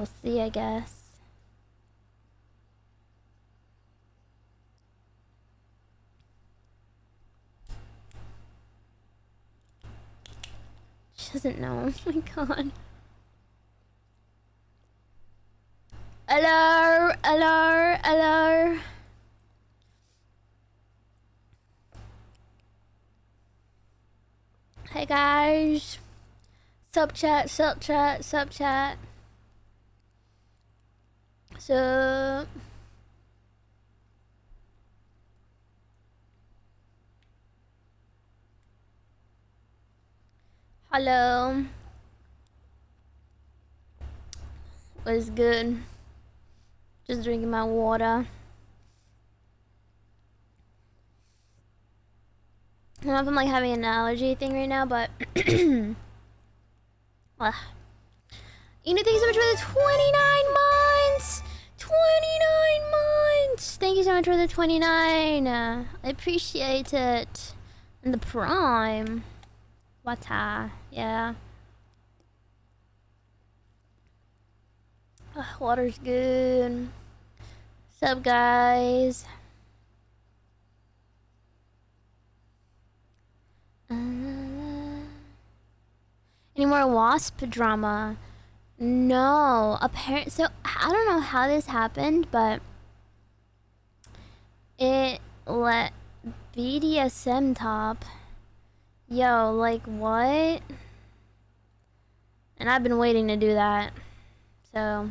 we'll see, I guess. She doesn't know. Oh my god. Hello, hello, hello. Hey guys. Sub chat, sub chat, sub chat. So hello. What's good? Just drinking my water. I don't know if I'm like having an allergy thing right now, but Inu, thank you so much for the 29 months! 29 months! Thank you so much for the 29. I appreciate it. And the prime. Wata. Yeah. Water's good. What's up, guys? Any more wasp drama? No. Apparently, so I don't know how this happened, but it let BDSM top. Yo, like what? And I've been waiting to do that. So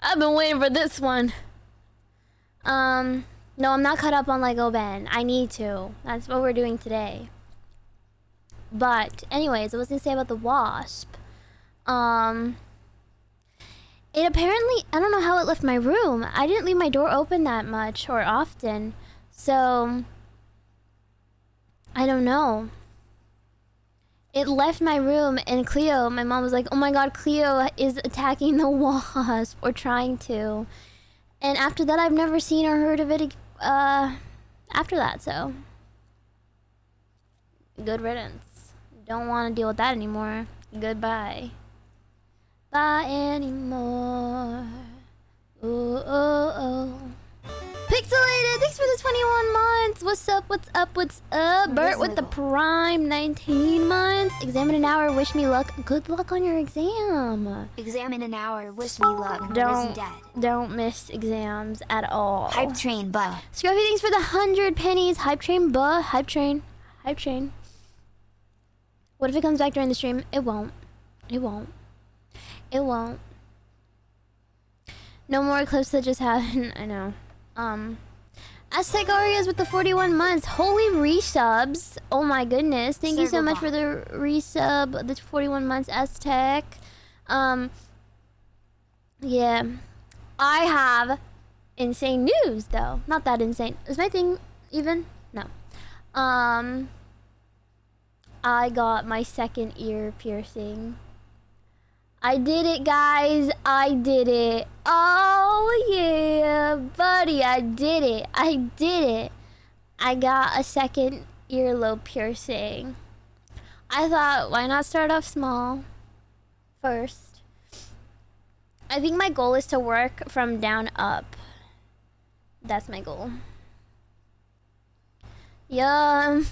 I've been waiting for this one. No, I'm not caught up on Lego Ben. I need to. That's what we're doing today. But anyways, I was gonna say about the wasp. It apparently, I don't know how it left my room. I didn't leave my door open that much or often. So I don't know. It left my room, and Cleo, my mom was like, oh my god, Cleo is attacking the wasp, or trying to. And after that, I've never seen or heard of it after that, so. Good riddance. Don't want to deal with that anymore. Goodbye. Bye anymore. Ooh, oh, oh. Pixelated, thanks for the 21 months. What's up, what's up, what's up? Bert with the prime 19 months. Exam in an hour, wish me luck. Good luck on your exam. Exam in an hour, wish me luck. Dead. Don't miss exams at all. Hype train, buh. Scruffy, thanks for the 100 pennies. Hype train, buh. Hype train. Hype train. What if it comes back during the stream? It won't. It won't. It won't. No more clips that just happened. I know. Aztec Oreos with the 41 months. Holy resubs. Oh my goodness. Thank you so much for the resub. The 41 months, Aztec. Yeah. I have insane news though. Not that insane. Is my thing even? No. I got my second ear piercing. I did it, guys. I did it. Oh, yeah, buddy. I did it. I did it. I got a second earlobe piercing. I thought, why not start off small first? I think my goal is to work from down up. That's my goal. Yup.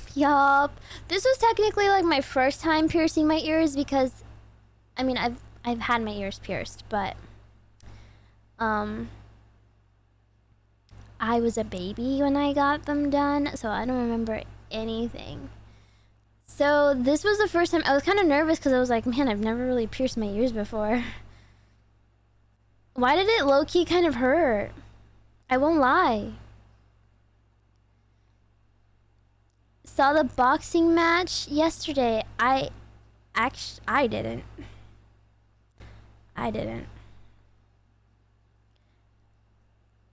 This was technically like my first time piercing my ears because, I mean, I've had my ears pierced, but I was a baby when I got them done, so I don't remember anything. So this was the first time. I was kind of nervous because I was like, man, I've never really pierced my ears before. Why did it low-key kind of hurt? I won't lie. Saw the boxing match yesterday. I didn't.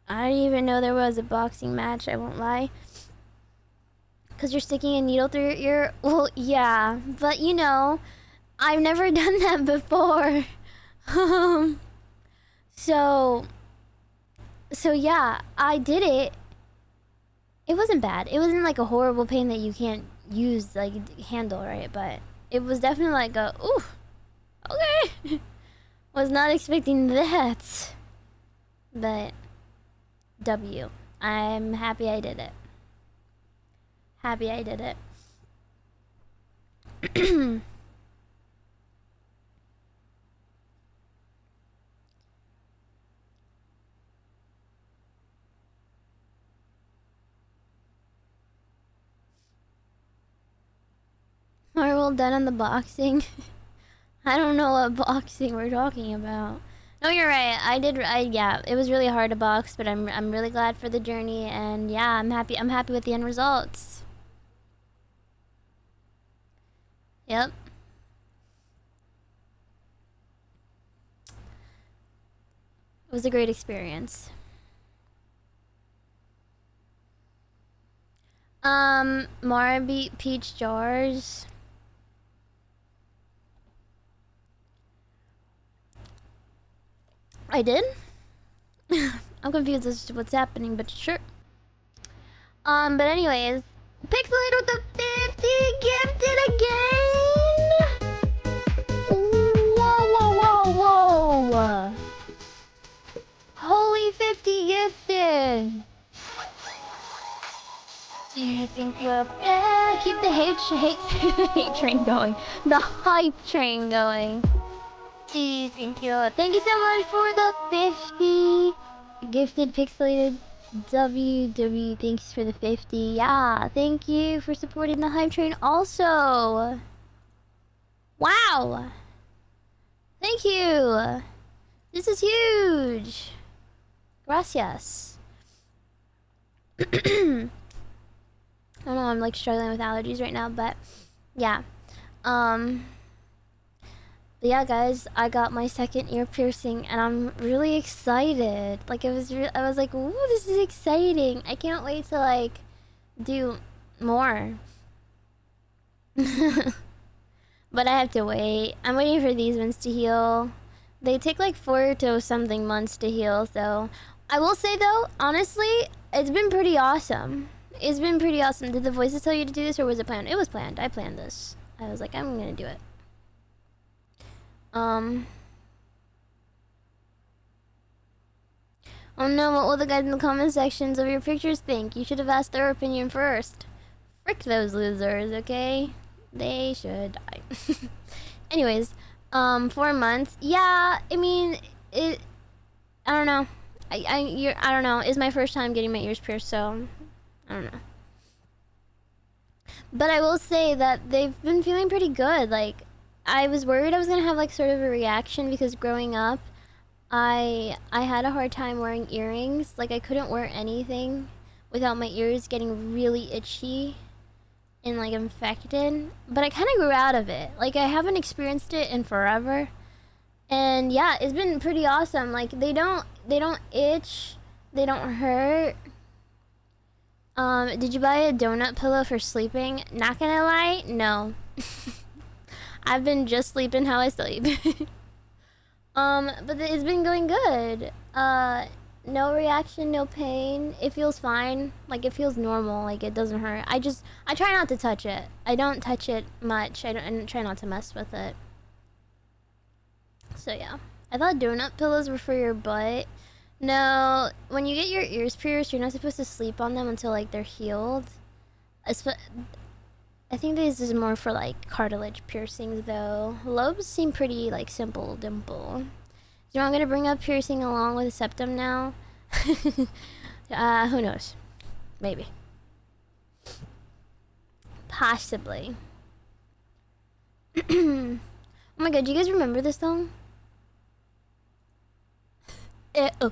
I didn't even know there was a boxing match, I won't lie. Because you're sticking a needle through your ear? Well, yeah. But, you know, I've never done that before. So yeah, I did it. It wasn't bad. It wasn't like a horrible pain that you use, like, handle, right? But it was definitely like a, ooh, okay. Was not expecting that. But, W. I'm happy I did it. Happy I did it. Are we all done on the boxing? I don't know what boxing we're talking about. No, you're right. Yeah, it was really hard to box, but I'm really glad for the journey, and yeah, I'm happy with the end results. Yep. It was a great experience. Mara beat Peach Jars. I did? I'm confused as to what's happening, but sure. But anyways, Pixelate with the 50 gifted again! Whoa! Holy 50 gifted! Do you think we're yeah, keep the hate train going. The hype train going. Do you think you're thank you so much for the 50 gifted pixelated WW. Thanks for the 50. Yeah, thank you for supporting the hype train also. Wow. Thank you. This is huge. Gracias. I don't know, I'm like struggling with allergies right now, but yeah. But yeah, guys, I got my second ear piercing, and I'm really excited. Like, I was like, ooh, this is exciting. I can't wait to like do more. But I have to wait. I'm waiting for these ones to heal. They take like 4 to something months to heal, so I will say though, honestly, it's been pretty awesome. It's been pretty awesome. Did the voices tell you to do this, or was it planned? It was planned. I planned this. I was like, I'm gonna do it. Oh no, what will the guys in the comment sections of your pictures think? You should have asked their opinion first. Frick those losers, okay? They should die. Anyways, 4 months. Yeah, I mean, I don't know. I don't know. It's my first time getting my ears pierced, so I don't know. But I will say that they've been feeling pretty good. Like, I was worried I was gonna have like sort of a reaction because growing up, I had a hard time wearing earrings. Like, I couldn't wear anything without my ears getting really itchy and like infected. But I kind of grew out of it. Like, I haven't experienced it in forever. And yeah, it's been pretty awesome. Like, they don't itch, they don't hurt. Did you buy a donut pillow for sleeping? Not gonna lie, no. I've been just sleeping how I sleep. But it's been going good. No reaction, no pain. It feels fine. Like, it feels normal. Like, it doesn't hurt. I try not to touch it. I don't touch it much. I try not to mess with it. So yeah. I thought donut pillows were for your butt. No, when you get your ears pierced, you're not supposed to sleep on them until like they're healed. I think this is more for like cartilage piercings though. Lobes seem pretty like simple, dimple. So I'm gonna bring up piercing along with septum now. Who knows? Maybe. Possibly. Oh my god, do you guys remember this song? Oh.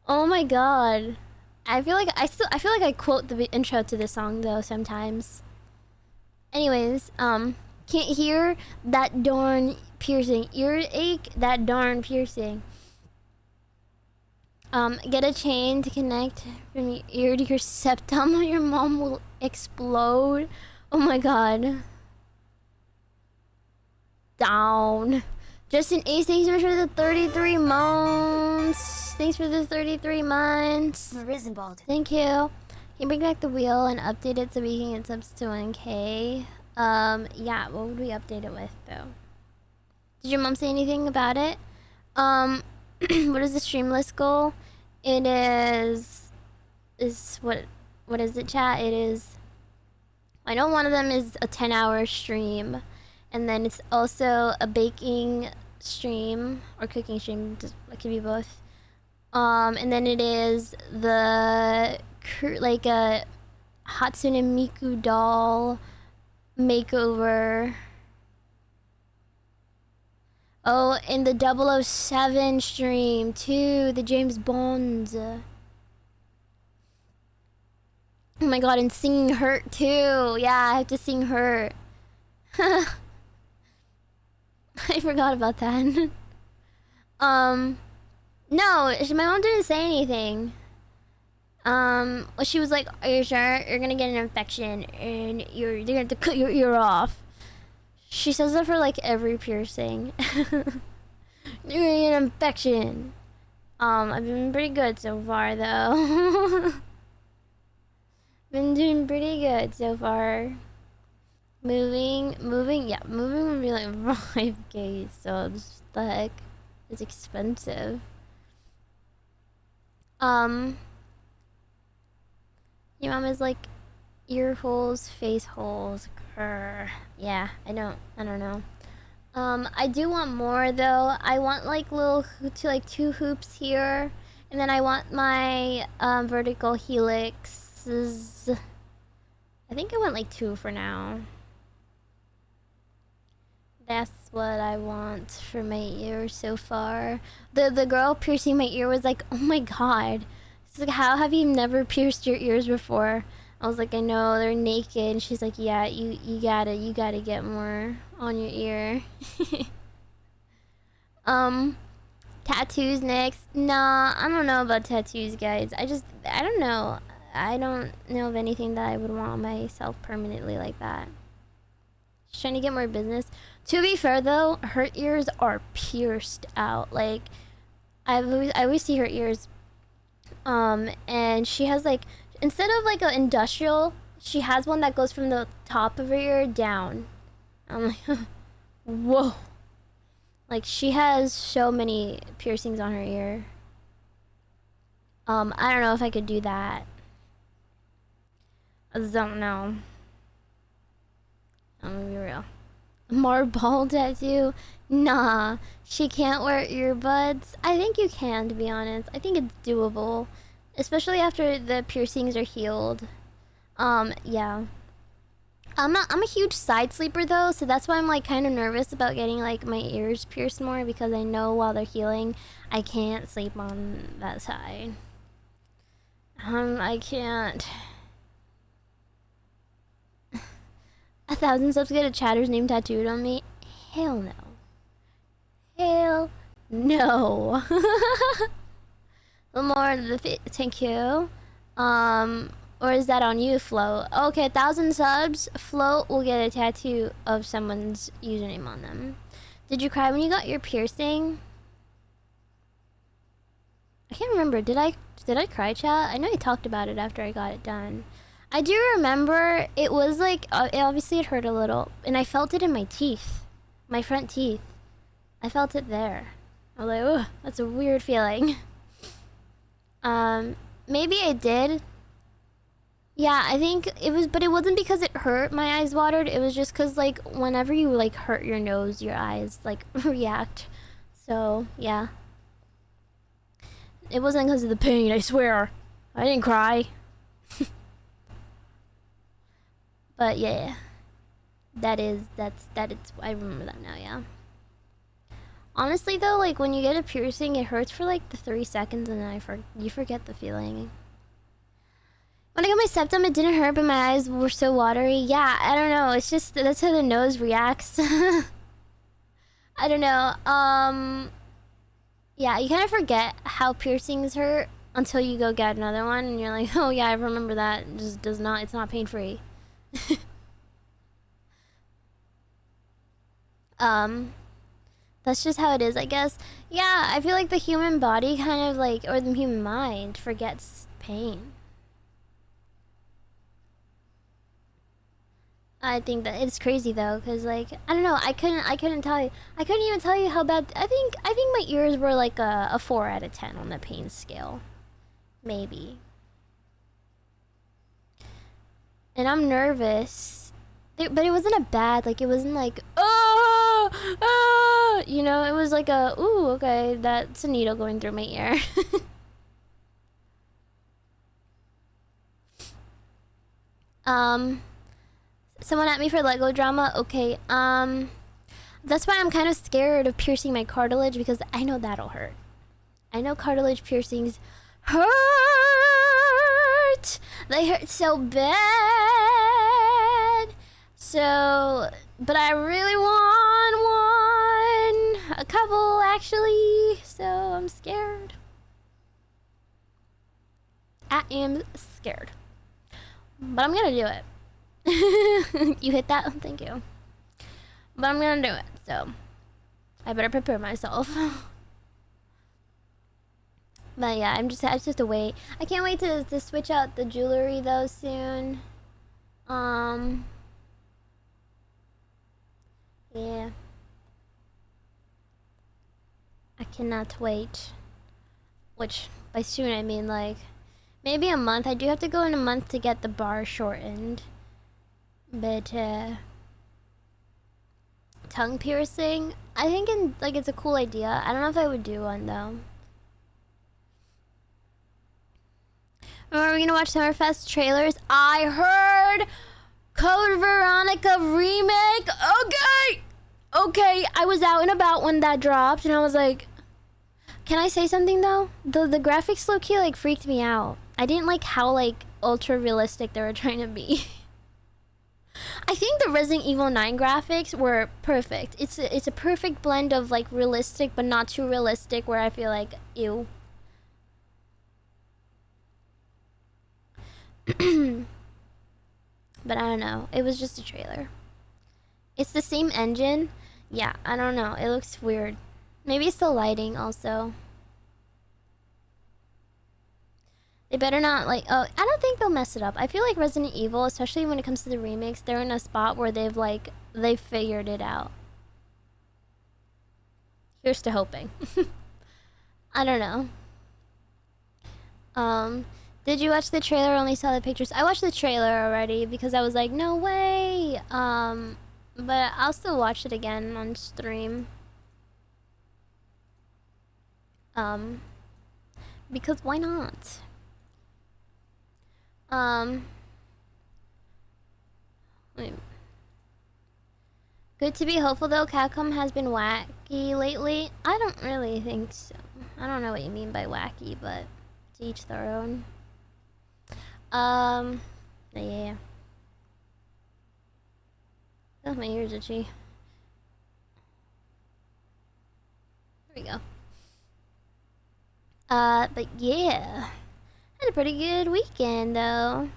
Oh my god. I feel like I quote the intro to this song though sometimes. Anyways, can't hear that darn piercing. Earache, that darn piercing. Get a chain to connect from your ear to your septum or your mom will explode. Oh my god. Down. Justin Ace, thanks so much for the 33 months. Thanks for the 33 months. Marisoffline. Thank you. Can you bring back the wheel and update it so we can get subs to 1K? Yeah, what would we update it with though? Did your mom say anything about it? What is the stream list goal? It is what is it, chat? It is, I know one of them is a 10-hour stream, and then it's also a baking stream or cooking stream, just, it could be both. And then it is the like a Hatsune Miku doll makeover. Oh, and the 007 stream too, the James Bonds. Oh my god, and singing Hurt too. Yeah, I have to sing Hurt. I forgot about that. No, my mom didn't say anything. She was like, "Are you sure you're gonna get an infection and they're gonna have to cut your ear off?" She says that for like every piercing. You're gonna get an infection. I've been pretty good so far though. Been doing pretty good so far. Moving, yeah, moving would be like 5K subs. The heck? It's expensive. Your mom is like ear holes, face holes. Grr. Yeah, I don't know. I do want more though. I want like like 2 hoops here, and then I want my vertical helix. I think I want like 2 for now. That's what I want for my ear so far. The girl piercing my ear was like, "Oh my god." She's like, "How have you never pierced your ears before?" I was like, "I know, they're naked." And she's like, "Yeah, you gotta get more on your ear." Tattoos next. Nah, I don't know about tattoos, guys. I don't know. I don't know of anything that I would want on myself permanently like that. Just trying to get more business. To be fair though, her ears are pierced out. Like, I always see her ears. And she has like, instead of like an industrial, she has one that goes from the top of her ear down. I'm like, whoa. Like, she has so many piercings on her ear. I don't know if I could do that. I just don't know. I'm gonna be real. Marball tattoo? Nah, she can't wear earbuds. I think you can, to be honest. I think it's doable, especially after the piercings are healed. Yeah. I'm a huge side sleeper though, so that's why I'm like kind of nervous about getting like my ears pierced more, because I know while they're healing, I can't sleep on that side. I can't. 1,000 subs to get a chatter's name tattooed on me? Hell no. Hell no. More of the thank you. Or is that on you, Flo? Okay, 1,000 subs. Flo will get a tattoo of someone's username on them. Did you cry when you got your piercing? I can't remember. Did I cry, chat? I know I talked about it after I got it done. I do remember it was like, obviously it hurt a little, and I felt it in my teeth, my front teeth. I felt it there. I was like, oh, that's a weird feeling. Maybe I did. Yeah, I think it was, but it wasn't because it hurt, my eyes watered. It was just because like whenever you like hurt your nose, your eyes like react. So yeah. It wasn't because of the pain, I swear. I didn't cry. But yeah, that is, I remember that now, yeah. Honestly though, like when you get a piercing, it hurts for like the 3 seconds and then you forget the feeling. When I got my septum, it didn't hurt, but my eyes were so watery. Yeah, I don't know, it's just, that's how the nose reacts. I don't know, yeah, you kind of forget how piercings hurt until you go get another one and you're like, oh yeah, I remember that. It just it's not pain-free. That's just how it is, I guess. Yeah, I feel like the human body kind of like, or the human mind forgets pain. I think that it's crazy though, cause like I don't know, I couldn't tell you, I couldn't even tell you how bad. I think my ears were like a 4 out of 10 on the pain scale, maybe. And I'm nervous, but it wasn't a bad, like it wasn't like you know, it was like a ooh, okay, that's a needle going through my ear. Someone at me for Lego drama. Okay, that's why I'm kind of scared of piercing my cartilage, because I know that'll hurt. I know cartilage piercings hurt. They hurt so bad. So, but I really want one. A couple, actually. So, I'm scared. I am scared. But I'm gonna do it. You hit that? Thank you. But I'm gonna do it, so I better prepare myself. But yeah, I just have to wait. I can't wait to switch out the jewelry though soon. Yeah. I cannot wait. Which by soon I mean like maybe a month. I do have to go in a month to get the bar shortened. But tongue piercing, I think like it's a cool idea. I don't know if I would do one though. Are we gonna watch Summerfest trailers? I heard Code Veronica remake. Okay, I was out and about when that dropped, and I was like, can I say something though? The graphics low key like freaked me out. I didn't like how like ultra realistic they were trying to be. I think the Resident Evil 9 graphics were perfect. It's a perfect blend of like realistic but not too realistic, where I feel like ew. But I don't know. It was just a trailer. It's the same engine. Yeah, I don't know. It looks weird. Maybe it's the lighting also. They better not like, oh, I don't think they'll mess it up. I feel like Resident Evil, especially when it comes to the remakes, they're in a spot where they've figured it out. Here's to hoping. I don't know. Did you watch the trailer or only saw the pictures? I watched the trailer already because I was like, no way. But I'll still watch it again on stream. Because why not? Wait. Good to be hopeful though. Capcom has been wacky lately. I don't really think so. I don't know what you mean by wacky, but to each their own. Yeah. Oh, my ears itchy. There we go. But yeah. Had a pretty good weekend though.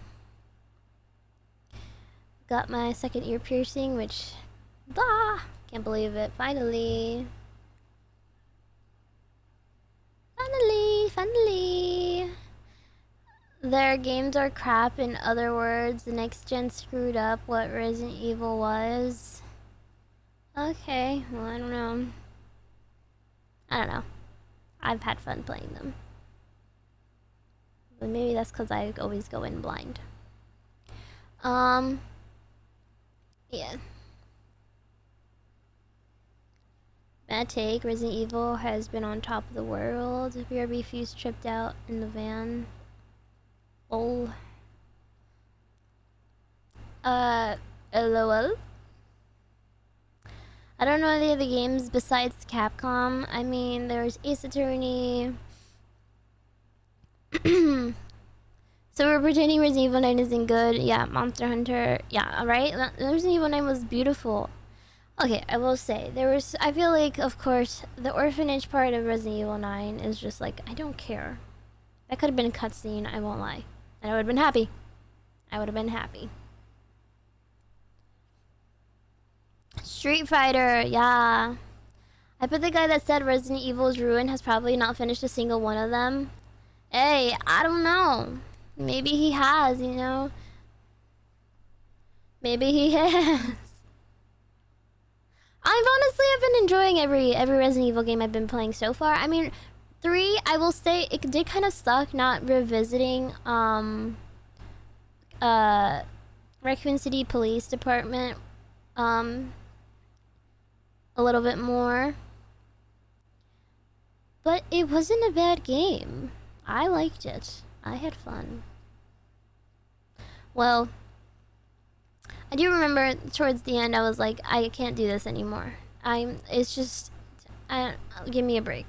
Got my second ear piercing, which can't believe it. Finally. Their games are crap. In other words, the next gen screwed up what Resident Evil was. Okay, well, I don't know. I've had fun playing them. But maybe that's because I always go in blind. Yeah. Bad take. Resident Evil has been on top of the world. BRB Fuse tripped out in the van. LOL. LOL. I don't know any other games besides Capcom. I mean, there's Ace Attorney. So we're pretending Resident Evil 9 isn't good. Yeah, Monster Hunter. Yeah, right? Resident Evil 9 was beautiful. Okay, I will say, I feel like, of course, the orphanage part of Resident Evil 9 is just like, I don't care. That could have been a cutscene, I won't lie. And I would have been happy. Street Fighter, yeah. I bet the guy that said Resident Evil is ruined has probably not finished a single one of them. Hey, I don't know. Maybe he has, you know? Maybe he has. I've been enjoying every Resident Evil game I've been playing so far. I mean, 3, I will say it did kind of suck not revisiting Raccoon City Police Department a little bit more. But it wasn't a bad game. I liked it. I had fun. Well, I do remember towards the end I was like, I can't do this anymore. It's just, give me a break.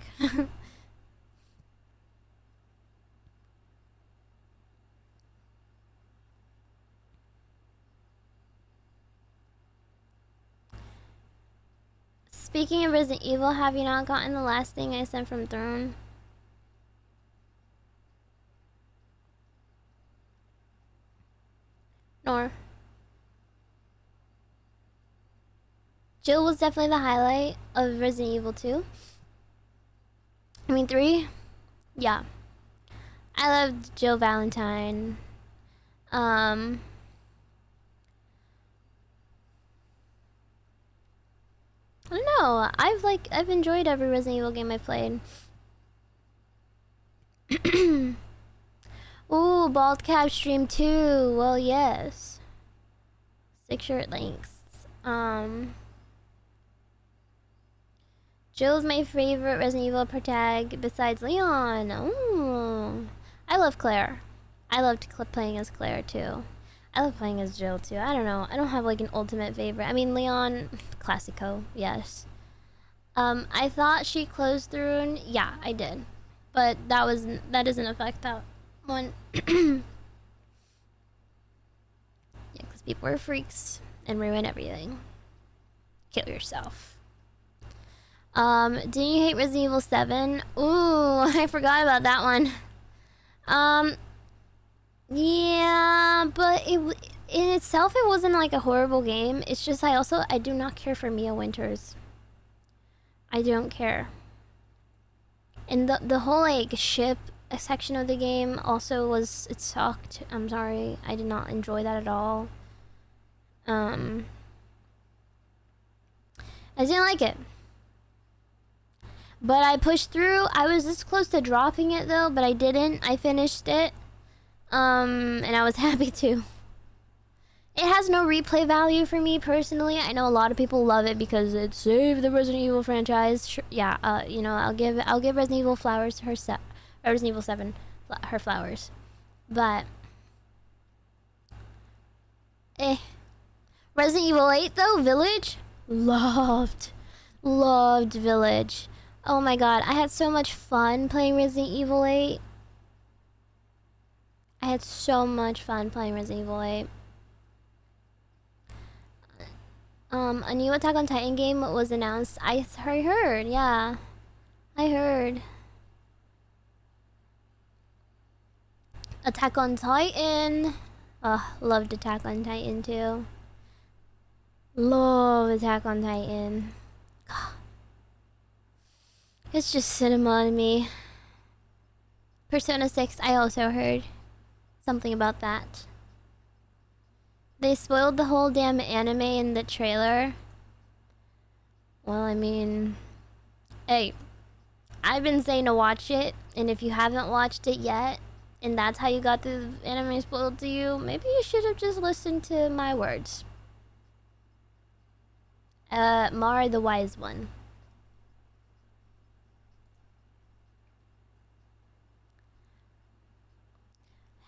Speaking of Resident Evil, have you not gotten the last thing I sent from Throne? Nor. Jill was definitely the highlight of Resident Evil 2. I mean 3? Yeah. I loved Jill Valentine. I don't know. I've enjoyed every Resident Evil game I've played. Ooh, bald cap stream too. Well, yes. 6 shirt links. Jill's my favorite Resident Evil protag besides Leon. Ooh. I love Claire. I loved playing as Claire too. I love playing as Jill too. I don't know. I don't have like an ultimate favorite. I mean, Leon, classico, yes. I thought she closed through. Yeah, I did, but that doesn't affect that one. Yeah, because people are freaks and ruin everything. Kill yourself. Do you hate Resident Evil 7? Ooh, I forgot about that one. Yeah, but in itself it wasn't like a horrible game. It's just I do not care for Mia Winters. I don't care. And the whole like ship section of the game also it sucked. I'm sorry. I did not enjoy that at all. I didn't like it. But I pushed through. I was this close to dropping it though, but I didn't. I finished it. And I was happy to. It has no replay value for me personally. I know a lot of people love it because it saved the Resident Evil franchise. Sure, yeah, you know, I'll give Resident Evil flowers to Resident Evil 7 her flowers. But Resident Evil 8 though, Village, loved Village. Oh my god, I had so much fun playing Resident Evil 8. I had so much fun playing Resident Evil 8. A new Attack on Titan game was announced. I heard, yeah. I heard. Attack on Titan. Loved Attack on Titan too. Love Attack on Titan. God. It's just cinema to me. Persona 6, I also heard something about that. They spoiled the whole damn anime in the trailer. Well, I mean, hey, I've been saying to watch it, and if you haven't watched it yet, and that's how you got the anime spoiled to you, maybe you should have just listened to my words. Mara the Wise One.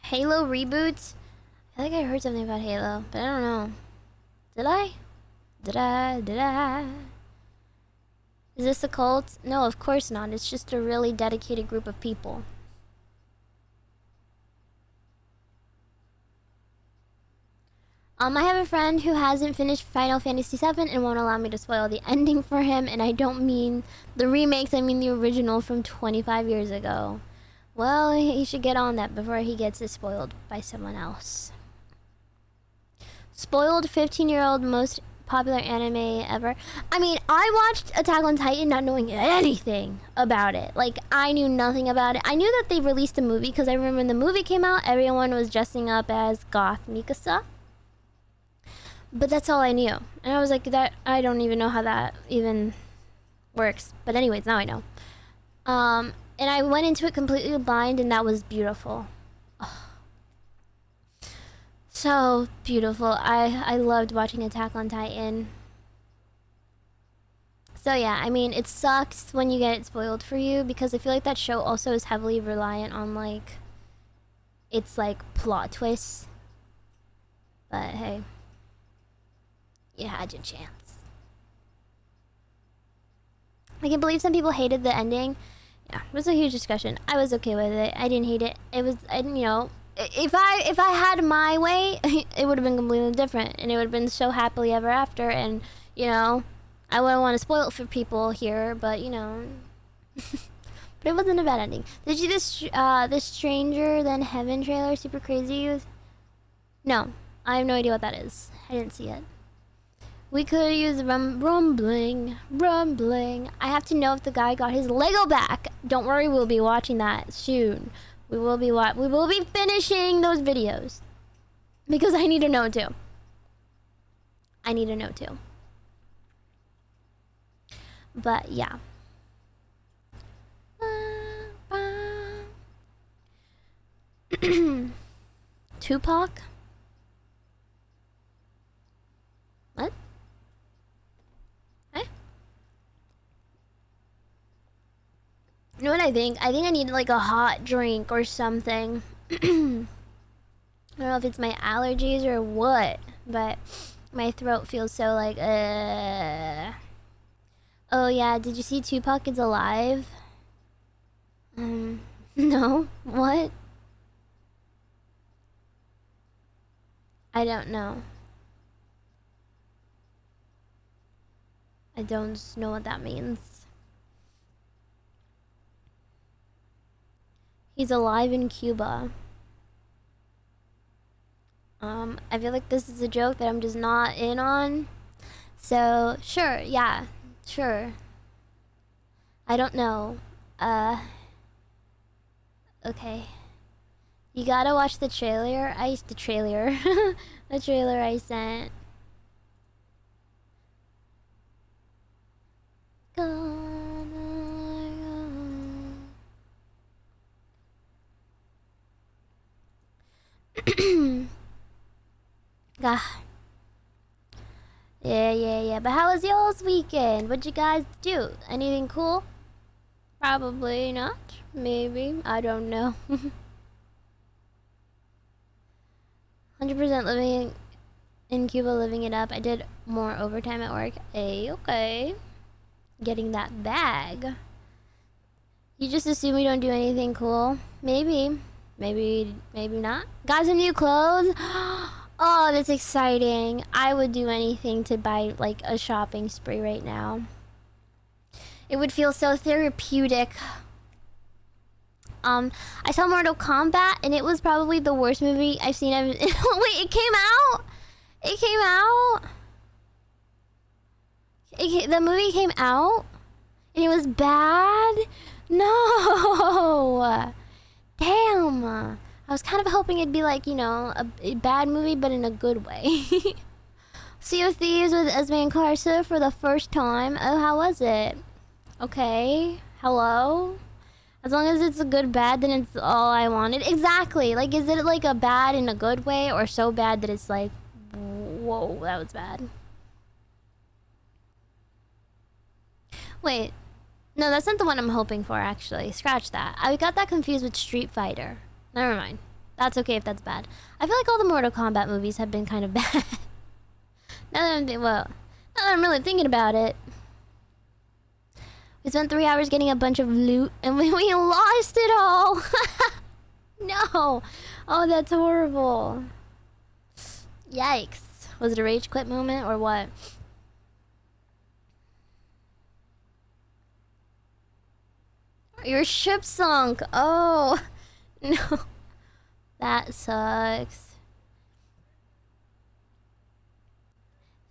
Halo reboots? I think I heard something about Halo, but I don't know. Did I? Did I? Is this a cult? No, of course not. It's just a really dedicated group of people. I have a friend who hasn't finished Final Fantasy VII and won't allow me to spoil the ending for him, and I don't mean the remakes, I mean the original from 25 years ago. Well, he should get on that before he gets it spoiled by someone else. Spoiled 15-year-old most popular anime ever. I mean, I watched Attack on Titan not knowing anything about it. Like, I knew nothing about it. I knew that they released a movie because I remember when the movie came out, everyone was dressing up as Goth Mikasa. But that's all I knew. And I was like, that I don't even know how that even works. But anyways, now I know. And I went into it completely blind, and that was beautiful. Oh. So beautiful. I loved watching Attack on Titan. So yeah, I mean, it sucks when you get it spoiled for you, because I feel like that show also is heavily reliant on, like, its, like, plot twists. But hey, you had your chance. I can't believe some people hated the ending. Yeah, it was a huge discussion. I was okay with it. I didn't hate it. It was, you know, if I had my way, it would have been completely different, and it would have been so happily ever after. And you know, I wouldn't want to spoil it for people here, but you know, but it wasn't a bad ending. Did you this Stranger Than Heaven trailer? Super crazy. No, I have no idea what that is. I didn't see it. We could use rumbling. I have to know if the guy got his Lego back. Don't worry, we'll be watching that soon. We will be finishing those videos, because I need to know too. I need to know too. But yeah. Tupac? What? Eh? You know what I think? I think I need like a hot drink or something. I don't know if it's my allergies or what, but my throat feels so like, Oh yeah, did you see Tupac is alive? No? What? I don't know. I don't know what that means. He's alive in Cuba. I feel like this is a joke that I'm just not in on. So, sure, yeah, sure. I don't know. Okay. You gotta watch the trailer. The trailer I sent. Ah. Yeah. But how was y'all's weekend? What'd you guys do? Anything cool? Probably not. Maybe. I don't know. 100% living in Cuba, living it up. I did more overtime at work. Hey, okay. Getting that bag. You just assume we don't do anything cool? Maybe. Maybe not. Got some new clothes? Oh, that's exciting. I would do anything to buy like a shopping spree right now. It would feel so therapeutic. I saw Mortal Kombat, and it was probably the worst movie I've seen. Wait, it came out? It came out? The movie came out? And it was bad? No! Damn! I was kind of hoping it'd be like, you know, a bad movie, but in a good way. Sea of Thieves with Esme and Carsa for the first time. Oh, how was it? Okay. Hello? As long as it's a good bad, then it's all I wanted. Exactly. Like, is it like a bad in a good way, or so bad that it's like, whoa, that was bad? Wait. No, that's not the one I'm hoping for, actually. Scratch that. I got that confused with Street Fighter. Never mind. That's okay if that's bad. I feel like all the Mortal Kombat movies have been kind of bad. now that I'm really thinking about it. We spent 3 hours getting a bunch of loot, and we lost it all. No. Oh, that's horrible. Yikes. Was it a rage quit moment or what? Your ship sunk. Oh. No. That sucks.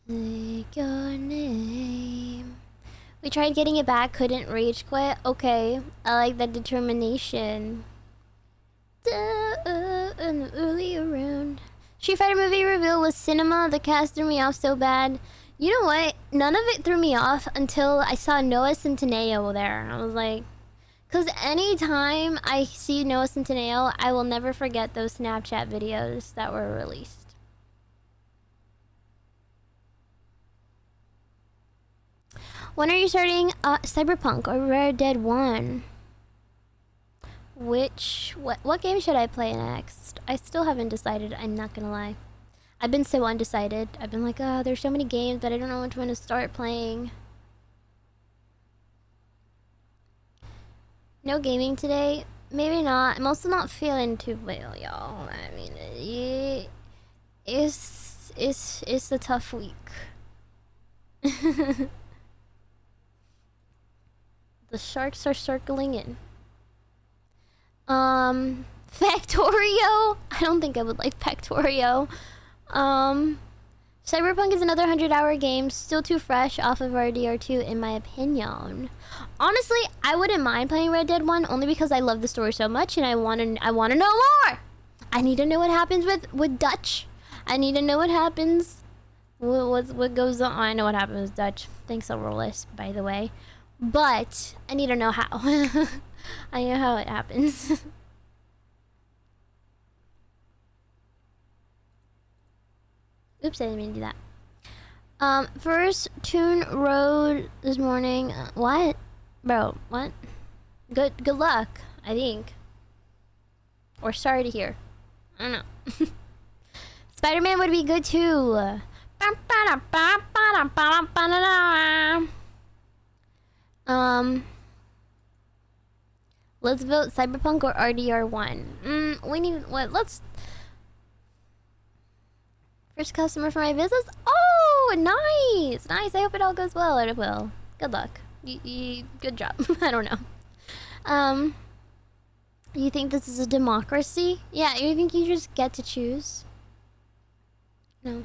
Take your name. We tried getting it back, couldn't rage quit. Okay, I like that determination. In the early around. Street Fighter movie reveal was cinema. The cast threw me off so bad. You know what? None of it threw me off until I saw Noah Centineo there. I was like, because anytime I see Noah Centineo, I will never forget those Snapchat videos that were released. When are you starting Cyberpunk or Red Dead 1? What game should I play next? I still haven't decided, I'm not gonna lie. I've been so undecided. I've been like, oh, there's so many games that I don't know which one to start playing. No gaming today? Maybe not. I'm also not feeling too well, y'all. I mean, it's a tough week. The sharks are circling in. Factorio? I don't think I would like Factorio. Cyberpunk is another 100-hour game, still too fresh off of RDR2 in my opinion. Honestly, I wouldn't mind playing Red Dead 1 only because I love the story so much and I want to know more. I need to know what happens with Dutch. I need to know what happens. What goes on. I know what happens with Dutch. Thanks, Aurelus, by the way. But I need to know how. I know how it happens. Oops, I didn't mean to do that. First tune road this morning. What? Bro, what? Good luck, I think. Or sorry to hear. I don't know. Spider-Man would be good too. Let's vote Cyberpunk or RDR1. We need what? Let's. First customer for my business. Oh, nice, nice. I hope it all goes well. It will. Good luck. Good job. I don't know. You think this is a democracy? Yeah. You think you just get to choose? No.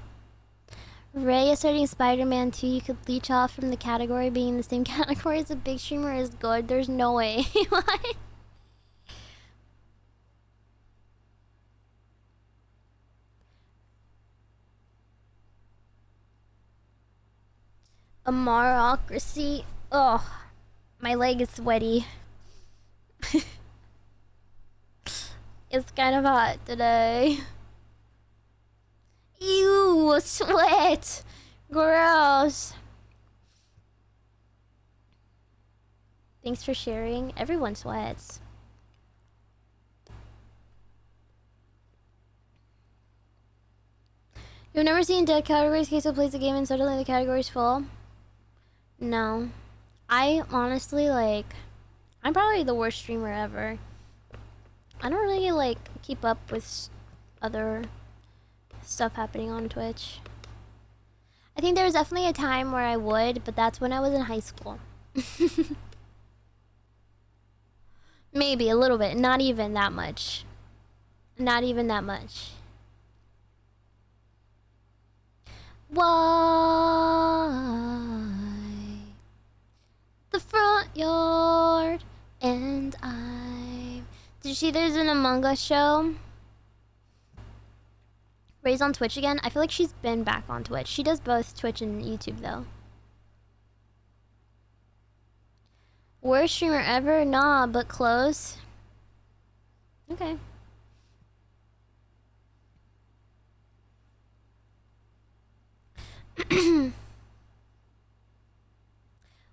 Ray is starting Spider-Man 2. You could leech off from the category being in the same category as a big streamer is good. There's no way. What? A marocracy. Oh, my leg is sweaty. It's kind of hot today. Ew, sweat. Gross. Thanks for sharing. Everyone sweats. You've never seen dead categories? Queso plays the game and suddenly the category's full? No. I honestly, like, I'm probably the worst streamer ever. I don't really, like, keep up with other stuff happening on Twitch. I think there was definitely a time where I would, but that's when I was in high school. Maybe a little bit. Not even that much. Not even that much. Why? The front yard and I'm... Did you see there's an Among Us show? Ray's on Twitch again? I feel like she's been back on Twitch. She does both Twitch and YouTube though. Worst streamer ever? Nah, but close. Okay.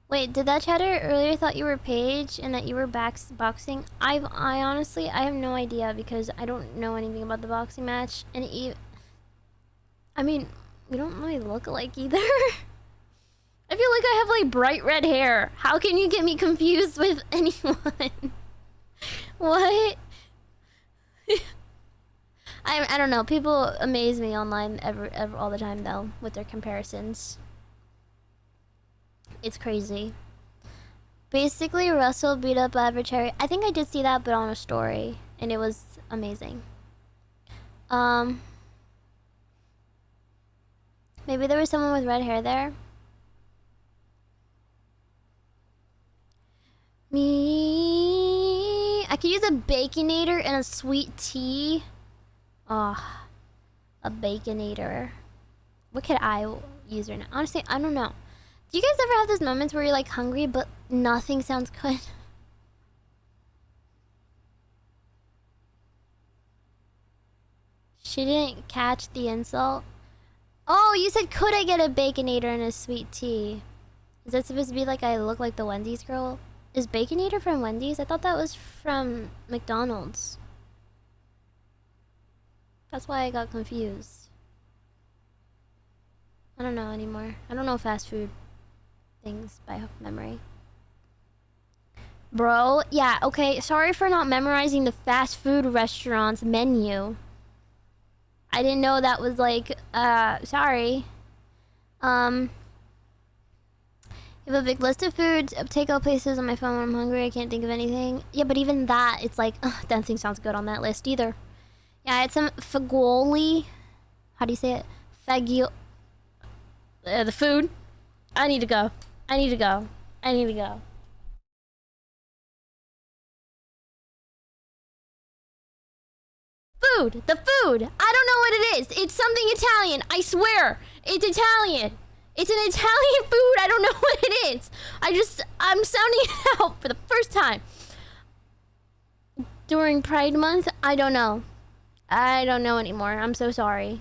Wait, did that chatter earlier thought you were Paige and that you were boxing? I honestly, I have no idea because I don't know anything about the boxing match. And I mean, we don't really look alike either. I feel like I have like bright red hair. How can you get me confused with anyone? What? I don't know. People amaze me online all the time though with their comparisons. It's crazy. Basically, Russell beat up Average Harry. I think I did see that, but on a story, and it was amazing. Maybe there was someone with red hair there. Me. I could use a baconator and a sweet tea. Oh, a baconator. What could I use right now? Honestly, I don't know. Do you guys ever have those moments where you're like hungry but nothing sounds good? She didn't catch the insult. Oh, you said could I get a baconator and a sweet tea? Is that supposed to be like I look like the Wendy's girl? Is baconator from Wendy's? I thought that was from McDonald's. That's why I got confused. I don't know anymore. I don't know fast food things by memory. Bro, yeah, okay. Sorry for not memorizing the fast food restaurant's menu. I didn't know that was like, sorry. I have a big list of foods, takeout places on my phone when I'm hungry. I can't think of anything. Yeah, but even that, it's like, dancing sounds good on that list either. Yeah, I had some fagioli. How do you say it? The food. I need to go. I need to go. I need to go. Food. The food. I don't know what it is. It's something Italian. I swear. It's Italian. It's an Italian food. I don't know what it is. I'm sounding it out for the first time. During Pride Month, I don't know. I don't know anymore. I'm so sorry.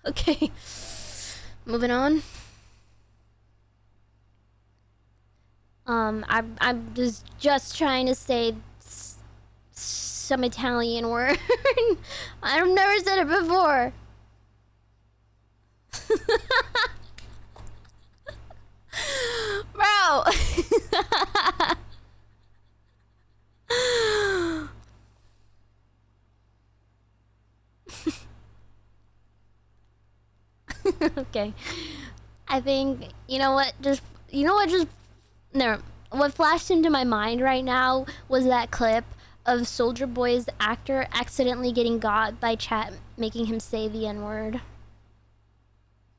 Okay. Moving on. I'm just trying to say some Italian word. I've never said it before. Bro. Okay. I think, what flashed into my mind right now was that clip of Soldier Boy's actor accidentally getting got by chat making him say the N-word.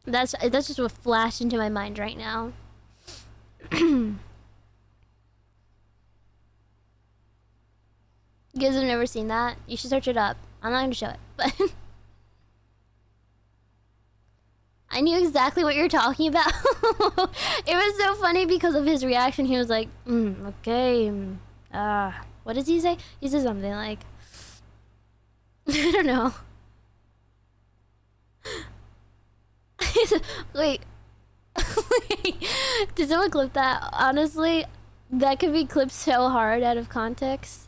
That's just what flashed into my mind right now. You guys have never seen that? You should search it up. I'm not gonna show it, but I knew exactly what you're talking about. It was so funny because of his reaction. He was like, okay, what does he say? He says something like, I don't know. Wait. Wait. Did someone clip that? Honestly, that could be clipped so hard out of context.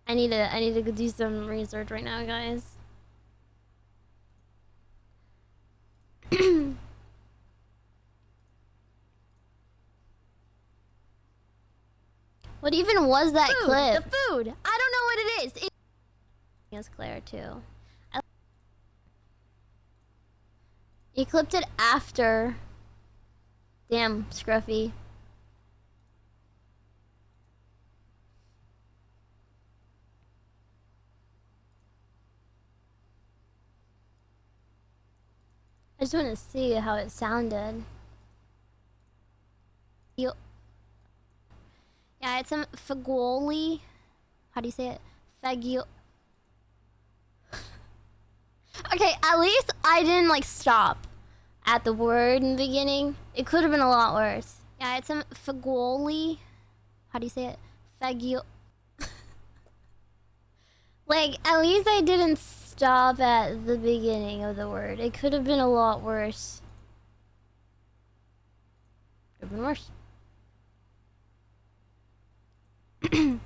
I need to do some research right now, guys. What even was that clip? The food. I don't know what it is. It's Claire too. He clipped it after. Damn, Scruffy. I just want to see how it sounded. Yeah, I had some fagioli. How do you say it? Okay, at least I didn't like stop at the word in the beginning. It could have been a lot worse. Yeah, I had some fagioli. How do you say it? Like, at least I didn't stop at the beginning of the word. It could have been a lot worse. Could have been worse. It's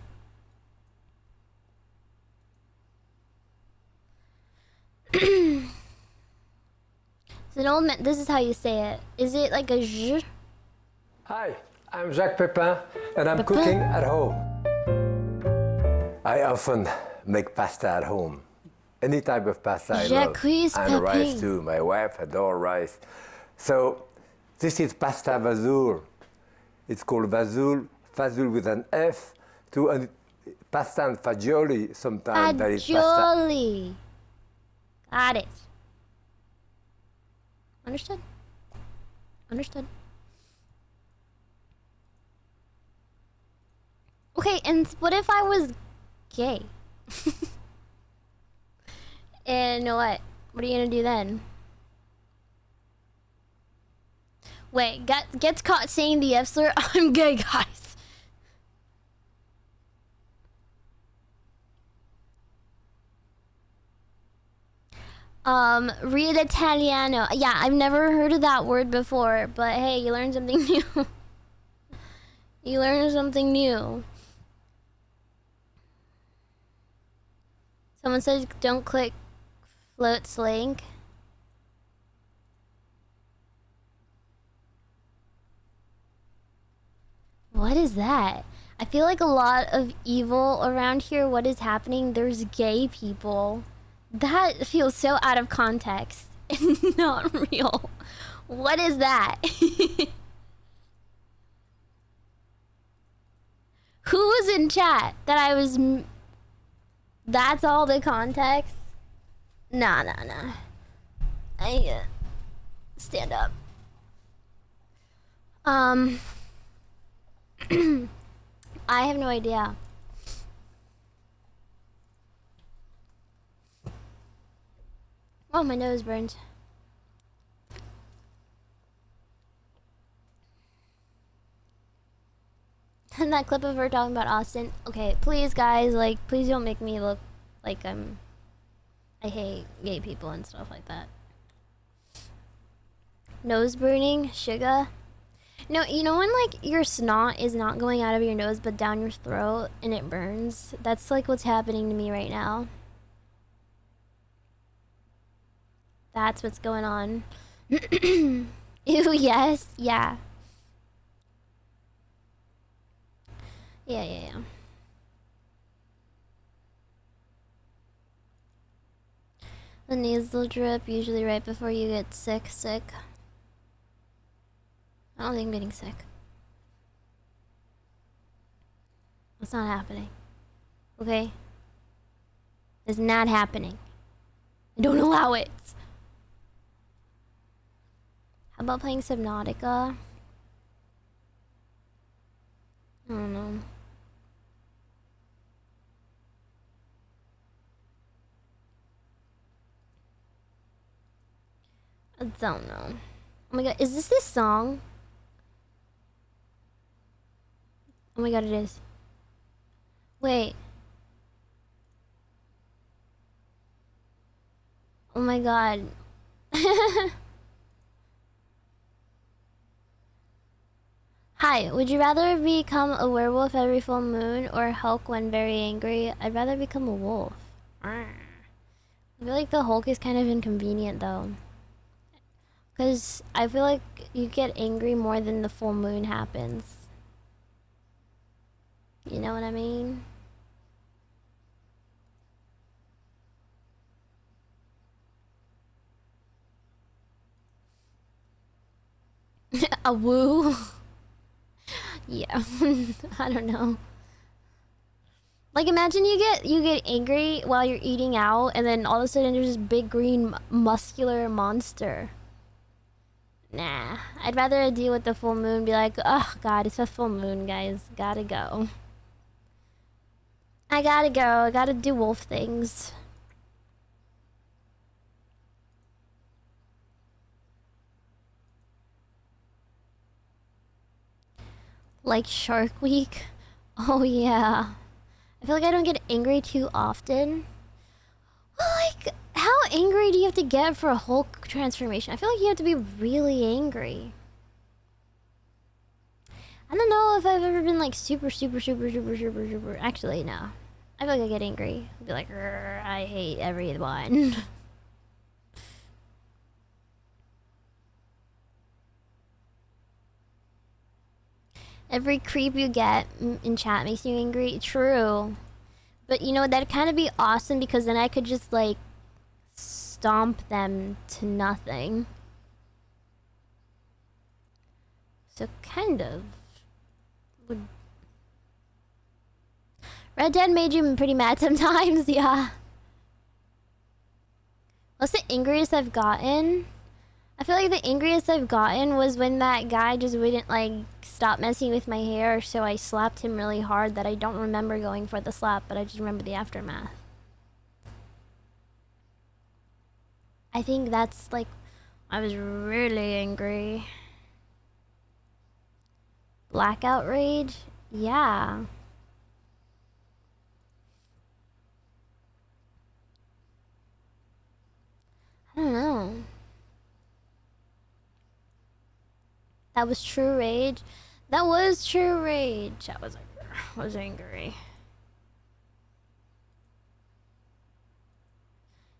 an old man. This is how you say it. Is it like a zh? Hi, I'm Jacques Pepin, and I'm cooking at home. I often make pasta at home. Any type of pasta I love. And rice too. My wife adores rice. So this is pasta fazool. It's called fazool with an F. pasta and fagioli sometimes. That is pasta. Fagioli. Got it. Understood. Understood. Okay, and what if I was gay? And what? What are you gonna do then? Wait, gets caught saying the F slur. I'm gay, guys. Read Italiano. Yeah, I've never heard of that word before, but hey, you learned something new. You learned something new. Someone says don't click float's link. What is that? I feel like a lot of evil around here. What is happening? There's gay people. That feels so out of context and not real. What is that? Who was in chat that I was... That's all the context? Nah. I stand up. I have no idea. Oh, my nose burns. And that clip of her talking about Austin. Okay, please, guys, like, please don't make me look like I hate gay people and stuff like that. Nose burning, sugar. No, you know when, like, your snot is not going out of your nose but down your throat and it burns? That's, like, what's happening to me right now. That's what's going on. Ew, yes, yeah. Yeah. The nasal drip, usually right before you get sick. I don't think I'm getting sick. It's not happening. Okay? It's not happening. I don't allow it. How about playing Subnautica? I don't know. I don't know. Oh my god, is this song? Oh my god, it is. Wait. Oh my god. Hi, would you rather become a werewolf every full moon or Hulk when very angry? I'd rather become a wolf. I feel like the Hulk is kind of inconvenient though. Because I feel like you get angry more than the full moon happens. You know what I mean? A woo? Yeah. I don't know. Like imagine you get angry while you're eating out and then all of a sudden there's this big green muscular monster. Nah, I'd rather deal with the full moon, be like, oh god, it's a full moon, guys. Gotta go. I gotta go. I gotta do wolf things. Like Shark Week? Oh yeah. I feel like I don't get angry too often. Like, how angry do you have to get for a Hulk transformation? I feel like you have to be really angry. I don't know if I've ever been like super. Actually, no. I feel like I get angry. I'd be like, I hate everyone. Every creep you get in chat makes you angry. True. But you know, that'd kind of be awesome because then I could just like stomp them to nothing. So kind of would... Red Dead made you pretty mad sometimes, yeah. What's the angriest I've gotten? I feel like the angriest I've gotten was when that guy just wouldn't like stop messing with my hair, so I slapped him really hard that I don't remember going for the slap, but I just remember the aftermath. I think that's like, I was really angry. Blackout rage? Yeah. I don't know. That was true rage. That was true rage. I was angry.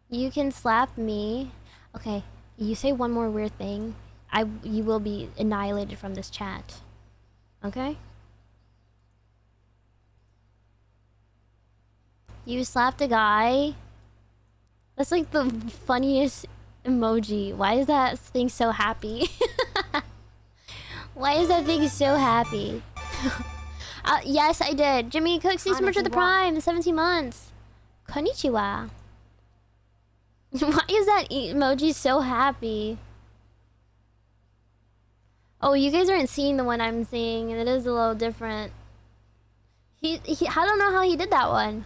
You can slap me. Okay, you say one more weird thing, you will be annihilated from this chat. Okay? You slapped a guy. That's like the funniest emoji. Why is that thing so happy? Why is that thing so happy? Yes, I did. Jimmy Cook, thanks so much for the Prime, the 17 months. Konnichiwa. Why is that emoji so happy? Oh, you guys aren't seeing the one I'm seeing, and it is a little different. I don't know how he did that one.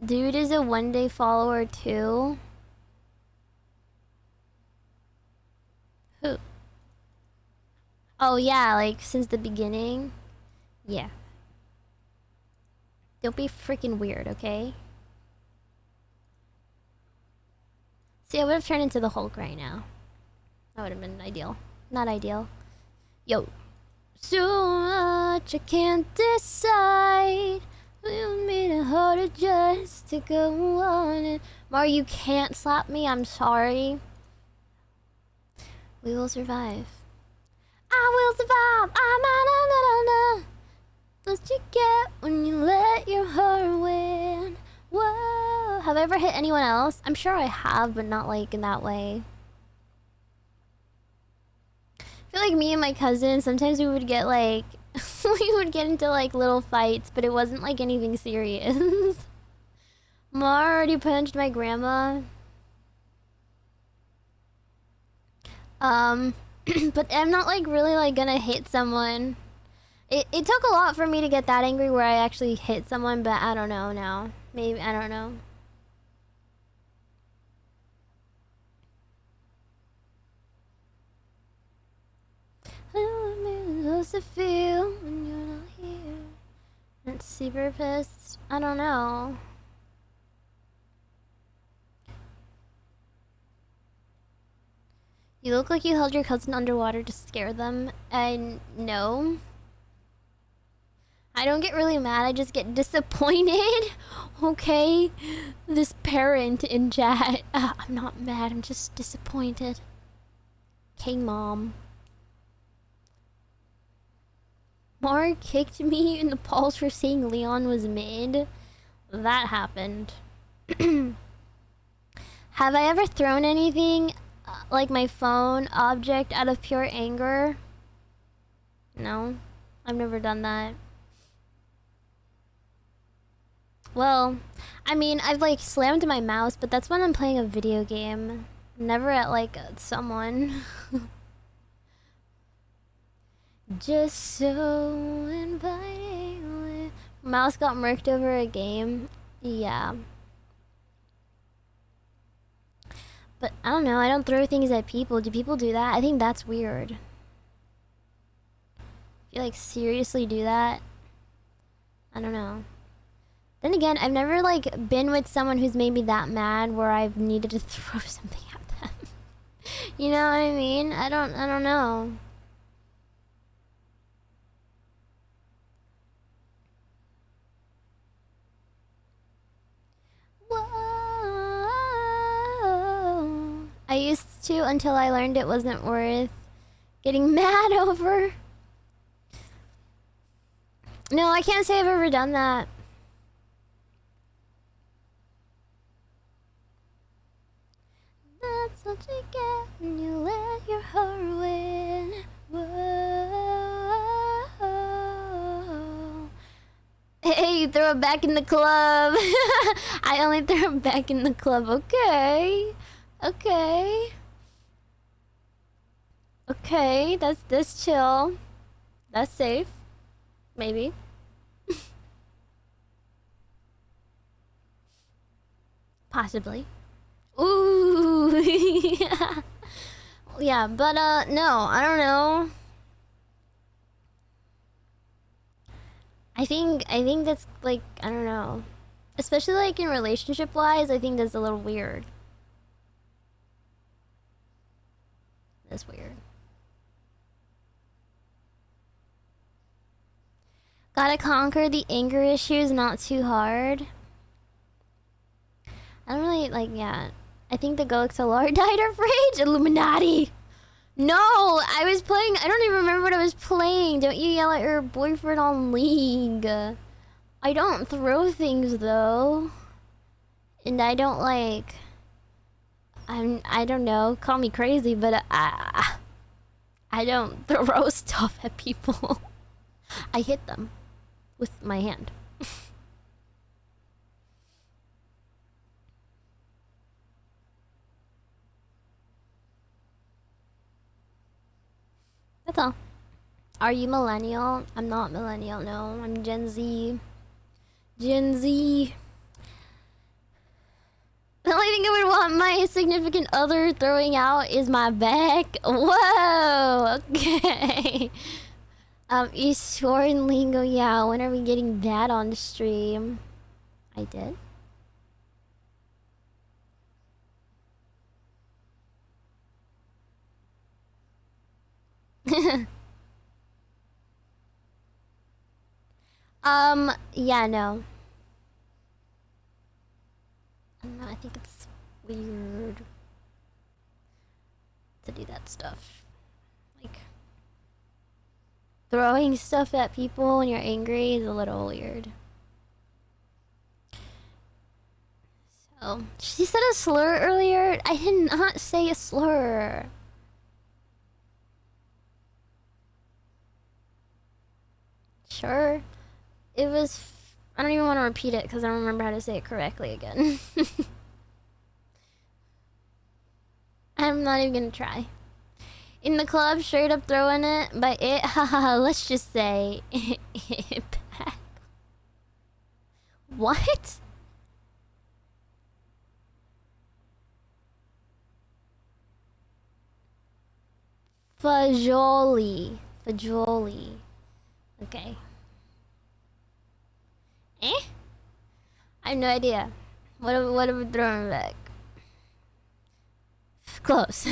Dude is a one-day follower too. Who? Oh yeah, like since the beginning. Yeah. Don't be freaking weird, okay? See, I would have turned into the Hulk right now. That would have been ideal. Not ideal. Yo. So much I can't decide. You made it harder just to go on it. Mar, you can't slap me. I'm sorry. We will survive. I will survive. I'm what you get when you let your heart win. Whoa. Have I ever hit anyone else? I'm sure I have, but not like in that way. I feel like me and my cousin, sometimes we would get like we would get into like little fights, but it wasn't like anything serious. Mar already punched my grandma. But I'm not like really like gonna hit someone. It took a lot for me to get that angry where I actually hit someone, but I don't know now. Maybe, I don't know. How's it feel when you're not here? That's super pissed. I don't know. You look like you held your cousin underwater to scare them. And no. I don't get really mad, I just get disappointed. Okay? This parent in chat. I'm not mad, I'm just disappointed. Okay, Mom. Mar kicked me in the balls for saying Leon was mid. That happened. Have I ever thrown anything, like my phone, object, out of pure anger? No. I've never done that. Well, I mean, I've like slammed my mouse, but that's when I'm playing a video game. Never at like someone. Just so inviting. Mouse got murked over a game. Yeah. But I don't know, I don't throw things at people. Do people do that? I think that's weird. You like seriously do that? I don't know. Then again, I've never like been with someone who's made me that mad where I've needed to throw something at them. You know what I mean? I don't know. Whoa. I used to until I learned it wasn't worth getting mad over. No, I can't say I've ever done that. That's what you get when you let your heart win. Whoa. Hey, you throw it back in the club. I only throw it back in the club. Okay. Okay. Okay, that's chill. That's safe. Maybe. Possibly. Ooh. Yeah, but no, I don't know. I think that's like, I don't know. Especially like in relationship wise, I think that's a little weird. That's weird. Gotta conquer the anger issues not too hard. I don't really like, yeah. I think the Golik Solar died of rage. Illuminati. No, I was playing. I don't even remember what I was playing. Don't you yell at your boyfriend on League. I don't throw things though. And I don't like. I don't know. Call me crazy, but I don't throw stuff at people. I hit them with my hand. That's all. Are you millennial? I'm not millennial, no. I'm Gen Z. Gen Z. The only thing I would want my significant other throwing out is my back. Whoa! Okay. East Shore and Lingo, yeah. When are we getting that on the stream? I did. Yeah, no. I think it's weird to do that stuff. Like, throwing stuff at people when you're angry is a little weird. So, she said a slur earlier. I did not say a slur. Sure. It was... I don't even want to repeat it because I don't remember how to say it correctly again. I'm not even gonna try. In the club, straight up throwing it, but it, haha, let's just say, it back. What? Fajoli. Fajoli. Okay. Eh? I have no idea. What are we throwing back? Close.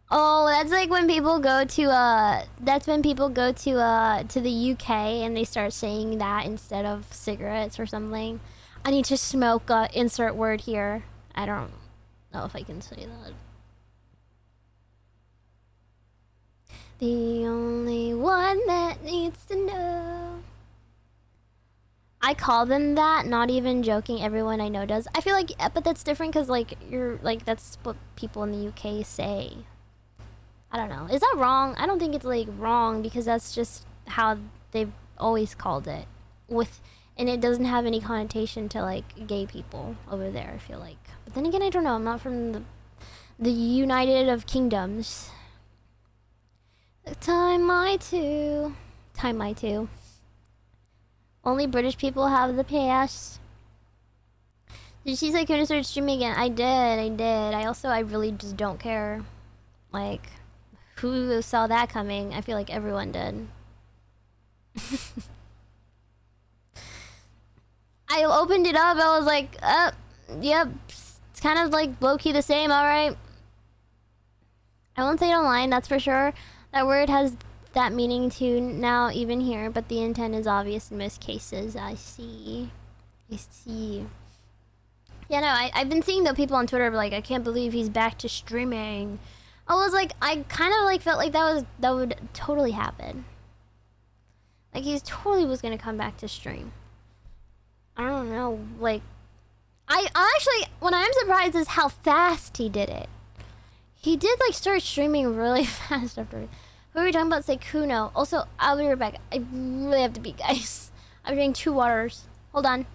Oh, that's like when people go to that's when people go to the UK and they start saying that instead of cigarettes or something. I need to smoke, insert word here. I don't know if I can say that. The only one that needs to know. I call them that, not even joking. Everyone I know does. I feel like, but that's different because like you're like that's what people in the UK say. I don't know. Is that wrong? I don't think it's like wrong because that's just how they've always called it. And it doesn't have any connotation to like gay people over there. I feel like. But then again, I don't know. I'm not from the United of Kingdoms. Time my two. Only British people have the pass. Did she say gonna start streaming again? I did. I really just don't care. Like, who saw that coming? I feel like everyone did. I opened it up. I was like, yep. It's kind of like low-key the same, alright. I won't say it online, that's for sure. That word has that meaning too now, even here, but the intent is obvious in most cases. I see. Yeah, no, I've been seeing though people on Twitter like, I can't believe he's back to streaming. I was like, I kind of like felt like that would totally happen. Like he totally was gonna come back to stream. I don't know, like, I actually, what I'm surprised is how fast he did it. He did like start streaming really fast after. Who are we talking about? Say Kuno. Also, I'll be right back. I really have to be, guys. I'm drinking 2 waters. Hold on.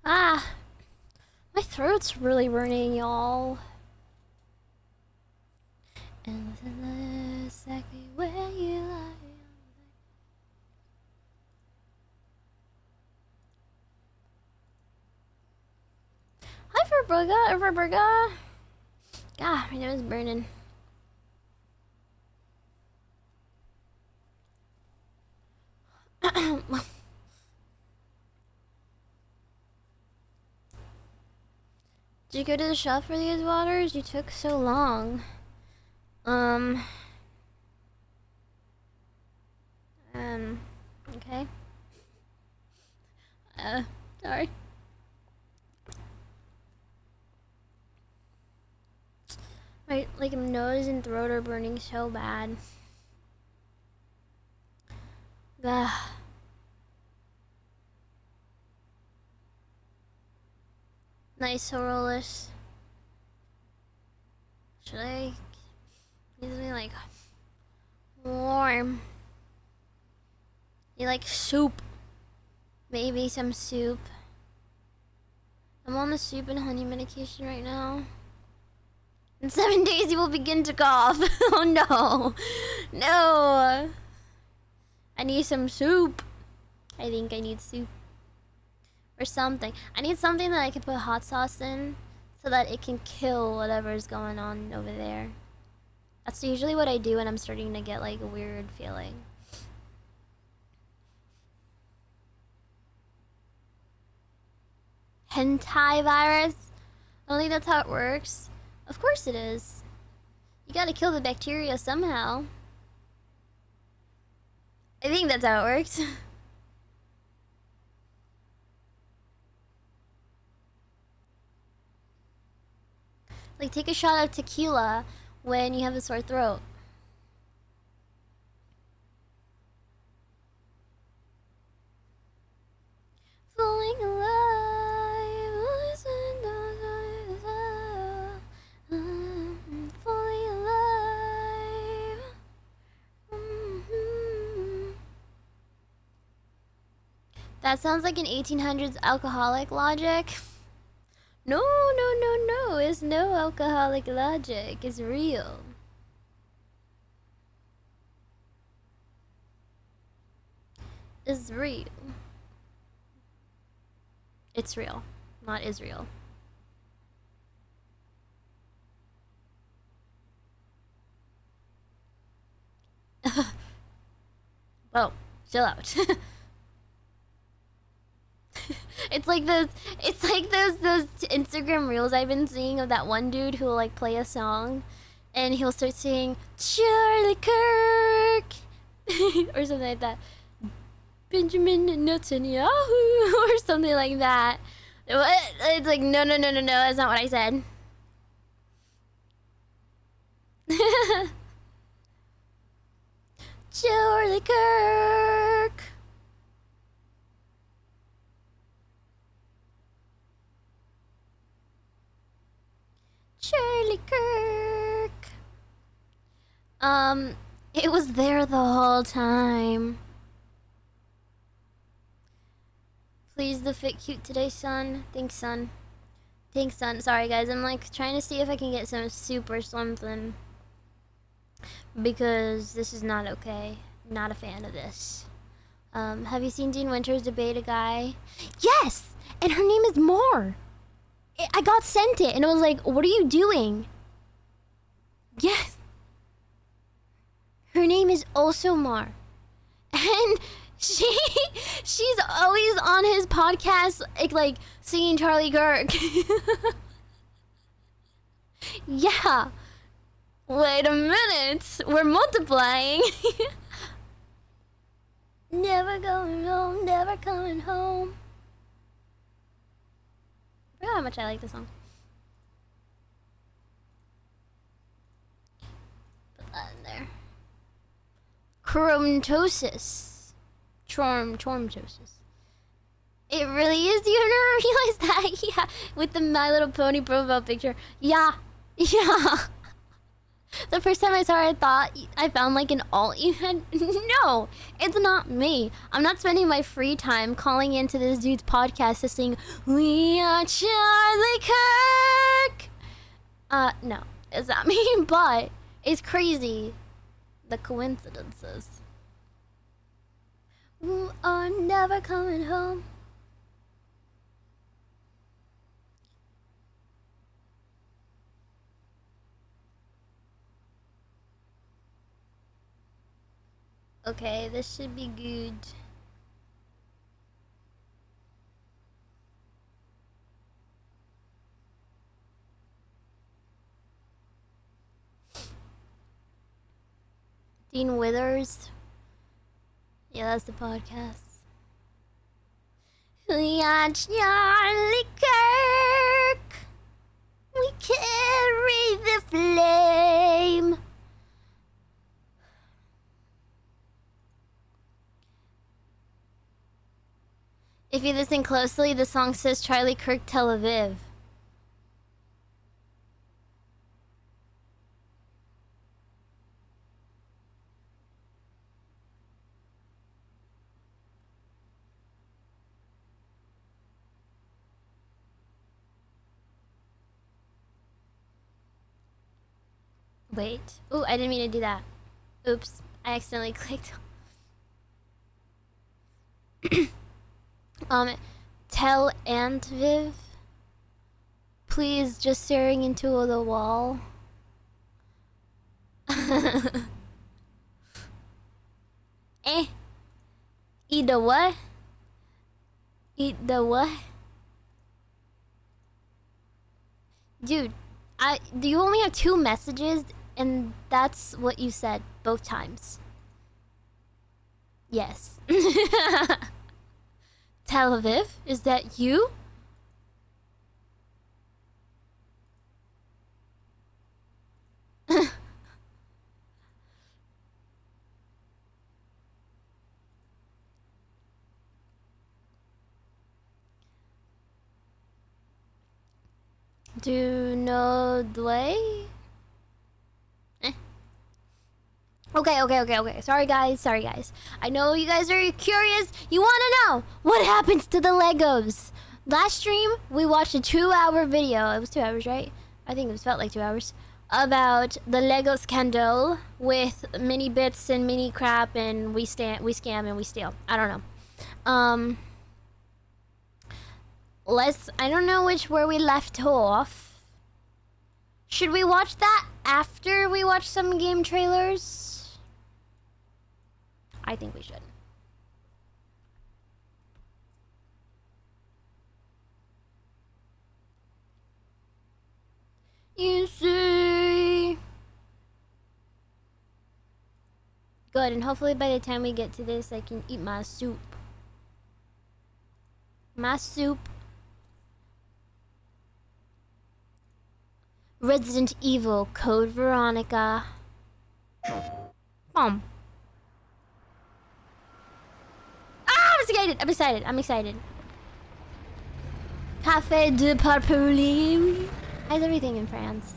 Ah, my throat's really burning, y'all. And this is exactly where you lie. Hi, Verburga. God, my nose is burning. Did you go to the shop for these waters? You took so long. Okay. Sorry. My, like, nose and throat are burning so bad. Ugh. Nice horoless. Should I? Needs to be like warm. You like soup? Maybe some soup. I'm on the soup and honey medication right now. In 7 days, you will begin to cough. Oh no, no! I need some soup. I think I need soup or something. I need something that I can put hot sauce in, so that it can kill whatever's going on over there. That's usually what I do when I'm starting to get like a weird feeling. hentai virus. I don't think that's how it works. Of course it is. You gotta kill the bacteria somehow. I think that's how it works. Like, take a shot of tequila when you have a sore throat. Falling alive, falling alive. That sounds like an 1800s alcoholic logic. No, no, no, no. It's no alcoholic logic. It's real. It's real. It's real, not Israel. Whoa, chill out. It's like those Instagram reels I've been seeing of that one dude who will like play a song and he'll start saying Charlie Kirk or something like that. Benjamin Netanyahu or something like that. It's like no, that's not what I said. Charlie Kirk. Charlie Kirk. It was there the whole time. Please, the fit cute today, son. Thanks, son. Thanks, son. Sorry, guys. I'm like trying to see if I can get some soup or something. Because this is not okay. Not a fan of this. Have you seen Dean Winters debate a guy? Yes! And her name is Mar. I got sent it and it was like, what are you doing? Yes. Her name is also Mar. And she's always on his podcast like singing Charlie Kirk. Yeah. Wait a minute. We're multiplying. Never going home, never coming home. I forgot how much I like this song. Put that in there. Chromatosis. Chormatosis. It really is. You never realized that? Yeah. With the My Little Pony profile picture. Yeah. Yeah. The first time I saw it, I thought I found like an alt you had. No, it's not me. I'm not spending my free time calling into this dude's podcast to sing "We Are Charlie Kirk." No, it's not me, but it's crazy. The coincidences. We are never coming home. Okay, this should be good. Dean Withers. Yeah, that's the podcast. We are Charlie Kirk. We carry the flame. If you listen closely, the song says Charlie Kirk Tel Aviv. Wait. Ooh, I didn't mean to do that. Oops. I accidentally clicked. Tel Aviv. Please, just staring into the wall. Eat the what? Eat the what? Dude, you only have 2 messages, and that's what you said both times. Yes. Tel Aviv, is that you? Do you know the way? Okay. Sorry guys. I know you guys are curious. You want to know what happens to the Legos. Last stream, we watched a 2-hour video. It was 2 hours, right? I think it felt like 2 hours. About the Lego scandal with mini bits and mini crap, and we scam and we steal. I don't know. I don't know where we left off. Should we watch that after we watch some game trailers? I think we should. You see. Good, and hopefully by the time we get to this, I can eat my soup. Resident Evil Code Veronica. I'm excited. Café de Parpoli. How's everything in France?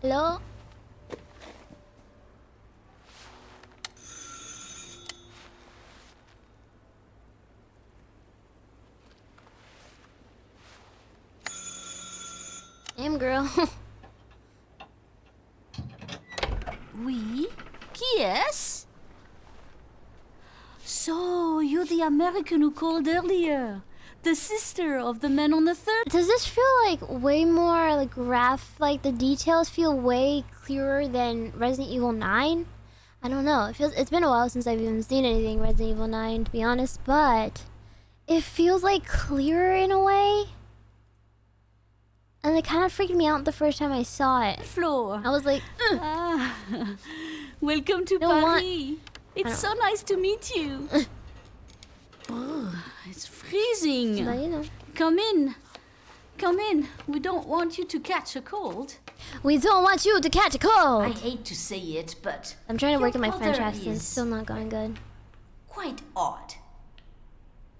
Hello? Damn, girl. Oui? Yes? So, you're the American who called earlier. The sister of the man on the third. Does this feel like way more like like the details feel way clearer than Resident Evil 9? I don't know. It's been a while since I've even seen anything Resident Evil 9, to be honest, but it feels like clearer in a way. And it kind of freaked me out the first time I saw it. Floor. I was like, welcome to Paris. It's so nice to meet you. It's freezing. But, you know. Come in. We don't want you to catch a cold. We don't want you to catch a cold. I hate to say it, but I'm trying to work on my French accent. It's still not going good. Quite odd.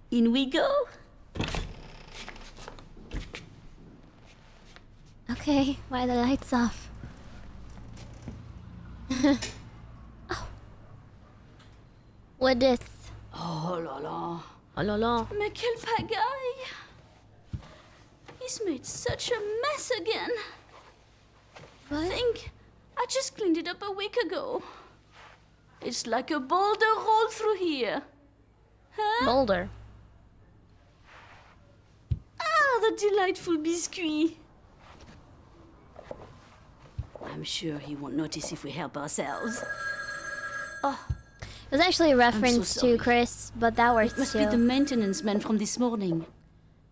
In we go. Okay, why are the lights off? Oh. What this? Oh la la. Oh la la. Mais quel pagaille! He's made such a mess again. What? I think I just cleaned it up a week ago. It's like a boulder rolled through here. Huh? Boulder. Ah, the delightful biscuit. I'm sure he won't notice if we help ourselves. Oh, It was actually a reference to Chris, but that works it must too. be the maintenance man from this morning.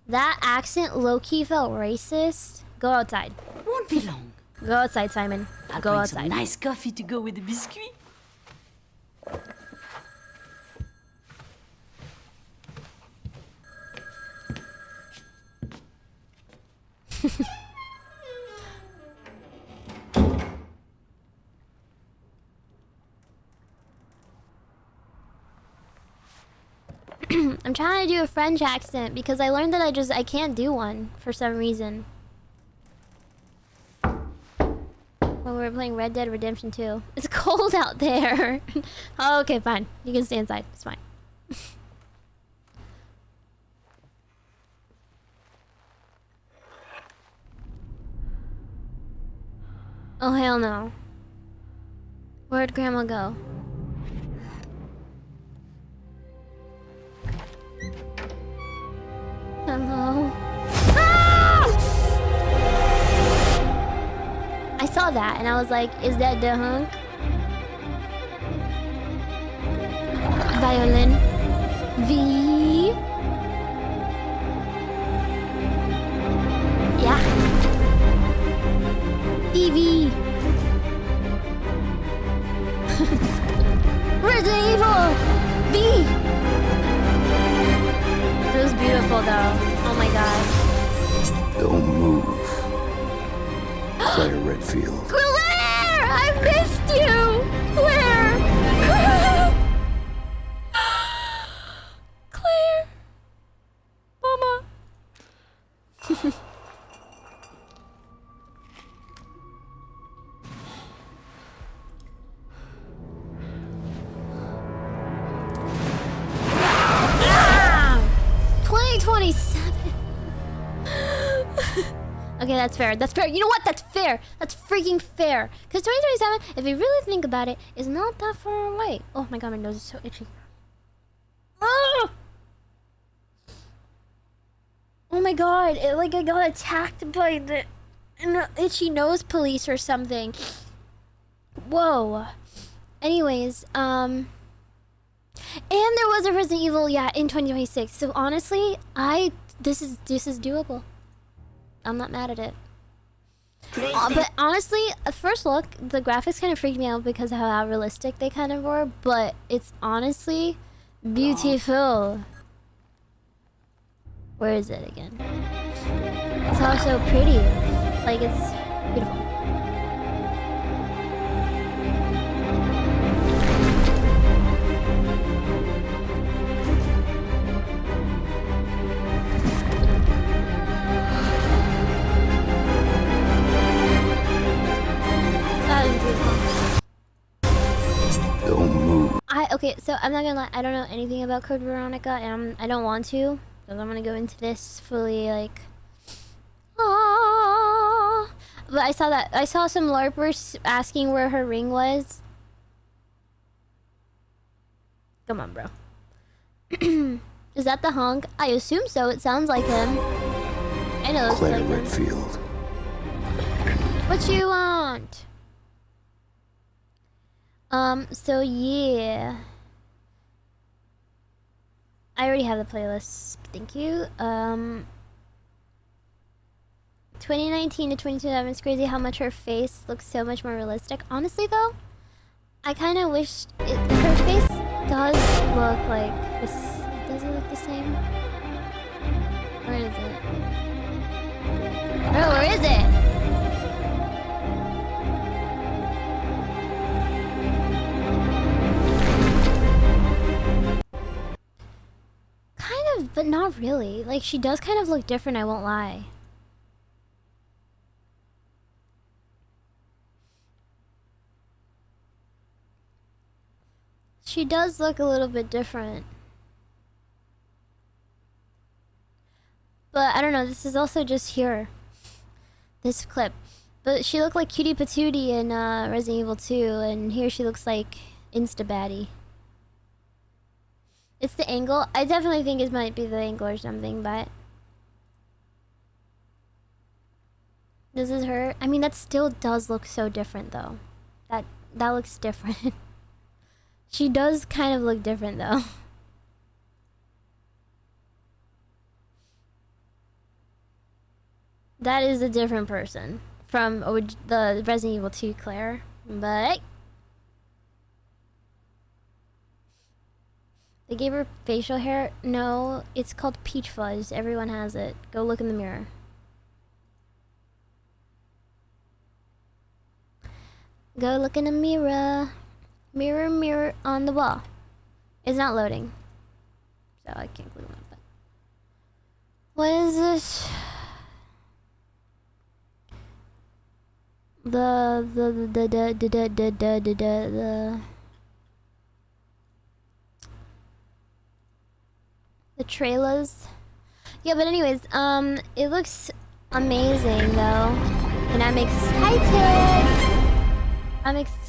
That accent low-key felt racist. Go outside. Won't be long. Go outside, Simon. I'll Go bring outside. some nice coffee to go with the biscuit. I'm trying to do a French accent because I learned that I can't do one for some reason. When we were playing Red Dead Redemption 2. It's cold out there. Oh, okay, fine. You can stay inside. It's fine. Oh, hell no. Where'd Grandma go? Hello? Ah! I saw that and I was like, is that the hunk? Violin. Resident Evil V. It was beautiful though. Oh my god. Don't move. Claire Redfield. Claire! I missed you! Claire! Claire! Mama! Ah! 2027. Okay, that's fair. That's fair. You know what? That's fair. That's freaking fair. Because 2027, if you really think about it, is not that far away. Oh my god, my nose is so itchy. Oh, oh my god. I got attacked by the itchy nose police or something. Whoa. Anyways, and there was a Resident Evil, yeah, in 2026. So honestly, this is doable. I'm not mad at it. But honestly, at first look, the graphics kind of freaked me out because of how realistic they kind of were. But it's honestly beautiful. Where is it again? It's all so pretty. Like, it's beautiful. Don't move. Okay, so I'm not gonna lie, I don't know anything about Code Veronica, and I don't want to, because I'm gonna go into this fully like, ah. But I saw some LARPers asking where her ring was. Come on, bro. Is that the hunk? I assume so. It sounds like him. I know. Claire like Redfield. What you want? So yeah. I already have the playlist. Thank you. 2019 to 2027. It's crazy how much her face looks so much more realistic. Honestly, though, I kind of wish her face does look like this. Does it look the same? Where is it? Oh, where is it? Kind of, but not really. Like, she does kind of look different, I won't lie. She does look a little bit different. But I don't know, this is also just here. This clip. But she looked like Cutie Patootie in Resident Evil 2, and here she looks like Insta-Baddie. It's the angle. I definitely think it might be the angle or something, but... This is her. I mean, that still does look so different, though. That looks different. She does kind of look different, though. That is a different person from the Resident Evil 2 Claire, but... They gave her facial hair? No, it's called peach fuzz. Everyone has it. Go look in the mirror. Go look in the mirror. Mirror, mirror on the wall. It's not loading. So I can't click on it, but... What is this? The trailers. Yeah, but anyways, it looks amazing though. And I'm excited. I'm excited.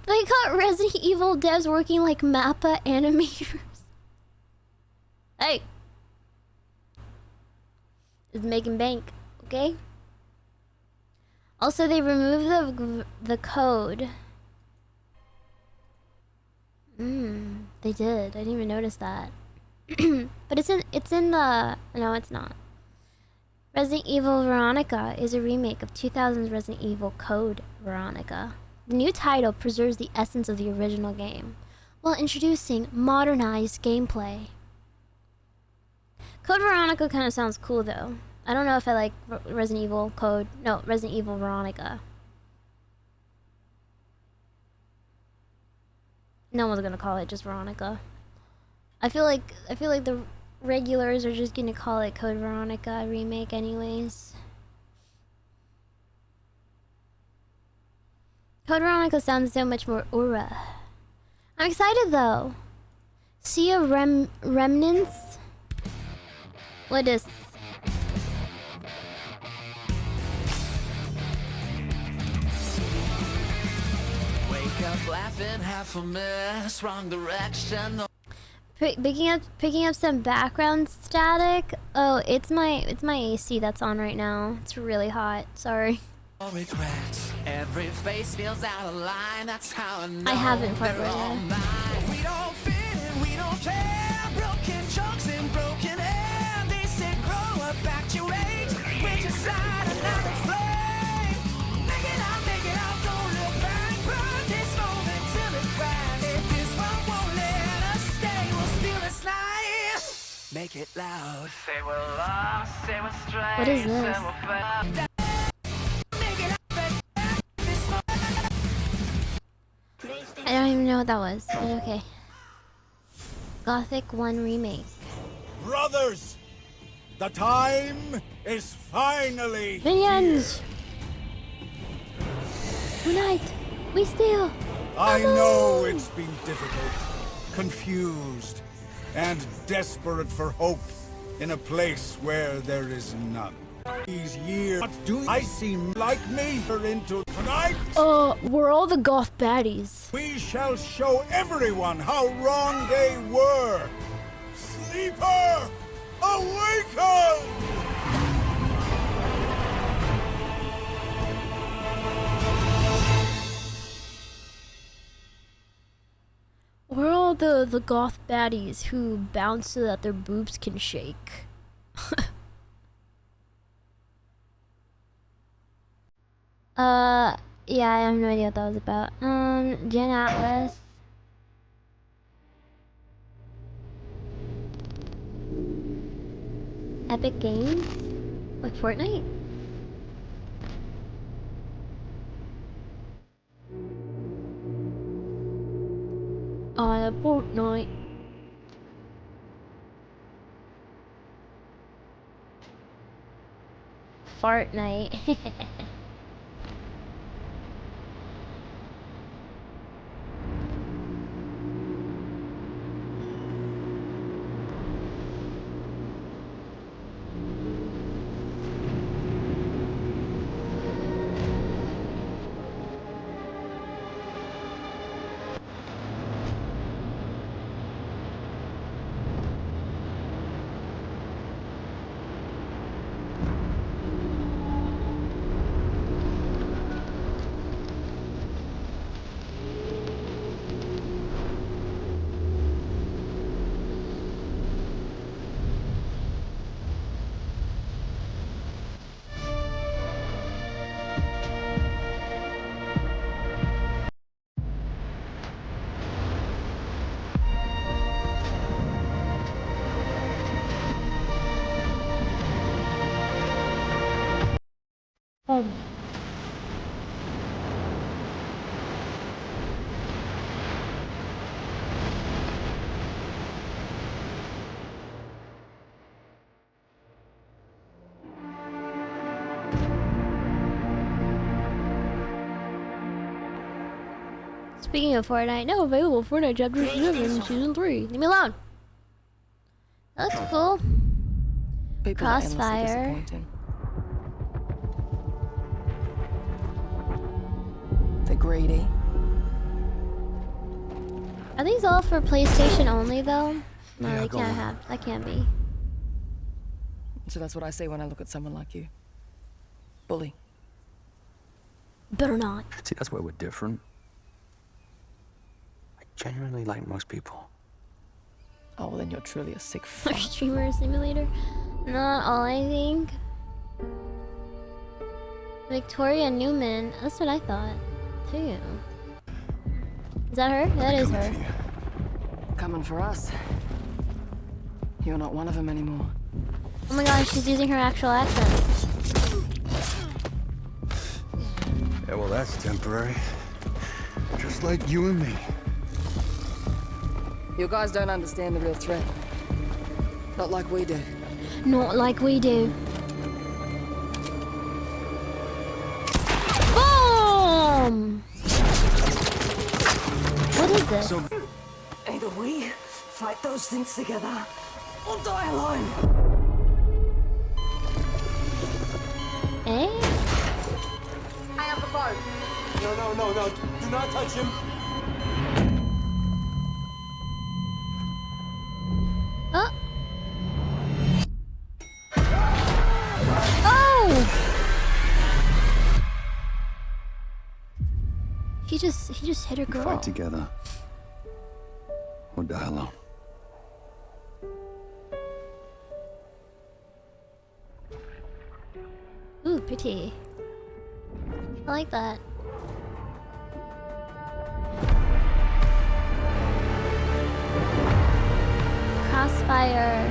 They got Resident Evil devs working like Mappa animators. Hey. It's making bank, okay? Also, they removed the code. They did. I didn't even notice that. But it's in the... No, it's not. Resident Evil Veronica is a remake of 2000's Resident Evil Code Veronica. The new title preserves the essence of the original game, while introducing modernized gameplay. Code Veronica kind of sounds cool though. I don't know if I like Resident Evil Veronica. No one's gonna call it just Veronica. I feel like the regulars are just gonna call it Code Veronica remake anyways. Code Veronica sounds so much more aura. I'm excited though. Sea of Remnants? What is? Wake up laughing, half a mess, wrong direction. Picking up some background static. Oh, it's my AC that's on right now. It's really hot. Sorry. Regrets. Every face feels out of line. That's how I know. I haven't fucked with it. We don't fit in, we don't care. Broken jokes and broken air. They say grow up, actuate. With your side, another flame. Make it out, don't look back. Burn this moment till it cracks. If this one won't let us stay, we'll steal this night. Make it loud. Say we're lost, say we're straight. What is this? I don't even know what that was, but okay. Gothic 1 remake. Brothers, the time is finally Minions! Tonight, we steal! I know it's been difficult, confused, and desperate for hope in a place where there is none. These years, what do I seem like me into tonight? We're all the goth baddies. We shall show everyone how wrong they were. Sleeper, awaken! We're all the goth baddies who bounce so that their boobs can shake. Yeah, I have no idea what that was about. Gen Atlas. Epic Games? Like Fortnite? Fortnite. Fortnite. Speaking of Fortnite, now available Fortnite Chapter 7, Season 3. Leave me alone. That looks cool. Crossfire. They're greedy. Are these all for PlayStation only though? No, yeah, they can't have. That can't be. So that's what I say when I look at someone like you. Bully. Better not. See, that's where we're different. I genuinely like most people. Oh, well, then you're truly a sick fuck. Streamer simulator. Not all, I think. Victoria Newman. That's what I thought, too. Is that her? That is her. Coming for us. You're not one of them anymore. Oh my gosh, she's using her actual accent. Yeah, well, that's temporary. Just like you and me. You guys don't understand the real threat. Not like we do. Not like we do. Boom! What is this? Either we fight those things together, or die alone. Eh? Hang up the phone. No. Do not touch him. Oh! Oh! He just hit her girl. Fight together. Or die alone. Ooh, pretty. I like that. Crossfire.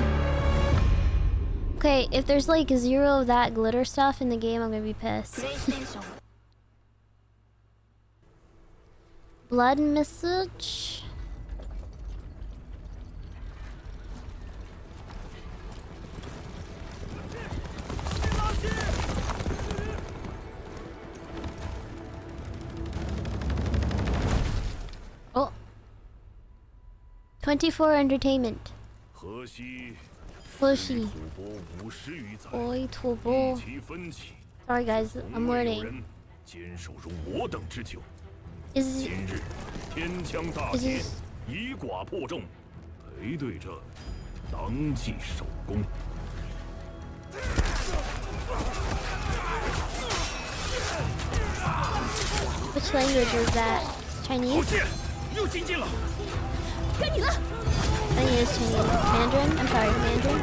Okay, if there's like 0 of that glitter stuff in the game, I'm gonna be pissed. Blood message. Oh. 24 entertainment. Hershey. Oi, Tubo. Sorry guys, I'm learning. Is this... Which language is that? Chinese? I think it is Chinese. Mandarin? I'm sorry, Mandarin?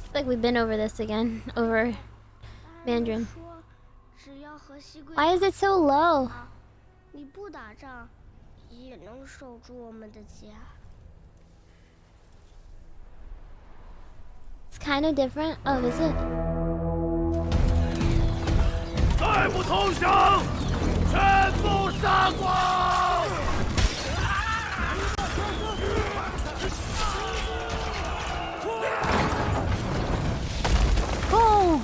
It's like we've been over this again. Over Mandarin. Why is it so low? It's kind of different. Oh, is it? 再不投降，全部杀光！ Oh!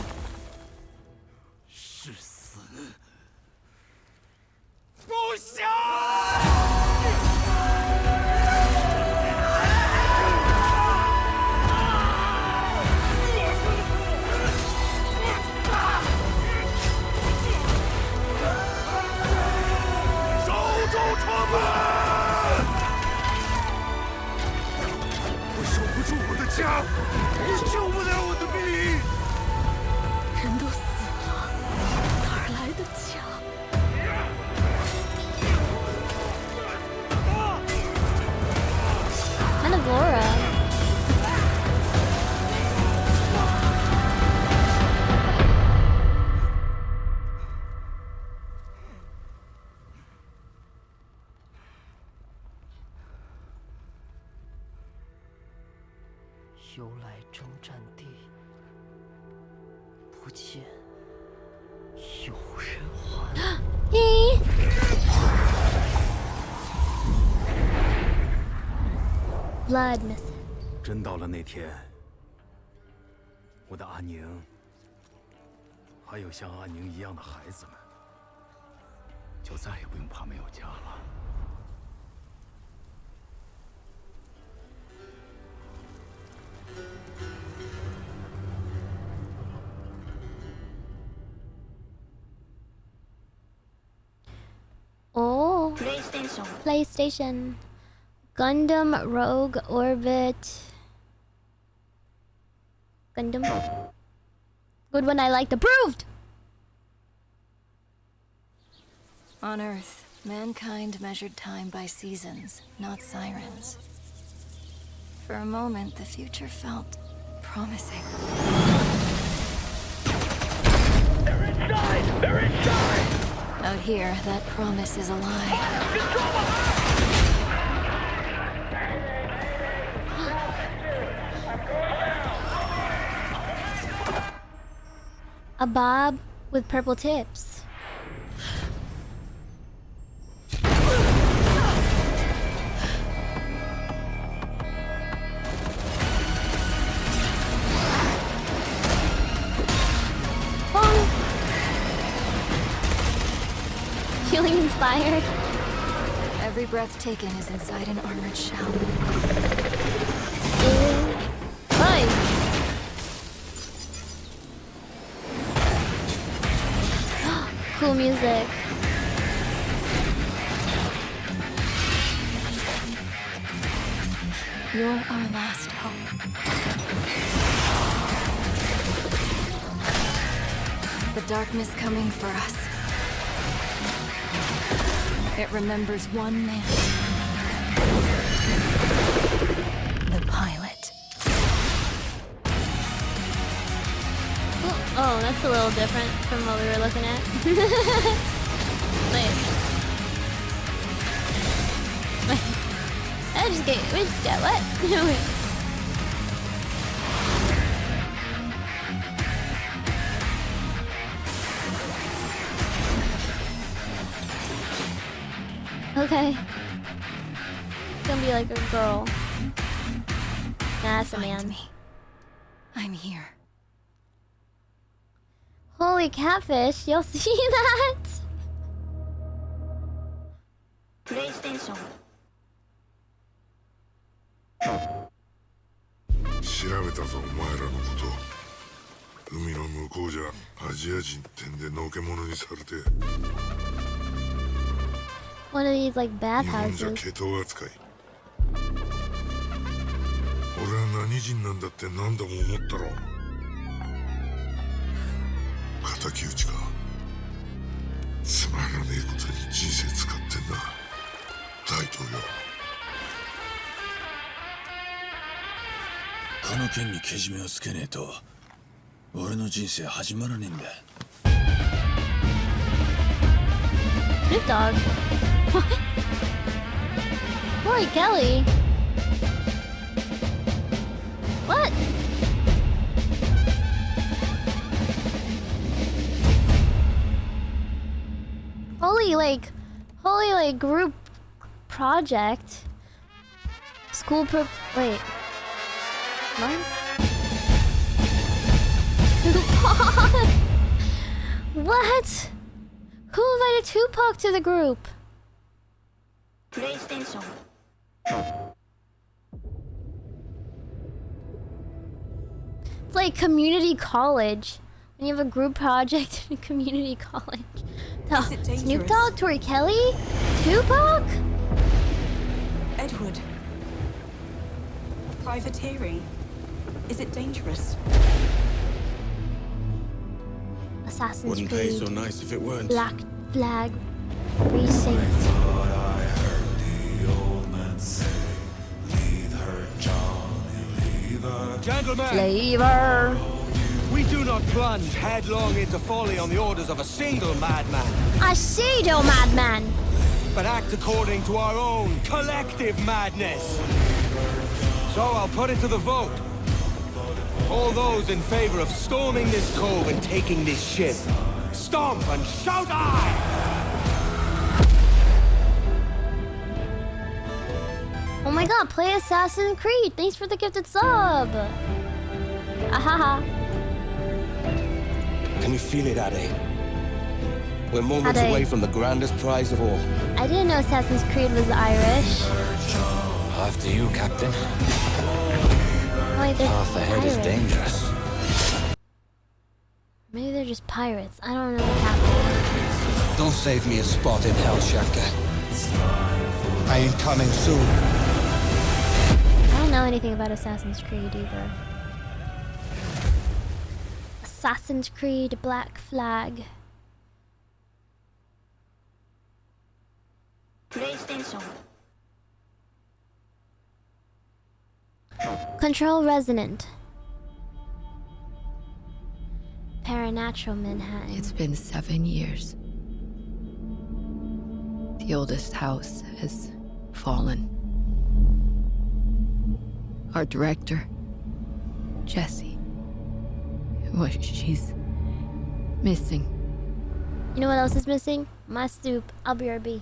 是死！不降！ 我守不住我的家，救不了我的兵。人都死了，哪儿来的家？Managora. 由来征战地，不见有人还。咦？ Blood message。真到了那天，我的阿宁，还有像阿宁一样的孩子们，就再也不用怕没有家了。 Oh, PlayStation. Gundam Rogue Orbit. Gundam. Good one, I liked. Approved! On Earth, mankind measured time by seasons, not sirens. For a moment, the future felt promising. But here, that promise is a lie. A bob with purple tips. Feeling inspired. Every breath taken is inside an armored shell. Hi. Cool music. You're our last hope. The darkness coming for us. It remembers one man. The pilot. Oh, that's a little different from what we were looking at. Wait. We just got what? Wait. Okay. It's gonna be like a girl. Nah, that's a man. Me. I'm here. Holy catfish, you'll see that? PlayStation. 調べたぞお前らのこと海の向こうじゃアジア人ってんでのけ者にされて One of these like 日本じゃ bathhouses. 毛頭扱い俺は何人なんだって何度も思ったろ敵討ちかつまらねえことに人生使ってんだ大統領この件にけじめをつけねえと俺の人生始まらねえんだ Snoop Dogg. What? Corey Kelly. What? Holy like group project. School wait. What? What? Who invited Tupac to the group? PlayStation. It's like community college. When you have a group project in a community college. No, Snoop Dogg, Tori Kelly, Tupac? Edward. Privateering. Is it dangerous? Assassin's Wouldn't Creed. pay so nice if it weren't. Black Flag Precinct. Gentlemen, Flavor. we do not plunge headlong into folly on the orders of a single madman, A pseudo madman. but act according to our own collective madness. So I'll put it to the vote. All those in favor of storming this cove and taking this ship, stomp and shout aye! Oh my god, play Assassin's Creed. Thanks for the gifted sub. Ahaha. Can you feel it, Ade? We're moments Ade. away from the grandest prize of all. I didn't know Assassin's Creed was Irish. After you, Captain. Oh, wait, they're Path ahead is pirates. dangerous. Maybe they're just pirates. I don't know what's happening. Don't save me a spot in hell, Shaka. I ain't coming soon. I don't know anything about Assassin's Creed either. Assassin's Creed Black Flag. PlayStation. Control Resonant. Paranatural Manhattan. It's been 7 years. The oldest house has fallen. Our director, Jessie, well, she's missing. You know what else is missing? My soup. I'll be RB.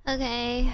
Okay.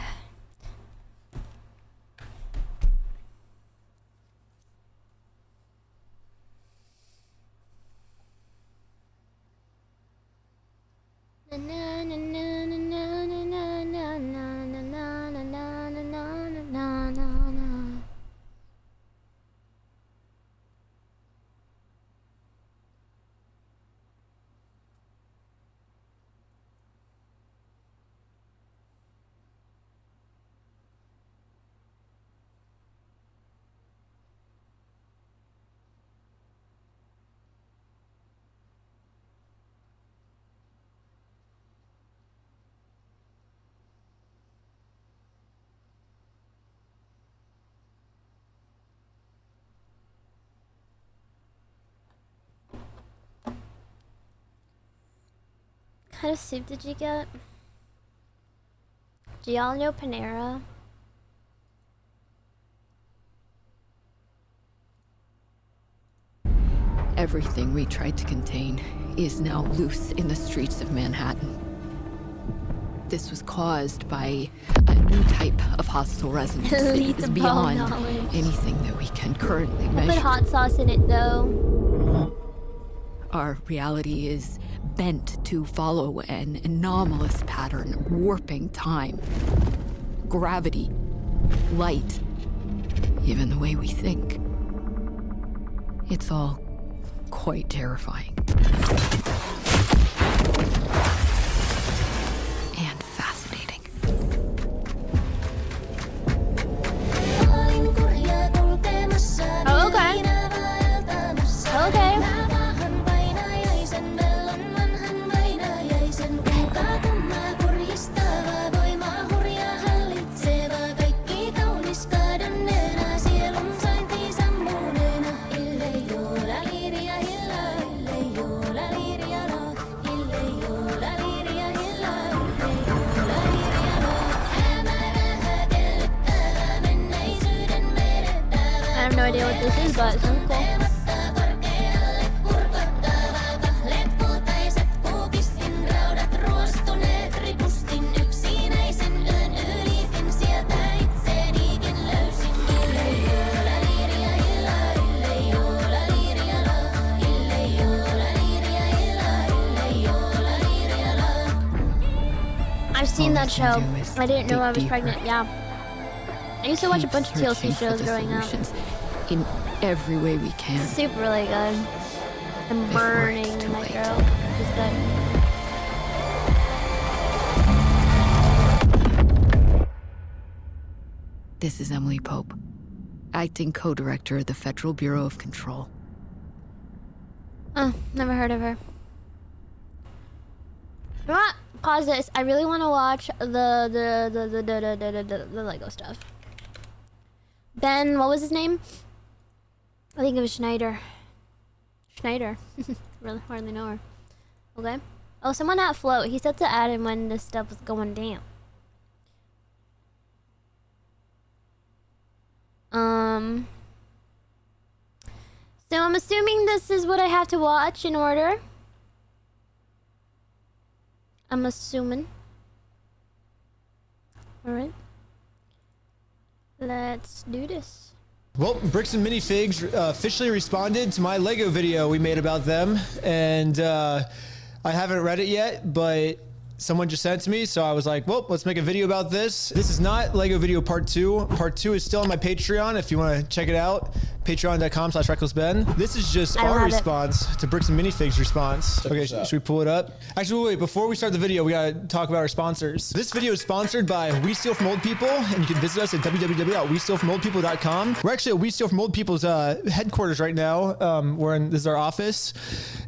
What kind of soup did you get? Do y'all know Panera? Everything we tried to contain is now loose in the streets of Manhattan. This was caused by a new type of hostile resonance that is beyond anything that we can currently measure. Put hot sauce in it though. Our reality is bent to follow an anomalous pattern, warping time, gravity, light, even the way we think. It's all quite terrifying. And fascinating. Oh, okay. Okay. I have no idea what this is, but it sounds cool. I've seen that show. I didn't know I was pregnant. Yeah. I used to watch a bunch of TLC shows growing up. In every way we can. Super really good. I'm burning my throat. It's good. This is Emily Pope, acting co-director of the Federal Bureau of Control. Oh, never heard of her. You know what? Pause this. I really want to watch the Lego stuff. Ben, what was his name? I think it was Schneider. Schneider. Really hardly know her. Okay. Oh, someone at Float. He said to add him when this stuff was going down. So I'm assuming this is what I have to watch in order. I'm assuming. Alright. Let's do this. Well, Bricks and Minifigs officially responded to my Lego video we made about them, and I haven't read it yet, but someone just sent it to me, so I was like, well, let's make a video about this. This is not Lego video part 2. Part 2 is still on my Patreon if you want to check it out. Patreon.com/RecklessBen. This is just our response to Bricks and Minifigs' response. Okay, should we pull it up? Actually, wait, before we start the video, we gotta talk about our sponsors. This video is sponsored by We Steal From Old People, and you can visit us at www.westealfromoldpeople.com. We're actually at We Steal From Old People's headquarters right now. This is our office,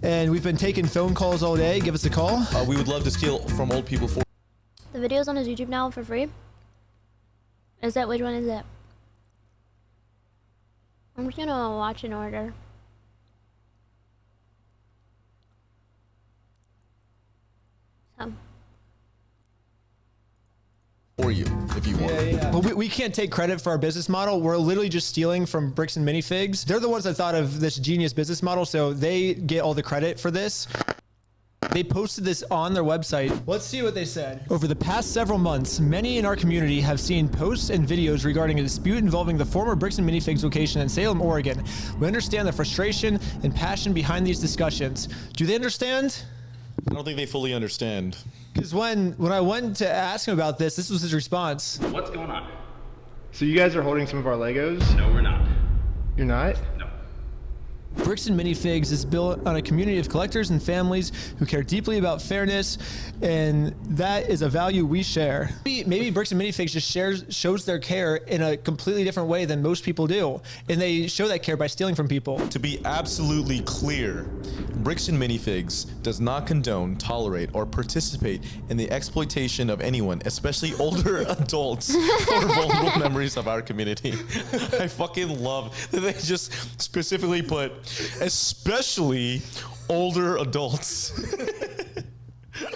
and we've been taking phone calls all day. Give us a call. We would love to steal from old people for. The video's on his YouTube now for free. Is that, which one is that? I'm just gonna watch in order. For you, if you want. Yeah. Well, we can't take credit for our business model. We're literally just stealing from Bricks and Minifigs. They're the ones that thought of this genius business model, so they get all the credit for this. They posted this on their website. Let's see what they said. Over the past several months, many in our community have seen posts and videos regarding a dispute involving the former Bricks and Minifigs location in Salem, Oregon. We understand the frustration and passion behind these discussions. Do they understand? I don't think they fully understand. Because when I went to ask him about this was his response. What's going on? So you guys are holding some of our Legos? No, we're not. You're not? No. Bricks and Minifigs is built on a community of collectors and families who care deeply about fairness, and that is a value we share. Maybe Bricks and Minifigs just shows their care in a completely different way than most people do, and they show that care by stealing from people. To be absolutely clear, Bricks and Minifigs does not condone, tolerate, or participate in the exploitation of anyone, especially older adults or vulnerable members of our community. I fucking love that they just specifically put especially older adults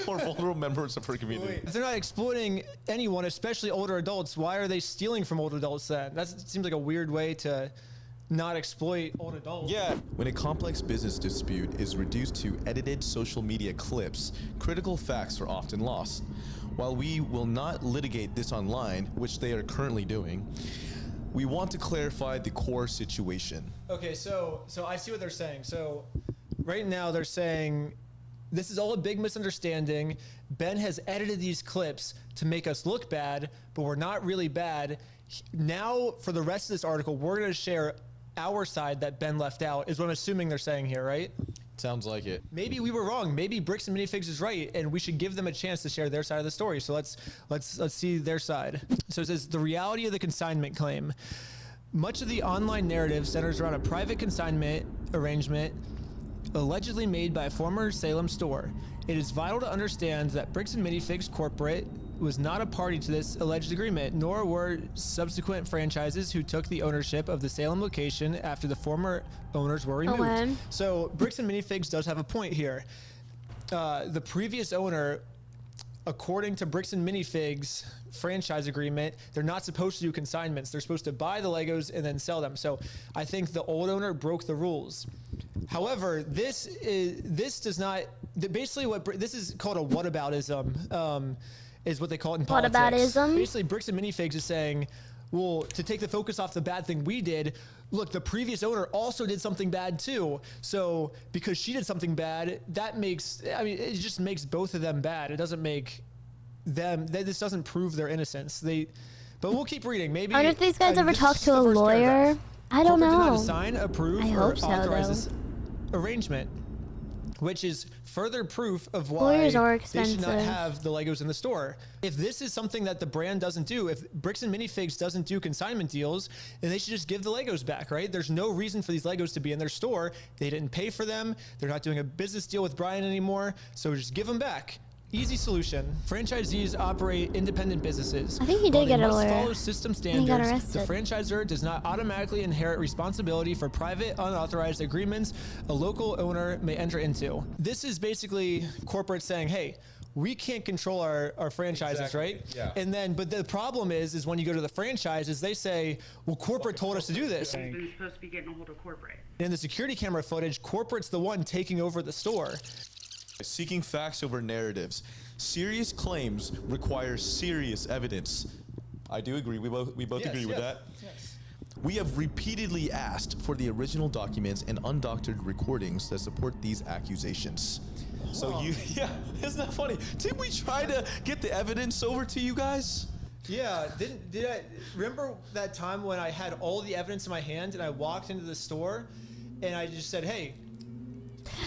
or vulnerable members of our community. Wait, if they're not exploiting anyone, especially older adults, why are they stealing from older adults then? That seems like a weird way to not exploit old adults. Yeah. When a complex business dispute is reduced to edited social media clips, critical facts are often lost. While we will not litigate this online, which they are currently doing, we want to clarify the core situation. Okay, so I see what they're saying. So right now they're saying this is all a big misunderstanding. Ben has edited these clips to make us look bad, but we're not really bad. Now, for the rest of this article, we're going to share our side that Ben left out, is what I'm assuming they're saying here, right? Sounds like it. Maybe we were wrong. Maybe Bricks and Minifigs is right, and we should give them a chance to share their side of the story. So let's see their side. So it says the reality of the consignment claim. Much of the online narrative centers around a private consignment arrangement allegedly made by a former Salem store. It is vital to understand that Bricks and Minifigs Corporate was not a party to this alleged agreement, nor were subsequent franchises who took the ownership of the Salem location after the former owners were removed. Okay. So Bricks and Minifigs does have a point here. The previous owner, according to Bricks and Minifigs franchise agreement, they're not supposed to do consignments. They're supposed to buy the Legos and then sell them. So I think the old owner broke the rules. However, this does not, basically this is called a whataboutism, is what they call it in politics. Whataboutism? Basically, Bricks and Minifigs is saying, well, to take the focus off the bad thing we did, look, the previous owner also did something bad too. So because she did something bad, that makes, I mean, it just makes both of them bad. It doesn't make them, this doesn't prove their innocence. But we'll keep reading. Maybe. I wonder if these guys ever talked to a lawyer. I don't know. Did not assign, approve, or so, authorize though. this arrangement, which is further proof of why Lawyers are they should not expensive. have the Legos in the store. If this is something that the brand doesn't do, if Bricks and Minifigs doesn't do consignment deals, then they should just give the Legos back, right? There's no reason for these Legos to be in their store. They didn't pay for them. They're not doing a business deal with Brian anymore. So just give them back. Easy solution. Franchisees operate independent businesses. I think he did While they get a must lawyer. follow system And he got standards. The arrested. franchisor does not automatically inherit responsibility for private, unauthorized agreements a local owner may enter into. This is basically corporate saying, hey, we can't control our franchises, Exactly. right? Yeah. And then, but the problem is when you go to the franchises, they say, well, corporate told us to do this. You've been supposed to be getting a hold of corporate. In the security camera footage, corporate's the one taking over the store. Seeking facts over narratives. Serious claims require serious evidence. I do agree. We both agree with that. Yes. We have repeatedly asked for the original documents and undoctored recordings that support these accusations. So yeah, isn't that funny? Didn't we try to get the evidence over to you guys? Yeah, did I remember that time when I had all the evidence in my hand and I walked into the store and I just said, hey,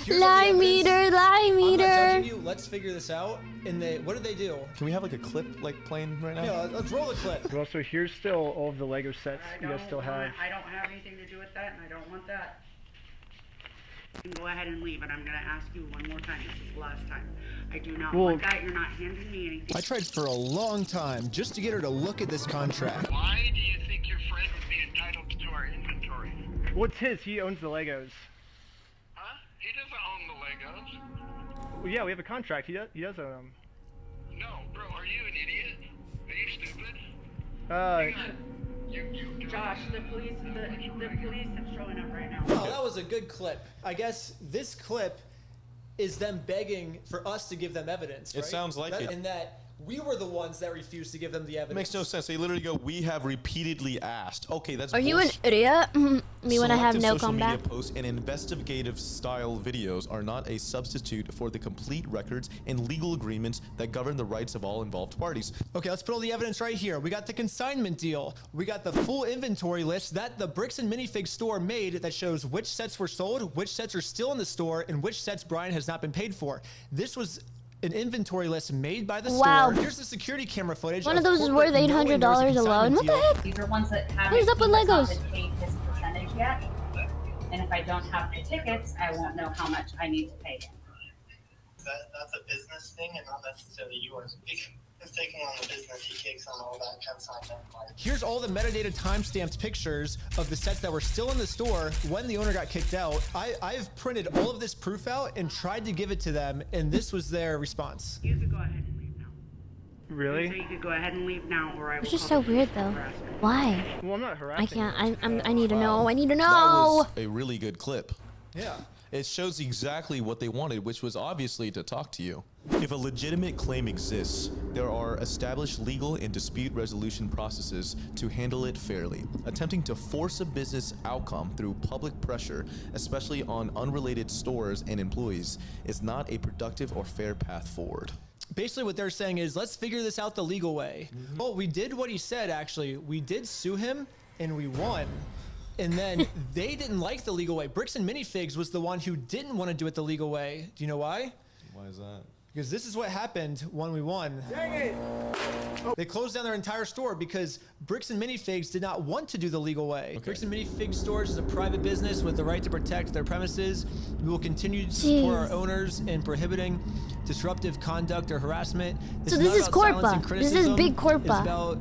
here's all the Lie evidence. meter, lie I'm not meter. judging you. Let's figure this out. And what did they do? Can we have like a clip playing right now? Yeah, let's roll the clip. Well, so here's still all of the Lego sets you guys still have. I don't have anything to do with that, and I don't want that. You can go ahead and leave, and I'm going to ask you one more time. This is the last time. I do not want that. You're not handing me anything. I tried for a long time just to get her to look at this contract. Why do you think your friend would be entitled to our inventory? What's his? He owns the Legos. Huh? He doesn't own the Legos. Well, yeah, we have a contract. He does own them. No, bro, are you an idiot? Are you stupid? Josh, the police are showing up right now. Oh, that was a good clip. I guess this clip is them begging for us to give them evidence. It right? sounds like it. And that we were the ones that refused to give them the evidence. It makes no sense. They literally go, we have repeatedly asked. Okay, that's Are you an idiot? Me when I have Selective no social comeback. media posts and investigative style videos are not a substitute for the complete records and legal agreements that govern the rights of all involved parties. Okay, let's put all the evidence right here. We got the consignment deal. We got the full inventory list that the Bricks and Minifigs store made that shows which sets were sold, which sets are still in the store, and which sets Brian has not been paid for. This was an inventory list made by the Wow. store. Here's the security camera footage. One of those is worth corporate knowing there was a $800 alone. What the consignment heck? These are ones that haven't What is up with not Legos? been paid his percentage yet. And if I don't have the tickets, I won't know how much I need to pay him. That's a business thing and not necessarily yours. He's taking on the business, he takes on all that consignment. Here's all the metadata timestamped pictures of the sets that were still in the store when the owner got kicked out. I've printed all of this proof out and tried to give it to them, and this was their response. You could go ahead and leave now. Really? So you could go ahead and leave now, or I will Which is call so the police weird for though. harassment. Why? Well, I'm not harassing. I can't. I need to know. I need to That know. was a really good clip. Yeah. It shows exactly what they wanted, which was obviously to talk to you. If a legitimate claim exists, there are established legal and dispute resolution processes to handle it fairly. Attempting to force a business outcome through public pressure, especially on unrelated stores and employees, is not a productive or fair path forward. Basically what they're saying is, let's figure this out the legal way. Well, we did what he said, actually. We did sue him, and we won. And then they didn't like the legal way. Bricks and Minifigs was the one who didn't want to do it the legal way. Do you know why? Why is that? Because this is what happened when we won. Dang it! They closed down their entire store because Bricks and Minifigs did not want to do the legal way. Okay. Bricks and Minifigs stores is a private business with the right to protect their premises. We will continue to support our owners in prohibiting disruptive conduct or harassment. So this is Corpa. This is big Corpa. It's about,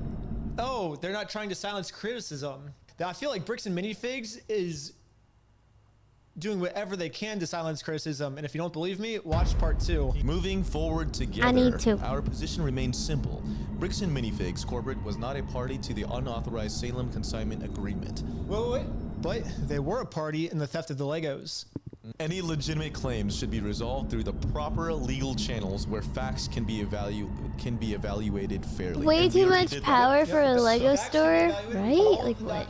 oh, they're not trying to silence criticism. Now, I feel like Bricks and Minifigs is doing whatever they can to silence criticism, and if you don't believe me, watch part 2. Moving forward together, I need to. Our position remains simple. Bricks and Minifigs Corporate was not a party to the unauthorized Salem Consignment Agreement. Wait. But they were a party in the theft of the Legos. Any legitimate claims should be resolved through the proper legal channels where facts can be evaluated fairly. Way too much power for a Lego store, right? Like what?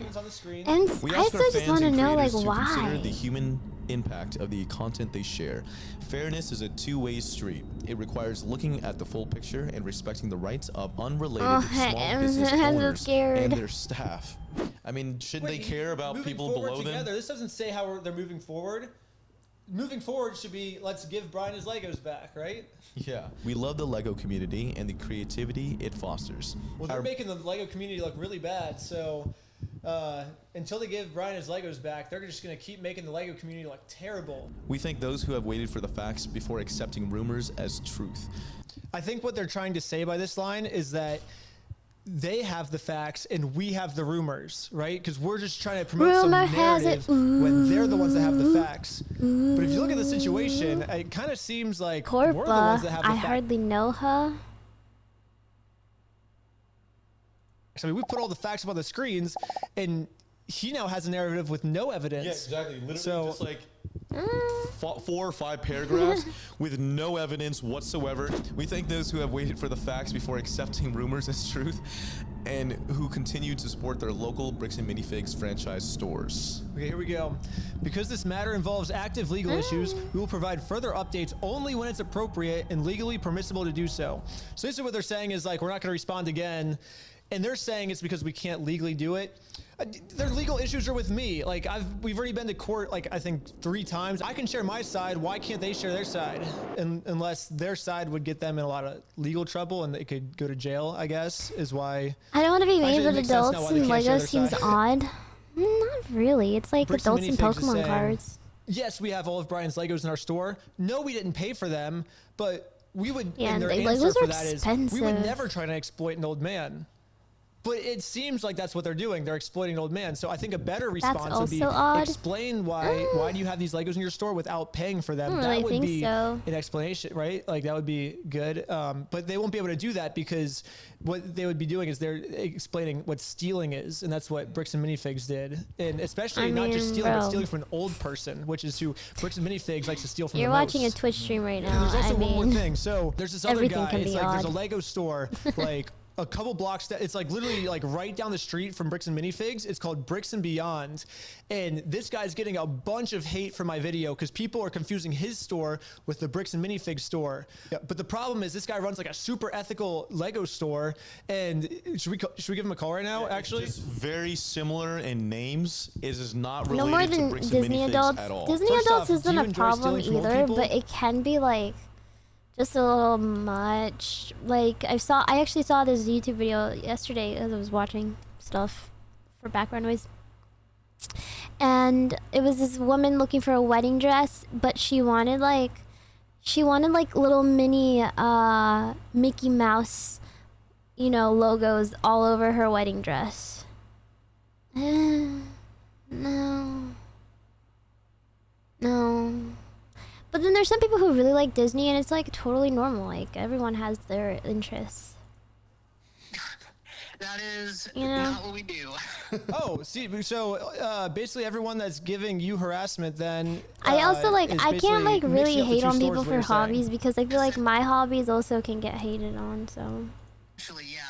And I still just want to know, like, why? Consider the human impact of the content they share. Fairness is a two-way street. It requires looking at the full picture and respecting the rights of unrelated small business owners and their staff. I mean, shouldn't they care about people below them? This doesn't say how they're moving forward. Moving forward should be, let's give Brian his Legos back, right? Yeah. We love the Lego community and the creativity it fosters. Well, they're making the Lego community look really bad, so until they give Brian his Legos back, they're just going to keep making the Lego community look terrible. We thank those who have waited for the facts before accepting rumors as truth. I think what they're trying to say by this line is that they have the facts and we have the rumors, right? Because we're just trying to promote some narrative when they're the ones that have the facts. But if you look at the situation, it kind of seems like we're the ones that have the facts. I hardly know her. I mean, we put all the facts up on the screens, and he now has a narrative with no evidence. Yeah, exactly. Literally just like 4 or 5 paragraphs with no evidence whatsoever. We thank those who have waited for the facts before accepting rumors as truth and who continue to support their local Bricks and Minifigs franchise stores. Okay, here we go. Because this matter involves active legal issues, we will provide further updates only when it's appropriate and legally permissible to do so. So basically what they're saying is, like, we're not going to respond again. And they're saying it's because we can't legally do it. Their legal issues are with me. Like, we've already been to court, like, I think 3 times. I can share my side. Why can't they share their side? Unless their side would get them in a lot of legal trouble and they could go to jail, I guess, is why. I don't want to be made with adults and Lego seems odd. Not really. It's like Bricks adults and Pokemon saying, cards. Yes, we have all of Brian's Legos in our store. No, we didn't pay for them, but we would, and their answer for that is, we would never try to exploit an old man. But it seems like that's what they're doing. They're exploiting an old man. So I think a better response would be explain why do you have these Legos in your store without paying for them? That would be an explanation, right? Like, that would be good. But they won't be able to do that because what they would be doing is they're explaining what stealing is, and that's what Bricks and Minifigs did. And especially not just stealing, but stealing from an old person, which is who Bricks and Minifigs likes to steal from. You're the watching most. a Twitch stream right now. And there's also one more thing. So there's this other guy. It's like there's a odd. Lego store, like a couple blocks. It's like literally like right down the street from Bricks and Minifigs. It's called Bricks and Beyond, and this guy's getting a bunch of hate for my video because people are confusing his store with the Bricks and Minifigs store. Yeah, but the problem is this guy runs like a super ethical Lego store, and should we give him a call right now? Yeah, actually, it's very similar in names. It is not related No more than to Bricks Disney and Minifigs adults. at all. Disney adults isn't a problem either, but it can be like just a little much. Like I actually saw this YouTube video yesterday as I was watching stuff for background noise. And it was this woman looking for a wedding dress, but she wanted like little mini Mickey Mouse, you know, logos all over her wedding dress. No. But then there's some people who really like Disney, and it's like totally normal. Like everyone has their interests. That is not what we do. Oh, see, so basically everyone that's giving you harassment then I also like, I can't like really hate on people for saying. hobbies because I feel like my hobbies also can get hated on, so. Actually, yeah.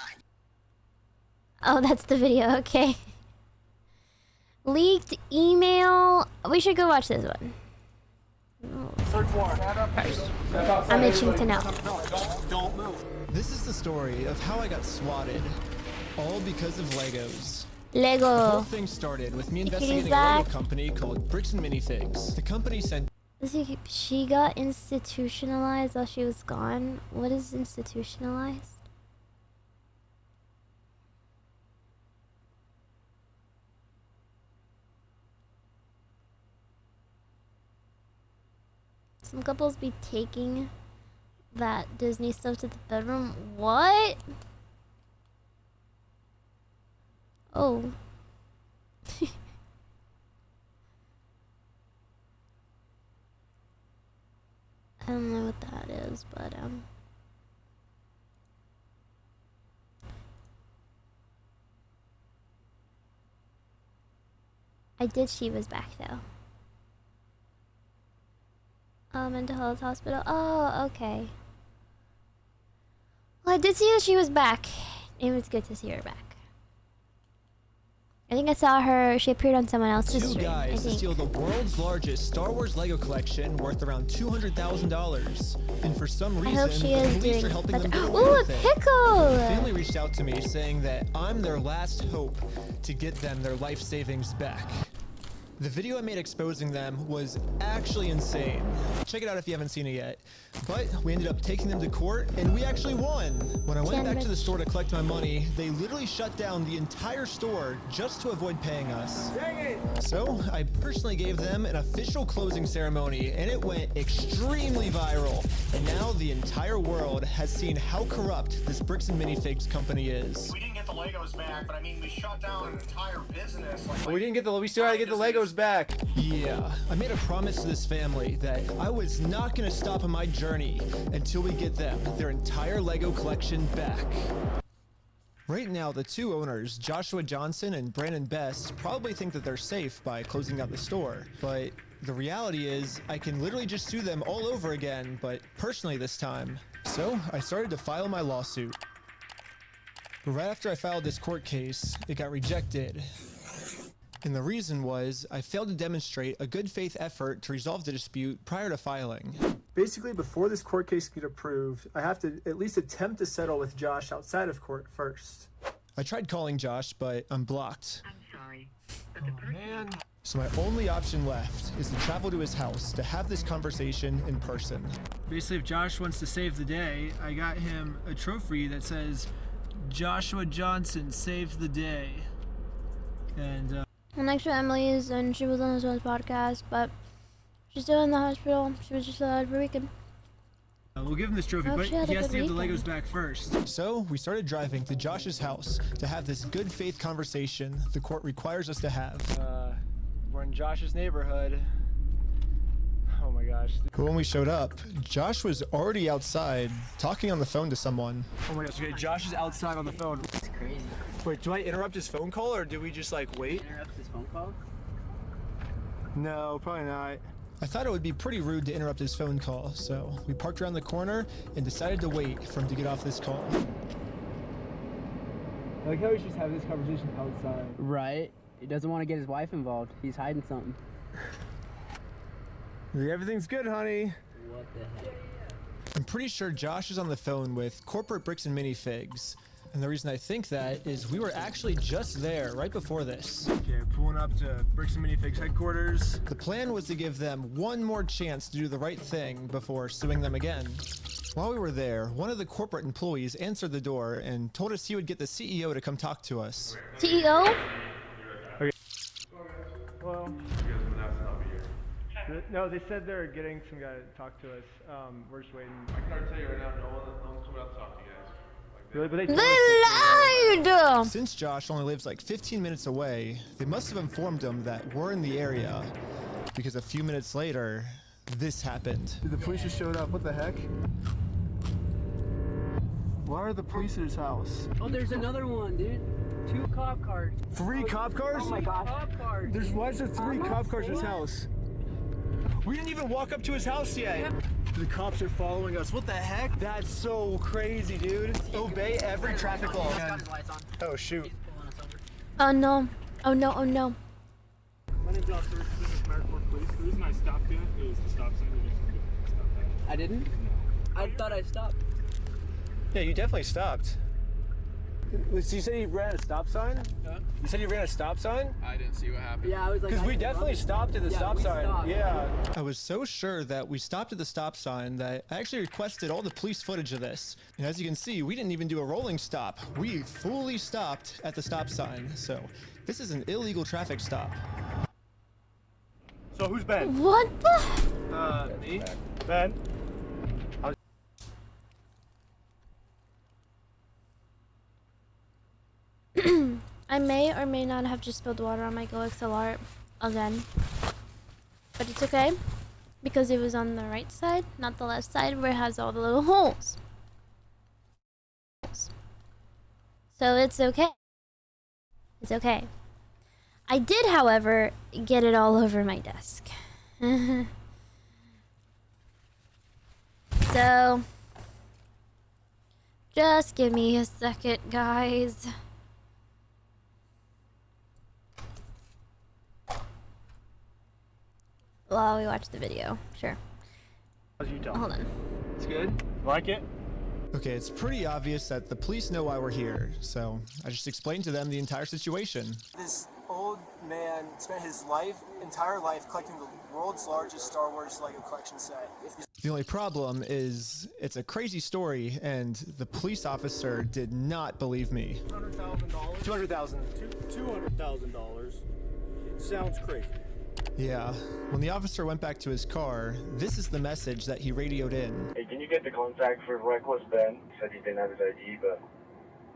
Oh, that's the video, okay. Leaked email. We should go watch this one. Third floor. I'm itching to know. This is the story of how I got swatted, all because of Legos. Lego. The whole thing started with me investigating a Lego company called Bricks and Minifigs. The company sent. She got institutionalized while she was gone. What is institutionalized? Some couples be taking that Disney stuff to the bedroom. What? Oh. I don't know what that is, but I did. She was back though. Mental health hospital. Oh, okay. Well, I did see that she was back. It was good to see her back. I think I saw her. She appeared on someone else's stream. Two guys to steal the world's largest Star Wars Lego collection worth around $200,000. And for some reason, the police are helping them get away with it. Ooh, a pickle! The family reached out to me saying that I'm their last hope to get them their life savings back. The video I made exposing them was actually insane. Check it out if you haven't seen it yet. But we ended up taking them to court, and we actually won. When I went back to the store to collect my money, they literally shut down the entire store just to avoid paying us. Dang it! So I personally gave them an official closing ceremony, and it went extremely viral. And now the entire world has seen how corrupt this Bricks and Minifigs company is. We didn't get the Legos back, but I mean, we shut down an entire business. We still had to get the Legos back. Yeah, I made a promise to this family that I was not going to stop on my journey until we get them their entire Lego collection back. Right now, the two owners, Joshua Johnson and Brandon Best, probably think that they're safe by closing down the store. But the reality is, I can literally just sue them all over again, but personally this time. So I started to file my lawsuit. But right after I filed this court case, it got rejected. And the reason was, I failed to demonstrate a good faith effort to resolve the dispute prior to filing. Basically, before this court case can get approved, I have to at least attempt to settle with Josh outside of court first. I tried calling Josh, but I'm blocked. I'm sorry. Oh man. So my only option left is to travel to his house to have this conversation in person. Basically, if Josh wants to save the day, I got him a trophy that says, Joshua Johnson saved the day. And next to Emily's, and she was on this podcast, but she's still in the hospital. She was just over the weekend. We'll give him this trophy, but he has to give the Legos back first. So we started driving to Josh's house to have this good faith conversation the court requires us to have. We're in Josh's neighborhood. Oh my gosh. But when we showed up, Josh was already outside talking on the phone to someone. Oh my gosh, okay, Josh is outside on the phone. It's crazy. Wait, do I interrupt his phone call, or do we just like wait? Interrupt his phone call? No, probably not. I thought it would be pretty rude to interrupt his phone call, so we parked around the corner and decided to wait for him to get off this call. I like how he's just having this conversation outside. Right. He doesn't want to get his wife involved. He's hiding something. Everything's good, honey. What the heck? I'm pretty sure Josh is on the phone with corporate Bricks and Minifigs. And the reason I think that is we were actually just there right before this. Okay, pulling up to Bricks and Minifigs headquarters. The plan was to give them one more chance to do the right thing before suing them again. While we were there, one of the corporate employees answered the door and told us he would get the CEO to come talk to us. CEO? Okay. Well, no, they said they're getting some guy to talk to us. We're just waiting. I can already tell you right now, no one's coming out to talk to you guys. Really? But they lied! Since Josh only lives like 15 minutes away, they must have informed him that we're in the area. Because a few minutes later, this happened. Dude, the police just showed up. What the heck? Why are the police at his house? Oh, there's another one, dude. 2 cop cars. 3 cop cars? Oh my gosh. Cop cars. Why is there 3 cop cars at his house? We didn't even walk up to his house yet. The cops are following us. What the heck? That's so crazy, dude. Obey every traffic law. Oh, shoot. Oh no. Oh no, oh no. My name's Officer Merrick Police. The reason I stopped you is the stop sign. You didn't stop that. I didn't? No. I thought I stopped. Yeah, you definitely stopped. So you said you ran a stop sign? Huh? You said you ran a stop sign? I didn't see what happened. Yeah, I was like, because we definitely stopped at the stop sign. Stopped. Yeah. I was so sure that we stopped at the stop sign that I actually requested all the police footage of this. And as you can see, we didn't even do a rolling stop. We fully stopped at the stop sign. So this is an illegal traffic stop. So who's Ben? What the? Me. Ben. I may or may not have just spilled water on my GoXLR again. But it's okay, because it was on the right side, not the left side where it has all the little holes. So it's okay. It's okay. I did, however, get it all over my desk. So, just give me a second, guys. While we watch the video, sure. How's Utah? Hold on. It's good. Like it? Okay, it's pretty obvious that the police know why we're here, so I just explained to them the entire situation. This old man spent his entire life collecting the world's largest Star Wars Lego collection set. The only problem is it's a crazy story, and the police officer did not believe me. $200,000. $200,000. $200,000. It sounds crazy. Yeah, when the officer went back to his car, this is the message that he radioed in. Hey, can you get the contact for Reckless Ben? He said he didn't have his ID, but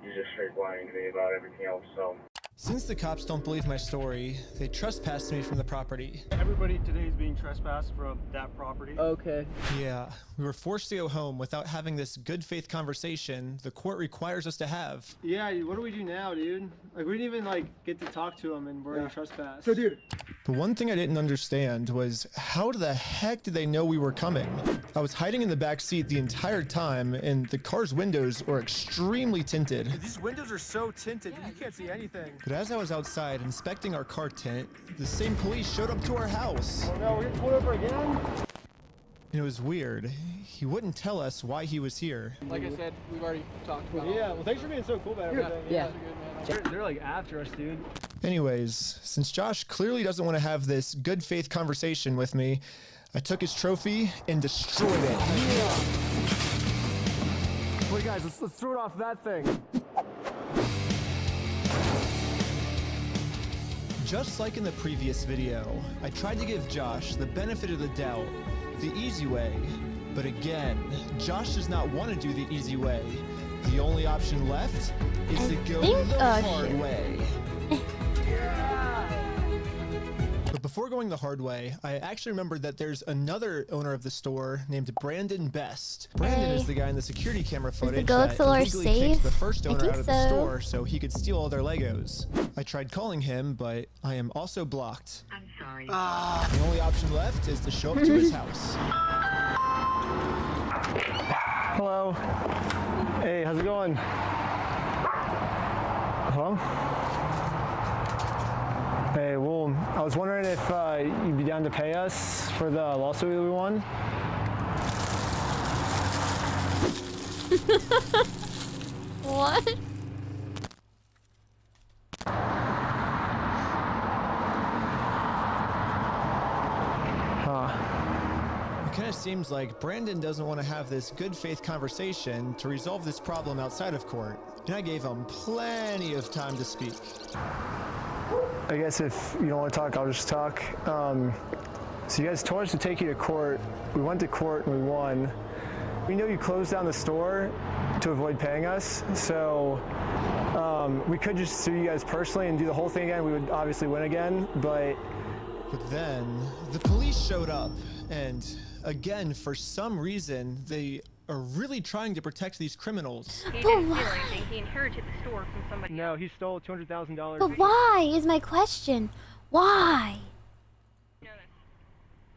he's just straight lying to me about everything else, so. Since the cops don't believe my story, they trespassed me from the property. Everybody today is being trespassed from that property. Okay. Yeah, we were forced to go home without having this good faith conversation the court requires us to have. Yeah, what do we do now, dude? Like, we didn't even, get to talk to him, and we're already trespassed. So, dude. The one thing I didn't understand was how the heck did they know we were coming? I was hiding in the back seat the entire time, and the car's windows were extremely tinted. These windows are so tinted, you can't see anything. But as I was outside inspecting our car tint, the same police showed up to our house. Oh no, we're getting pulled over again? And it was weird. He wouldn't tell us why he was here. Like I said, we've already talked about it. Yeah, well, thanks for being so cool about everything. Yeah. They're like after us, dude. Anyways, since Josh clearly doesn't want to have this good faith conversation with me, I took his trophy and destroyed it. Yeah. Wait, guys, let's throw it off that thing. Just like in the previous video, I tried to give Josh the benefit of the doubt, the easy way. But again, Josh does not want to do the easy way. The only option left is to go the hard way. But before going the hard way, I actually remembered that there's another owner of the store named Brandon Best. Brandon is the guy in the security camera footage that illegally kicked the first owner out of the store so he could steal all their Legos. I tried calling him, but I am also blocked. I'm sorry. The only option left is to show up to his house. Hello. Hey, how's it going? Hello? Hey, well, I was wondering if you'd be down to pay us for the lawsuit that we won. What? It kind of seems like Brandon doesn't want to have this good faith conversation to resolve this problem outside of court. And I gave him plenty of time to speak. I guess if you don't want to talk, I'll just talk. So you guys told us to take you to court. We went to court and we won. We know you closed down the store to avoid paying us, so we could just sue you guys personally and do the whole thing again. We would obviously win again, but then the police showed up, and again, for some reason, they are really trying to protect these criminals. He didn't steal anything. He inherited the store from somebody. No, he stole $200,000. But why is my question? Why?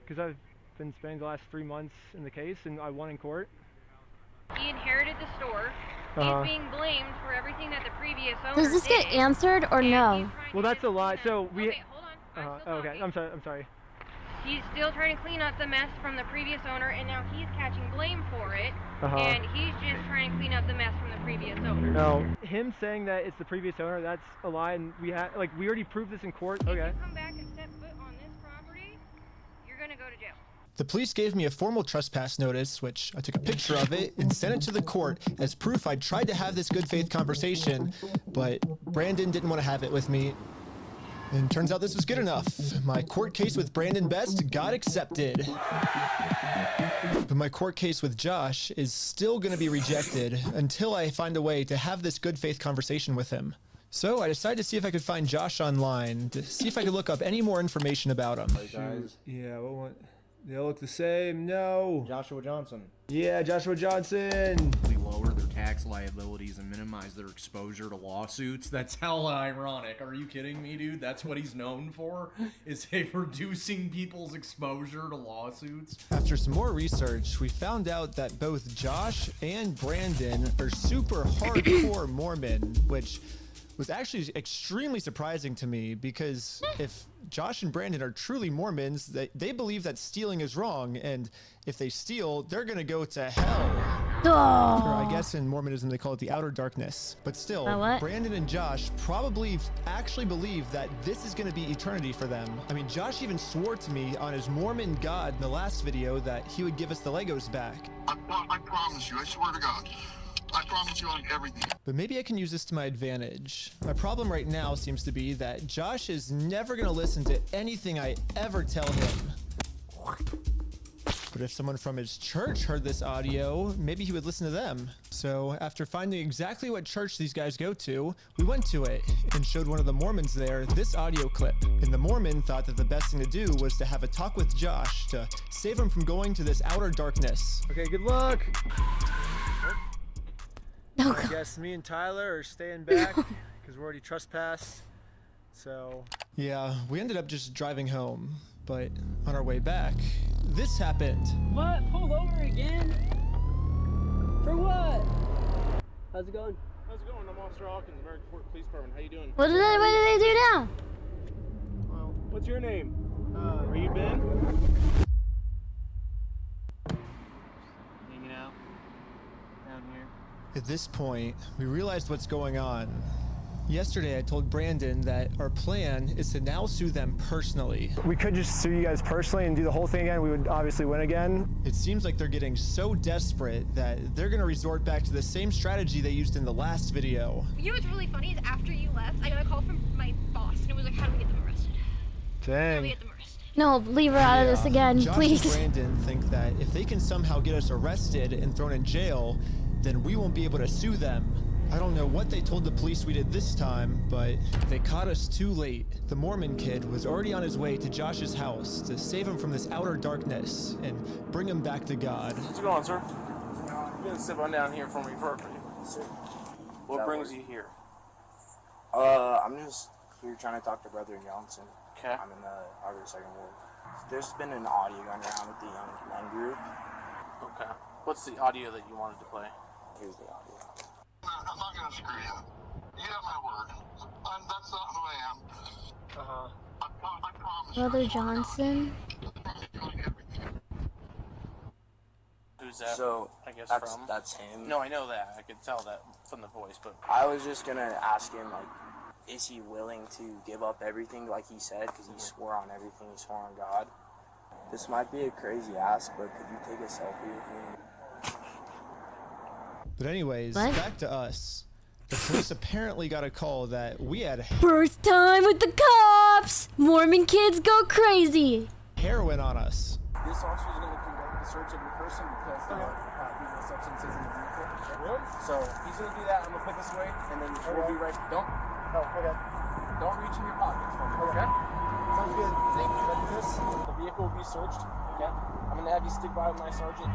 Because I've been spending the last 3 months in the case, and I won in court. He inherited the store. He's being blamed for everything that the previous owner Does this get answered or no? Well, that's a lie. So we. Okay, hold on. Okay, I'm sorry. He's still trying to clean up the mess from the previous owner, and now he's catching blame for it. Uh-huh. And he's just trying to clean up the mess from the previous owner. No, him saying that it's the previous owner, that's a lie, and we already proved this in court. Okay. If you come back and step foot on this property, you're gonna go to jail. The police gave me a formal trespass notice, which I took a picture of it and sent it to the court as proof I tried to have this good faith conversation, but Brandon didn't want to have it with me. And turns out this was good enough. My court case with Brandon Best got accepted. But my court case with Josh is still going to be rejected until I find a way to have this good faith conversation with him. So I decided to see if I could find Josh online, to see if I could look up any more information about him. Hey guys. Yeah, they all look the same. No. Joshua Johnson. Yeah, Joshua Johnson. We lower their tax liabilities and minimize their exposure to lawsuits. That's hella ironic. Are you kidding me, dude? That's what he's known for, is reducing people's exposure to lawsuits. After some more research, we found out that both Josh and Brandon are super hardcore Mormon, which was actually extremely surprising to me, because if Josh and Brandon are truly Mormons, they believe that stealing is wrong, and if they steal, they're gonna go to hell. Or I guess in Mormonism they call it the outer darkness. But still, Brandon and Josh probably actually believe that this is gonna be eternity for them. I mean, Josh even swore to me on his Mormon God in the last video that he would give us the Legos back. I promise you, I swear to God. I promise you on everything. But maybe I can use this to my advantage. My problem right now seems to be that Josh is never gonna listen to anything I ever tell him. But if someone from his church heard this audio, maybe he would listen to them. So after finding exactly what church these guys go to, we went to it and showed one of the Mormons there this audio clip. And the Mormon thought that the best thing to do was to have a talk with Josh to save him from going to this outer darkness. Okay, good luck. I guess me and Tyler are staying back because we're already trespassed. So yeah, we ended up just driving home. But on our way back, this happened. What? Pulled over again? For what? How's it going? How's it going? I'm Officer Hawkins, American Fort Police Department. How you doing? What do they do now? Well, what's your name? Are you Ben? Hanging out down here. At this point, we realized what's going on. Yesterday, I told Brandon that our plan is to now sue them personally. We could just sue you guys personally and do the whole thing again. We would obviously win again. It seems like they're getting so desperate that they're gonna resort back to the same strategy they used in the last video. You know what's really funny is after you left, I got a call from my boss, and it was like, how do we get them arrested? Dang. How do we get them arrested? No, leave her out of this again, Josh please. and Brandon think that if they can somehow get us arrested and thrown in jail, then we won't be able to sue them. I don't know what they told the police we did this time, but they caught us too late. The Mormon kid was already on his way to Josh's house to save him from this outer darkness and bring him back to God. What's going on, sir? You can sit on down here for me first. What brings you here? I'm just here trying to talk to Brother Johnson. Okay. I'm in the Harvard Second Ward. There's been an audio going around with the young men group. Okay. What's the audio that you wanted to play? Here's the audio. I'm not gonna screw you. You have my word. That's not who I am. Uh-huh. I promise. Brother Johnson. Who's that? So I guess from? That's him. No, I know that. I could tell that from the voice, but I was just gonna ask him, like, is he willing to give up everything like he said? Because he swore on everything. He swore on God. This might be a crazy ask, but could you take a selfie with me? But anyways, back to us. The police apparently got a call that we had First time with the cops! Mormon kids go crazy! heroin on us. this officer is going to conduct the search of your person because there are illegal substances in the vehicle. Really? So he's going to do that. I'm going to put this away, and then we'll be right. Don't reach in your pockets for me. Okay. Sounds good. Thank you. The vehicle will be searched. Okay. I'm going to have you stick by with my sergeant.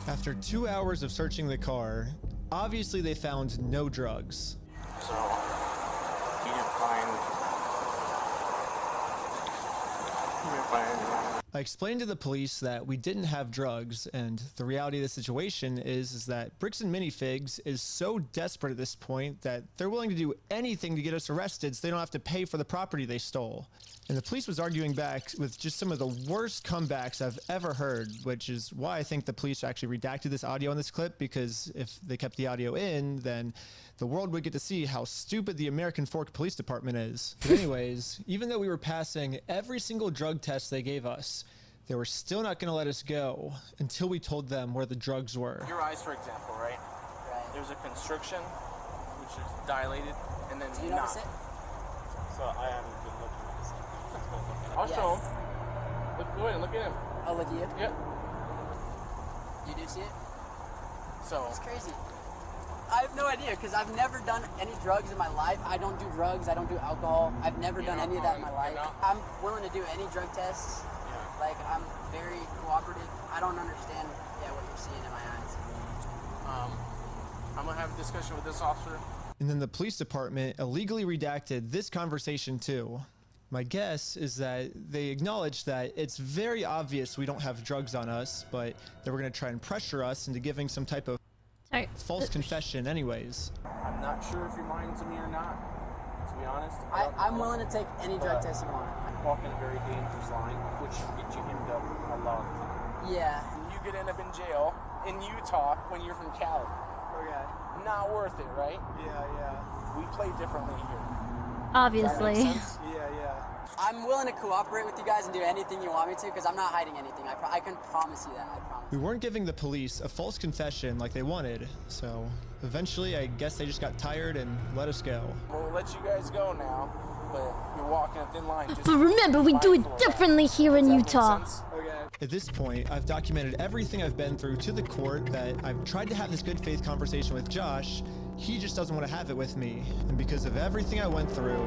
After 2 hours of searching the car, obviously they found no drugs. So, he didn't find anything. I explained to the police that we didn't have drugs, and the reality of the situation is that Bricks and Minifigs is so desperate at this point that they're willing to do anything to get us arrested so they don't have to pay for the property they stole. And the police was arguing back with just some of the worst comebacks I've ever heard, which is why I think the police actually redacted this audio in this clip, because if they kept the audio in, then the world would get to see how stupid the American Fork Police Department is. But anyways, even though we were passing every single drug test they gave us, they were still not going to let us go until we told them where the drugs were. Your eyes, for example, right? There's a constriction, which is dilated, and then Do you notice it? So I haven't been looking at this. I'll show him. Go ahead and look at him. I'll look at you? Yep. You do see it? So. It's crazy. I have no idea, because I've never done any drugs in my life. I don't do drugs. I don't do alcohol. I've never done any of that in my life. I'm willing to do any drug tests. Like, I'm very cooperative. I don't understand, what you're seeing in my eyes. I'm going to have a discussion with this officer. And then the police department illegally redacted this conversation too. My guess is that they acknowledged that it's very obvious we don't have drugs on us, but they were going to try and pressure us into giving some type of false confession anyways. I'm not sure if you're lying to me or not, to be honest. I'm willing to take any drug test you want. Walking a very dangerous line, which should get you into a lot of time. Yeah. And you could end up in jail in Utah when you're from Cali. Okay. Not worth it, right? Yeah. We play differently here. Obviously. Does that make sense? Yeah. I'm willing to cooperate with you guys and do anything you want me to, because I'm not hiding anything. I can promise you that. I promise. We weren't giving the police a false confession like they wanted, so eventually I guess they just got tired and let us go. We'll let you guys go now, but you're walking a thin line. Just But remember, we do it differently here in Utah. At this point, I've documented everything I've been through to the court, that I've tried to have this good faith conversation with Josh. He just doesn't want to have it with me. And because of everything I went through,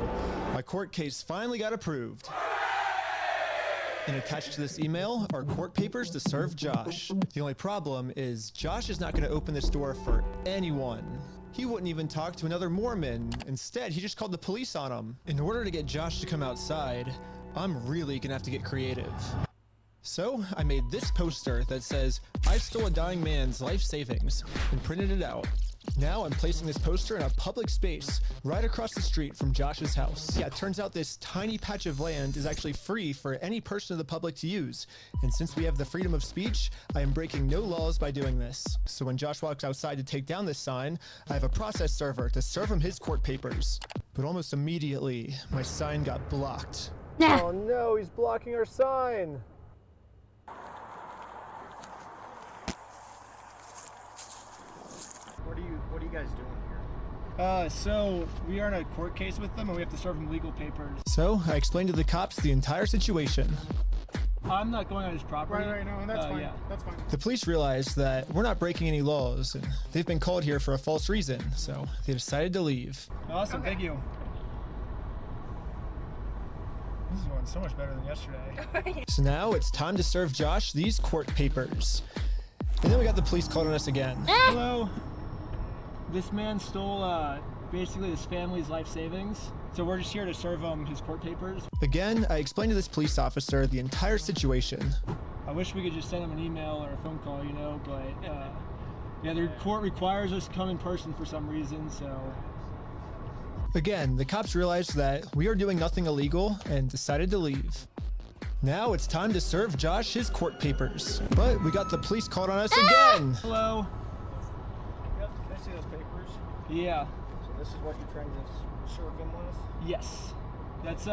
my court case finally got approved. And attached to this email are court papers to serve Josh. The only problem is Josh is not going to open this door for anyone. He wouldn't even talk to another Mormon. Instead, he just called the police on him. In order to get Josh to come outside, I'm really going to have to get creative. So I made this poster that says, "I stole a dying man's life savings," and printed it out. Now I'm placing this poster in a public space right across the street from Josh's house. Yeah, it turns out this tiny patch of land is actually free for any person of the public to use. And since we have the freedom of speech, I am breaking no laws by doing this. So when Josh walks outside to take down this sign, I have a process server to serve him his court papers. But almost immediately, my sign got blocked. Oh no, he's blocking our sign. What are you guys doing here? So we are in a court case with them and we have to serve them legal papers. So I explained to the cops the entire situation. I'm not going on his property. Right, no, that's fine. Yeah. That's fine. The police realized that we're not breaking any laws, and they've been called here for a false reason, so they decided to leave. Awesome, thank you. This is going so much better than yesterday. So now it's time to serve Josh these court papers. And then we got the police called on us again. Hello. This man stole basically his family's life savings. So we're just here to serve him his court papers. Again, I explained to this police officer the entire situation. I wish we could just send him an email or a phone call, but yeah, the court requires us to come in person for some reason, so. Again, the cops realized that we are doing nothing illegal and decided to leave. Now it's time to serve Josh his court papers. But we got the police called on us again. Hello. Yep, can I see those papers? Yeah. So this is what you're trying to serve them with? Yes. That's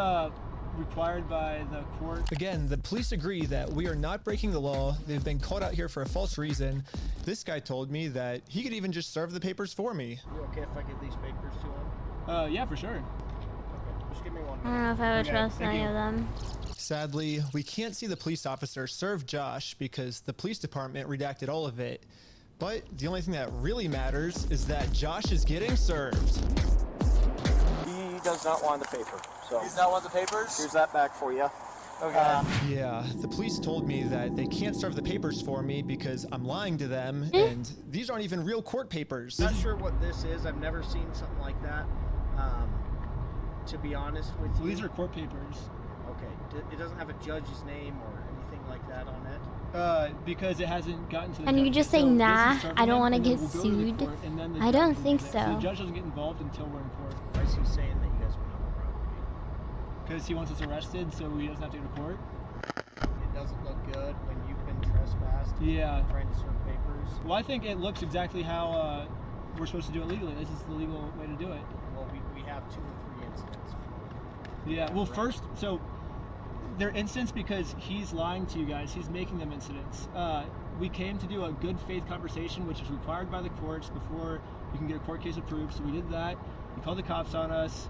required by the court. Again, the police agree that we are not breaking the law. They've been called out here for a false reason. This guy told me that he could even just serve the papers for me. You okay if I give these papers to him? Yeah, for sure. Okay, just give me one. I don't know if I would trust any of them. Sadly, we can't see the police officer serve Josh because the police department redacted all of it. But the only thing that really matters is that Josh is getting served. He does not want the paper. So He does not want the papers? Here's that back for you. Okay. Yeah, the police told me that they can't serve the papers for me because I'm lying to them, and these aren't even real court papers. Not sure what this is. I've never seen something like that. To be honest with you. These are court papers. Okay. It doesn't have a judge's name or anything like that on it? Because it hasn't gotten to the And you judge just yet. say, So this nah, is I don't want to and then get we'll go to the sued. court, and then the I judge don't will think get it. so. The judge doesn't get involved until we're in court. Why is he saying that you guys went on the property? Because he wants us arrested, so he doesn't have to go to court. It doesn't look good when you've been trespassed. Yeah. Trying to serve papers. Well, I think it looks exactly how we're supposed to do it legally. This is the legal way to do it. Well, we have 2 or 3 incidents. Yeah, well, first, so they're incidents because he's lying to you guys. He's making them incidents. We came to do a good faith conversation, which is required by the courts before you can get a court case approved. So we did that. He called the cops on us.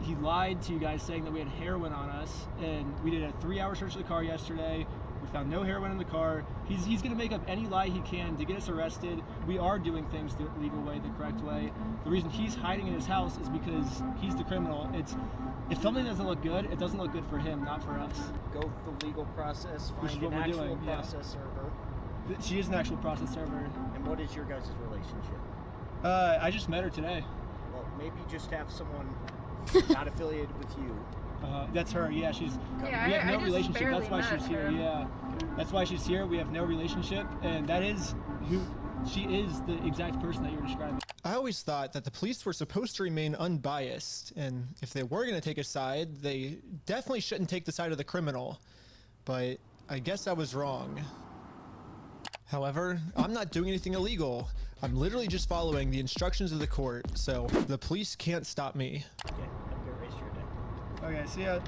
He lied to you guys saying that we had heroin on us. And we did a 3-hour search of the car yesterday. We found no heroin in the car. He's going to make up any lie he can to get us arrested. We are doing things the legal way, the correct way. The reason he's hiding in his house is because he's the criminal. If something doesn't look good, it doesn't look good for him, not for us. Go the legal process, Which is find what an we're actual doing, yeah. process server. She is an actual process server. And what is your guys' relationship? I just met her today. Well, maybe just have someone not affiliated with you. That's her. Yeah, we have no relationship. That's why she's here. Yeah, that's why she's here. We have no relationship, and that is who she is. The exact person that you're describing. I always thought that the police were supposed to remain unbiased, and if they were going to take a side, they definitely shouldn't take the side of the criminal. But I guess I was wrong. However, I'm not doing anything illegal. I'm literally just following the instructions of the court, so the police can't stop me. Okay, I'm gonna erase your deck. Okay, see ya.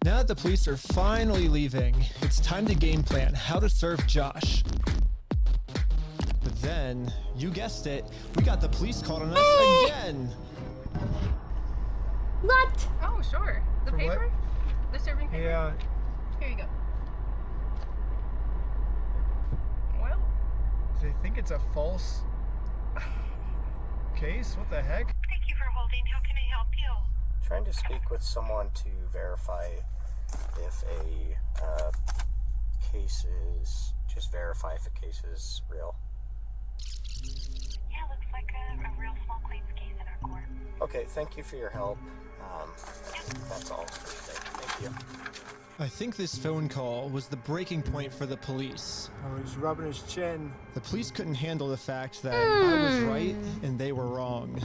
Now that the police are finally leaving, it's time to game plan how to serve Josh. But then, you guessed it, we got the police called on us again. What? Oh, sure. The For paper? what? The serving paper? Yeah. Here you go. Well, Do they think it's a false case? What the heck? Thank you for holding. How can I help you? Trying to speak with someone to verify if a case is, just verify if a case is real. Yeah, looks like a real small claims case in our court. Okay, thank you for your help. That's all for today. Thank you. I think this phone call was the breaking point for the police. Oh, he's rubbing his chin. The police couldn't handle the fact that I was right and they were wrong.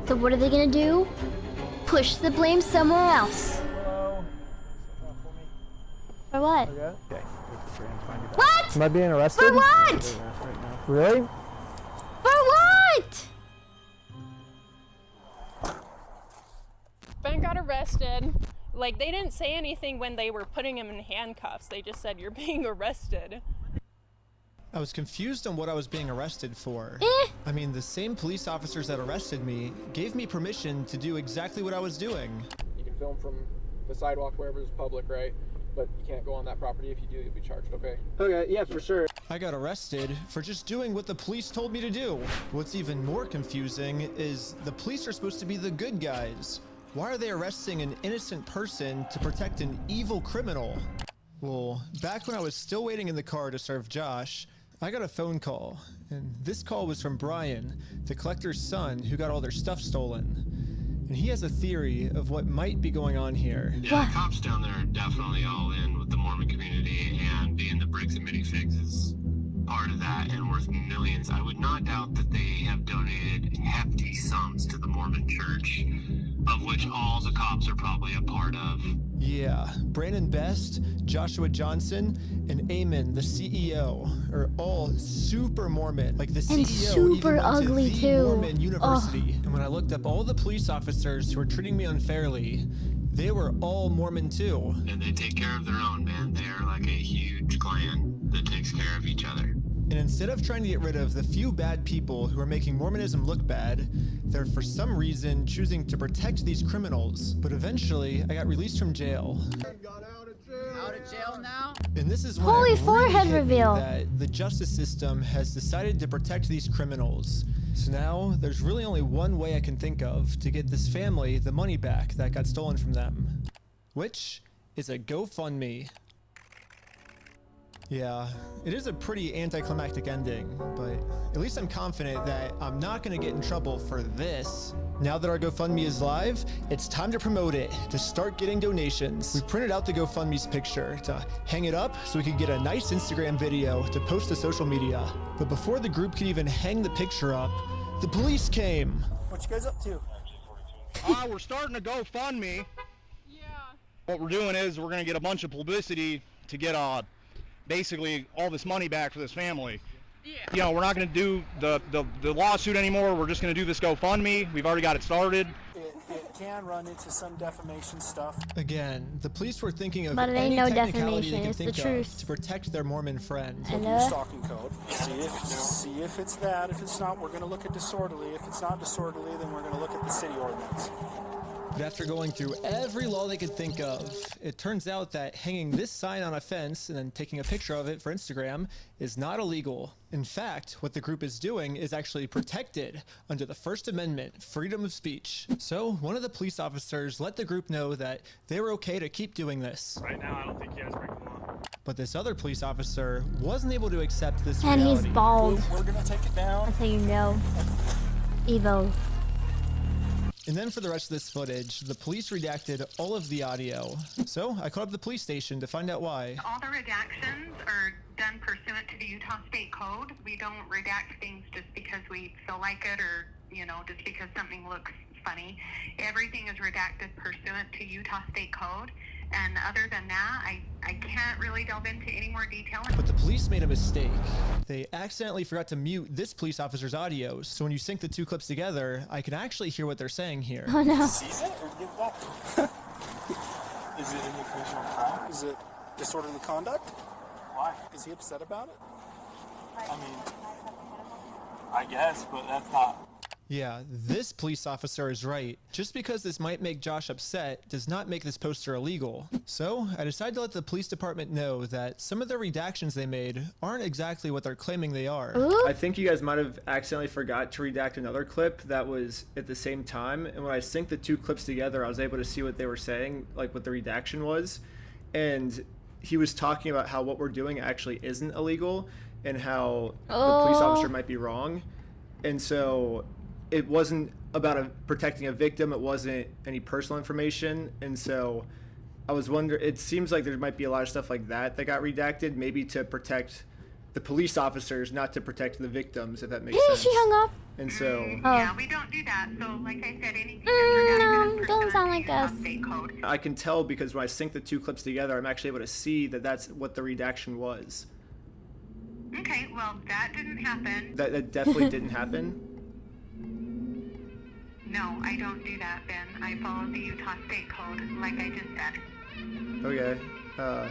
So what are they gonna do? Push the blame somewhere else. Hello. For what? Okay. What? Am I being arrested? For what? Really? For what? Ben got arrested. Like, they didn't say anything when they were putting him in handcuffs. They just said, you're being arrested. I was confused on what I was being arrested for. I mean, the same police officers that arrested me gave me permission to do exactly what I was doing. You can film from the sidewalk wherever it's public, right? But you can't go on that property. If you do, you'll be charged, okay? Okay, yeah, for sure. I got arrested for just doing what the police told me to do. What's even more confusing is the police are supposed to be the good guys. Why are they arresting an innocent person to protect an evil criminal? Well, back when I was still waiting in the car to serve Josh, I got a phone call, and this call was from Brian, the collector's son who got all their stuff stolen. And he has a theory of what might be going on here. Yeah, the cops down there are definitely all in with the Mormon community, and being the bricks and minifigs is part of that and worth millions. I would not doubt that they have donated hefty sums to the Mormon church, of which all the cops are probably a part of. Yeah, Brandon Best, Joshua Johnson, and Eamon, the CEO, are all super Mormon. Like the And CEO super even went ugly to the too. Mormon University. And when I looked up all the police officers who were treating me unfairly, they were all Mormon too. And they take care of their own, man. They're like a huge clan that takes care of each other. And instead of trying to get rid of the few bad people who are making Mormonism look bad, they're for some reason choosing to protect these criminals. But eventually, I got released from jail. Out of jail now? And this is when Holy it really forehead hit me reveal. that the justice system has decided to protect these criminals. So now, there's really only one way I can think of to get this family the money back that got stolen from them. Which is a GoFundMe. Yeah, it is a pretty anticlimactic ending, but at least I'm confident that I'm not gonna get in trouble for this. Now that our GoFundMe is live, it's time to promote it, to start getting donations. We printed out the GoFundMe's picture to hang it up so we could get a nice Instagram video to post to social media. But before the group could even hang the picture up, the police came. What you guys up to? We're starting a GoFundMe. Yeah. What we're doing is we're going to get a bunch of publicity to get basically all this money back for this family. Yeah. You know, we're not going to do the lawsuit anymore. We're just going to do this GoFundMe. We've already got it started. It can run into some defamation stuff. Again, the police were thinking of But it ain't any no technicality they defamation, could it's the think truth. of to protect their Mormon friend. Look at your stalking code. See if it's that. If it's not, we're going to look at disorderly. If it's not disorderly, then we're going to look at the city ordinance. But after going through every law they could think of, it turns out that hanging this sign on a fence and then taking a picture of it for Instagram is not illegal. In fact, what the group is doing is actually protected under the First Amendment, freedom of speech. So one of the police officers let the group know that they were okay to keep doing this. Right now, I don't think you guys break the law. But this other police officer wasn't able to accept this And reality. he's bald. We're going to take it down. That's how you know. Evo. And then for the rest of this footage, the police redacted all of the audio. So I called up the police station to find out why. All the redactions are done pursuant to the Utah State Code. We don't redact things just because we feel like it or, you know, just because something looks funny. Everything is redacted pursuant to Utah State Code. And other than that, I can't really delve into any more detail. But the police made a mistake. They accidentally forgot to mute this police officer's audio, so when you sync the two clips together, I can actually hear what they're saying here. Oh no. Seize it or give it back? Is it an occasional crime? Is it disorderly conduct? Why? Is he upset about it? I mean, I guess, but that's not. Yeah, this police officer is right. Just because this might make Josh upset does not make this poster illegal. So I decided to let the police department know that some of the redactions they made aren't exactly what they're claiming they are. Ooh. I think you guys might have accidentally forgot to redact another clip that was at the same time, and when I synced the two clips together, I was able to see what they were saying, like what the redaction was, and he was talking about how what we're doing actually isn't illegal and how the police officer might be wrong. And so it wasn't about protecting a victim, it wasn't any personal information, and so I was wondering, it seems like there might be a lot of stuff like that got redacted, maybe to protect the police officers, not to protect the victims, if that makes sense. She hung up. And so... Yeah, we don't do that. So, like I said, anything that's redacted No, is doesn't sound like us. State Code. I can tell because when I sync the two clips together, I'm actually able to see that that's what the redaction was. Okay, well, that didn't happen. That definitely didn't happen. No, I don't do that, Ben. I follow the Utah State Code, like I just said. Okay. Well.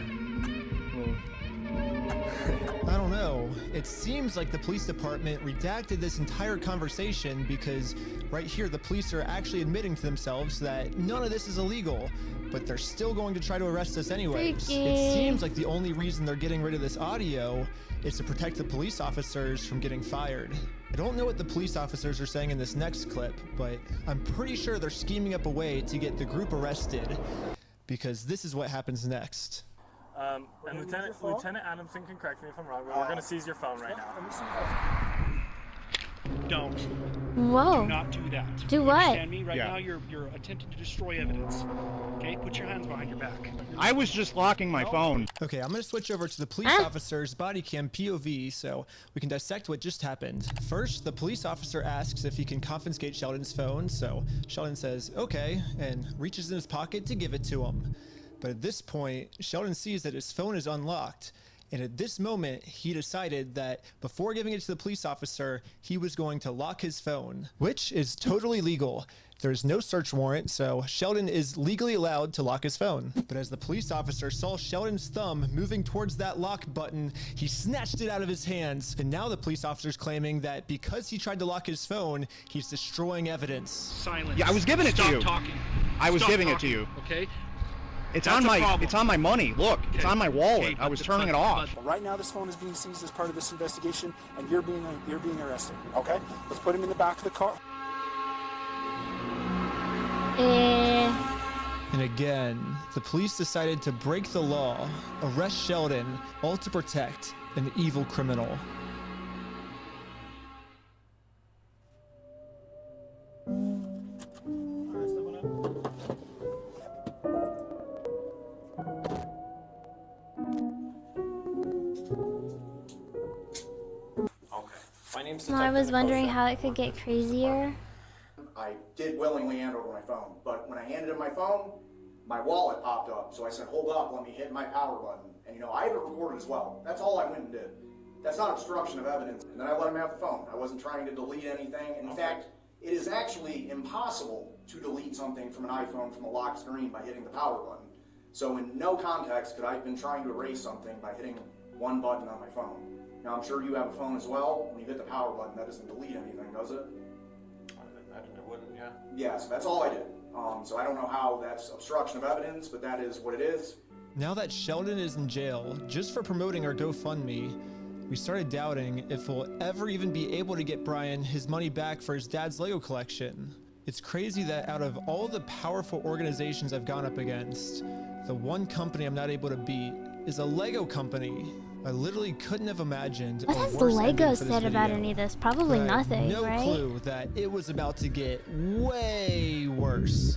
I don't know. It seems like the police department redacted this entire conversation because right here the police are actually admitting to themselves that none of this is illegal, but they're still going to try to arrest us anyways. Freaky. It seems like the only reason they're getting rid of this audio is to protect the police officers from getting fired. I don't know what the police officers are saying in this next clip, but I'm pretty sure they're scheming up a way to get the group arrested, because this is what happens next. And Lieutenant Adamson can correct me if I'm wrong, but we're going to seize your phone right now. Don't. Whoa. Do not do that. Do You what? understand me? Right now you're attempting to destroy evidence. Okay? Put your hands behind your back. I was just locking my phone. Okay, I'm going to switch over to the police officer's body cam POV so we can dissect what just happened. First, the police officer asks if he can confiscate Sheldon's phone, so Sheldon says, okay, and reaches in his pocket to give it to him. But at this point, Sheldon sees that his phone is unlocked. And at this moment, he decided that before giving it to the police officer, he was going to lock his phone, which is totally legal. There's no search warrant, so Sheldon is legally allowed to lock his phone. But as the police officer saw Sheldon's thumb moving towards that lock button, he snatched it out of his hands. And now the police officer's claiming that because he tried to lock his phone, he's destroying evidence. Silence. Yeah, I was giving it to you. Stop talking. I was Stop giving talking, it to you. Okay? It's That's on my money. Look, it's on my wallet. I was turning it off. But right now, this phone is being seized as part of this investigation, and you're being arrested. Okay? Let's put him in the back of the car. And again, the police decided to break the law, arrest Sheldon, all to protect an evil criminal. My name's Well, I was wondering how it could get crazier. I did willingly hand over my phone, but when I handed him my phone, my wallet popped up. So I said, hold up, let me hit my power button. And you know, I have it recorded as well. That's all I went and did. That's not obstruction of evidence. And then I let him have the phone. I wasn't trying to delete anything. In fact, it is actually impossible to delete something from an iPhone from a locked screen by hitting the power button. So in no context could I have been trying to erase something by hitting one button on my phone. Now I'm sure you have a phone as well. When you hit the power button, that doesn't delete anything, does it? I imagine it wouldn't, yeah. Yeah, so that's all I did. So I don't know how that's obstruction of evidence, but that is what it is. Now that Sheldon is in jail just for promoting our GoFundMe, we started doubting if we'll ever even be able to get Brian his money back for his dad's Lego collection. It's crazy that out of all the powerful organizations I've gone up against, the one company I'm not able to beat is a Lego company. I literally couldn't have imagined. What has Lego said about any of this? Probably nothing, no right? Clue that it was about to get way worse.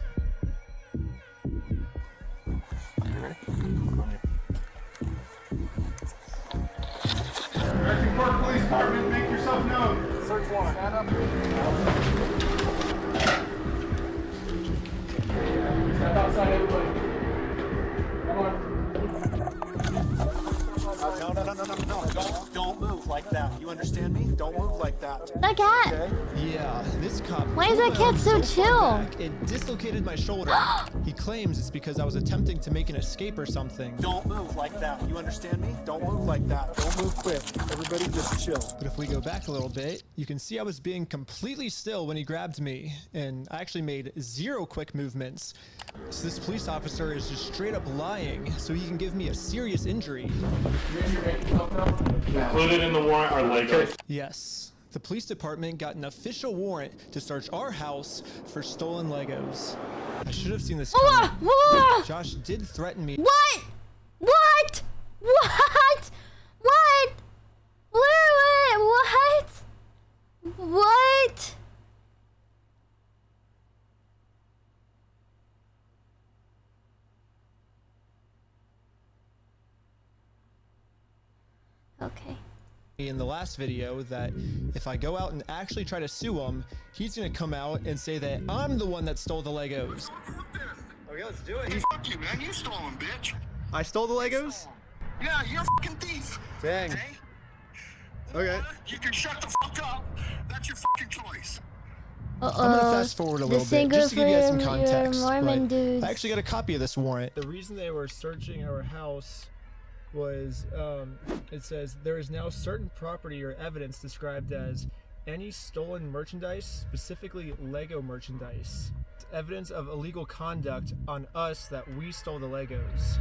Directing Park Police Department, make yourself known. Search warrant. Stand up. Step outside, everybody. Come on. No. Don't move like that. You understand me? Don't move like that. That cat. Okay? Yeah, this cop. Why is that cat so chill? It dislocated my shoulder. He claims it's because I was attempting to make an escape or something. Don't move like that. You understand me? Don't move like that. Don't move quick. Everybody just chill. But if we go back a little bit, you can see I was being completely still when he grabbed me, and I actually made 0 quick movements. So this police officer is just straight up lying so he can give me a serious injury. Included in the warrant are Legos. Yes. The police department got an official warrant to search our house for stolen Legos. I should have seen this coming. Josh did threaten me. What? What? What? What? What? What? Okay. In the last video that if I go out and actually try to sue him, he's gonna come out and say that I'm the one that stole the Legos. Okay, let's do it. Fuck you, man. You stole them, bitch. I stole the Legos? Yeah, you're a fucking thief. Dang. Okay. You can shut the fuck up. That's your fucking choice. I'm gonna fast forward a little bit just to give you guys some context. Mormon dudes. I actually got a copy of this warrant. The reason they were searching our house was, it says, there is now certain property or evidence described as any stolen merchandise, specifically Lego merchandise. It's evidence of illegal conduct on us that we stole the Legos.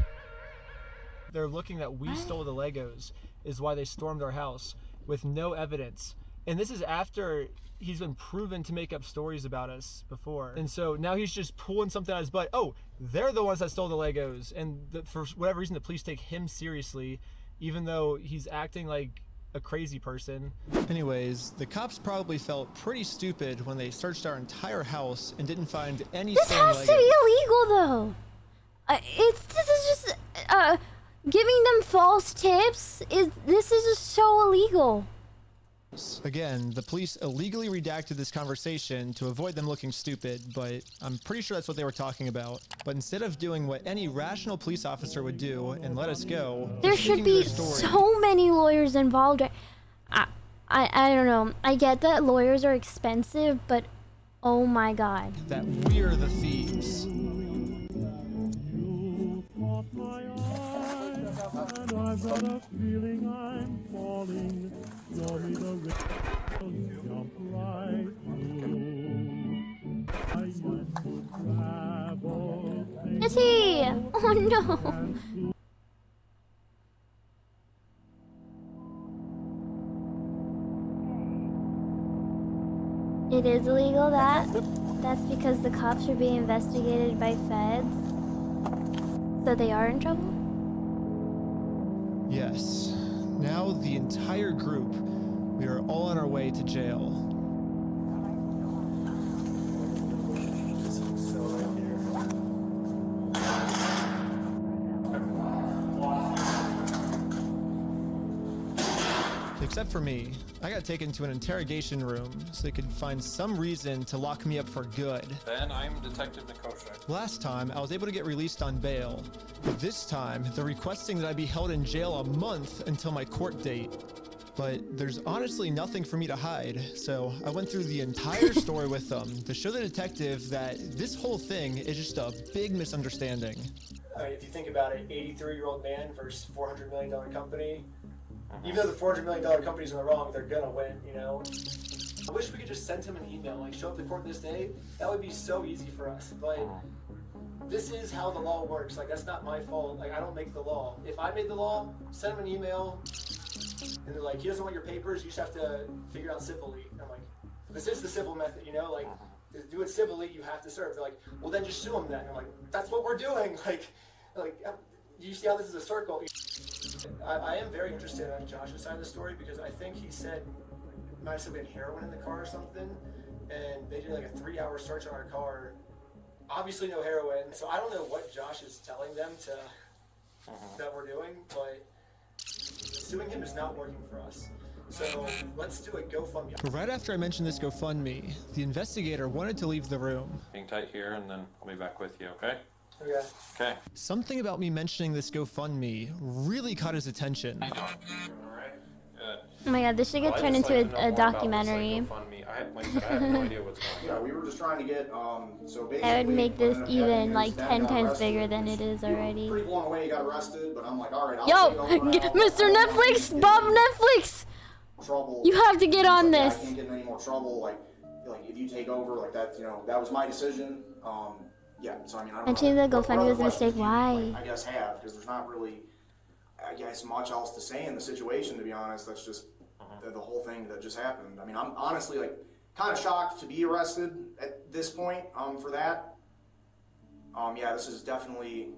They're looking that we stole the Legos is why they stormed our house with no evidence. And this is after he's been proven to make up stories about us before. And so now he's just pulling something out of his butt. Oh, they're the ones that stole the Legos. And for whatever reason, the police take him seriously, even though he's acting like a crazy person. Anyways, the cops probably felt pretty stupid when they searched our entire house and didn't find any This stolen has Legos. to be illegal, though. This is just giving them false tips. This is just so illegal. Again, the police illegally redacted this conversation to avoid them looking stupid, but I'm pretty sure that's what they were talking about. But instead of doing what any rational police officer would do and let us go, There should be so many lawyers involved. I don't know. I get that lawyers are expensive, but oh my god. That we're the thieves. And I've got a feeling I'm falling. You're the jump right through. I used to travel. Is he? Oh no. It is illegal that's because the cops are being investigated by feds. So they are in trouble? Yes. Now the entire group, we are all on our way to jail. The except for me. I got taken to an interrogation room so they could find some reason to lock me up for good. Ben, I'm Detective Nikosha. Last time, I was able to get released on bail. This time, they're requesting that I be held in jail a month until my court date. But there's honestly nothing for me to hide, so I went through the entire story with them to show the detective that this whole thing is just a big misunderstanding. If you think about it, 83-year-old man versus $400 million company. Even though the $400 million company's in the wrong, they're gonna win, you know? I wish we could just send him an email, like show up to court this day. That would be so easy for us, but this is how the law works. Like, that's not my fault. Like, I don't make the law. If I made the law, send him an email, and they're like, he doesn't want your papers, you just have to figure out civilly. And I'm like, this is the civil method, you know? Like, to do it civilly, you have to serve. They're like, well, then just sue him then. I'm like, that's what we're doing. Like, you see how this is a circle? I am very interested on Josh's side of the story because I think he said, he might have said we had heroin in the car or something, and they did like a 3-hour search on our car. Obviously no heroin, so I don't know what Josh is telling them that we're doing, but suing him is not working for us. So let's do a GoFundMe. But right after I mentioned this GoFundMe, the investigator wanted to leave the room. Hang tight here, and then I'll be back with you, okay? Okay. Okay. Something about me mentioning this GoFundMe really caught his attention. All right. Good. Oh my god, this should get turned into a documentary. Like I said, I have no idea what's going on. Yeah, we were just trying to get, so basically... I would make this even like 10 times arrested. bigger than it is already. Pretty blown away he got arrested, but I'm like, alright, I'll Yo, take over now. Mr. Netflix, Bob Netflix! Trouble. You have to get on Like, this. I can't get in any more trouble, like if you take over, like that, you know, that was my decision. Yeah, so I mean, I don't Mentioning know. the GoFundMe was a mistake. Why? Like, I guess have, because there's not really, I guess, much else to say in the situation, to be honest. That's just the whole thing that just happened. I mean, I'm honestly, like, kind of shocked to be arrested at this point for that. Yeah, this is definitely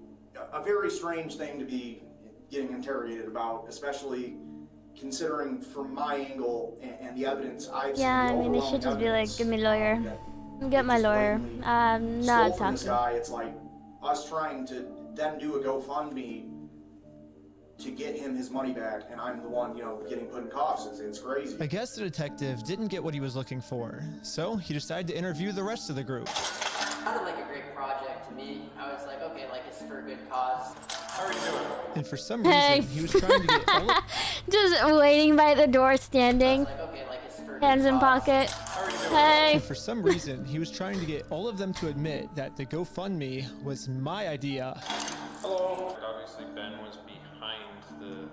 a very strange thing to be getting interrogated about, especially considering from my angle and the evidence I've seen. Yeah, I mean, they should just be like, give me a lawyer. Get my lawyer. I'm not From this talking. guy, it's like us trying to then do a GoFundMe to get him his money back, and I'm the one, you know, getting put in cuffs. It's crazy. I guess the detective didn't get what he was looking for, so he decided to interview the rest of the group. It sounded like a great project to me. I was like, okay, like it's for a good cause. How are you doing? And for some reason, he was trying to get all of Just waiting by the door, standing, hands in pocket. Hey. And for some reason, he was trying to get all of them to admit that the GoFundMe was my idea. Hello. Obviously, Ben was behind the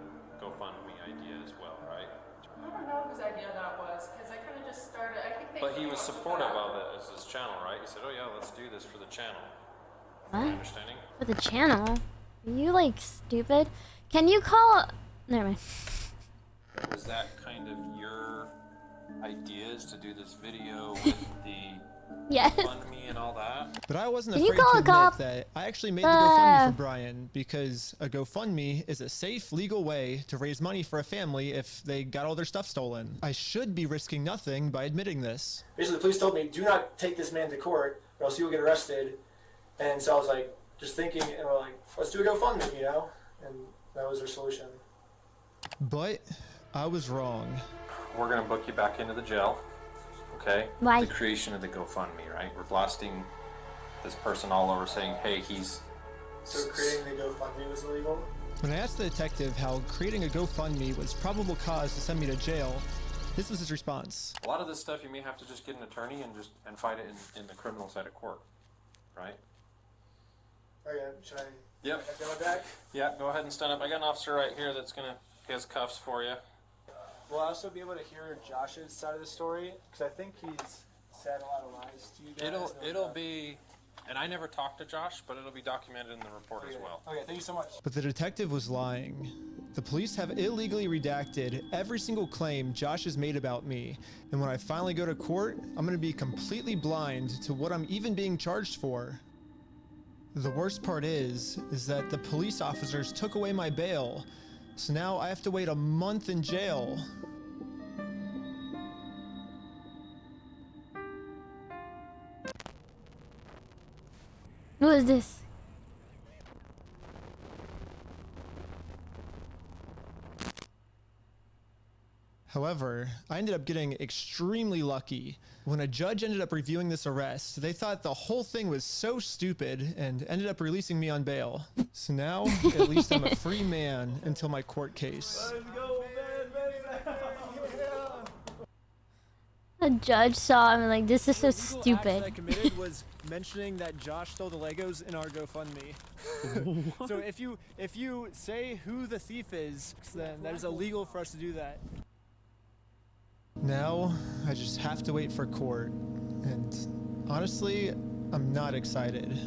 GoFundMe idea as well, right? I don't know whose idea that was, because I kind of just started, I think they But he was supportive of it as his channel, right? He said, oh yeah, let's do this for the channel. What? Am I understanding? For the channel? Are you like stupid? Can you call? Never mind. Was that kind of your ideas to do this video with the Yes. GoFundMe and all that? But I wasn't Can you afraid to call a admit cop? that I actually made the GoFundMe for Brian because a GoFundMe is a safe, legal way to raise money for a family if they got all their stuff stolen. I should be risking nothing by admitting this. Basically, the police told me, do not take this man to court or else you will get arrested. And so I was like, just thinking, and we're like, let's do a GoFundMe, you know? And that was their solution. But I was wrong. We're gonna book you back into the jail, okay? Why? The creation of the GoFundMe, right? We're blasting this person all over saying, hey, he's... So creating the GoFundMe was illegal? When I asked the detective how creating a GoFundMe was probable cause to send me to jail, this was his response. A lot of this stuff you may have to just get an attorney and fight it in the criminal side of court, right? Okay, should I? Yep. Can I go back? Yeah, go ahead and stand up. I got an officer right here that's gonna, he has cuffs for you. Will I also be able to hear Josh's side of the story? Because I think he's said a lot of lies to you guys. It'll be, and I never talked to Josh, but it'll be documented in the report as well. Okay, thank you so much. But the detective was lying. The police have illegally redacted every single claim Josh has made about me, and when I finally go to court, I'm gonna be completely blind to what I'm even being charged for. The worst part is that the police officers took away my bail, so now I have to wait a month in jail. What is this? However, I ended up getting extremely lucky. When a judge ended up reviewing this arrest, they thought the whole thing was so stupid and ended up releasing me on bail. So now, at least I'm a free man until my court case. Let's go, man. A judge saw him like, this is so The stupid. act that I committed was mentioning that Josh stole the Legos in our GoFundMe. So if you say who the thief is, then that is illegal for us to do that. Now, I just have to wait for court. And honestly, I'm not excited.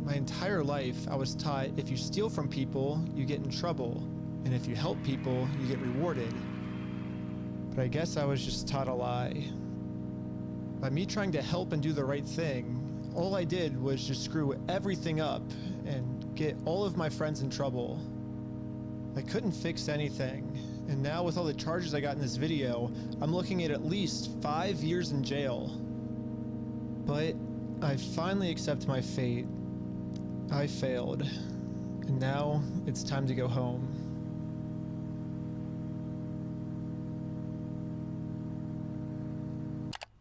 My entire life, I was taught if you steal from people, you get in trouble. And if you help people, you get rewarded. But I guess I was just taught a lie. By me trying to help and do the right thing, all I did was just screw everything up and get all of my friends in trouble. I couldn't fix anything, and now with all the charges I got in this video, I'm looking at least 5 years in jail. But I finally accept my fate. I failed, and now it's time to go home.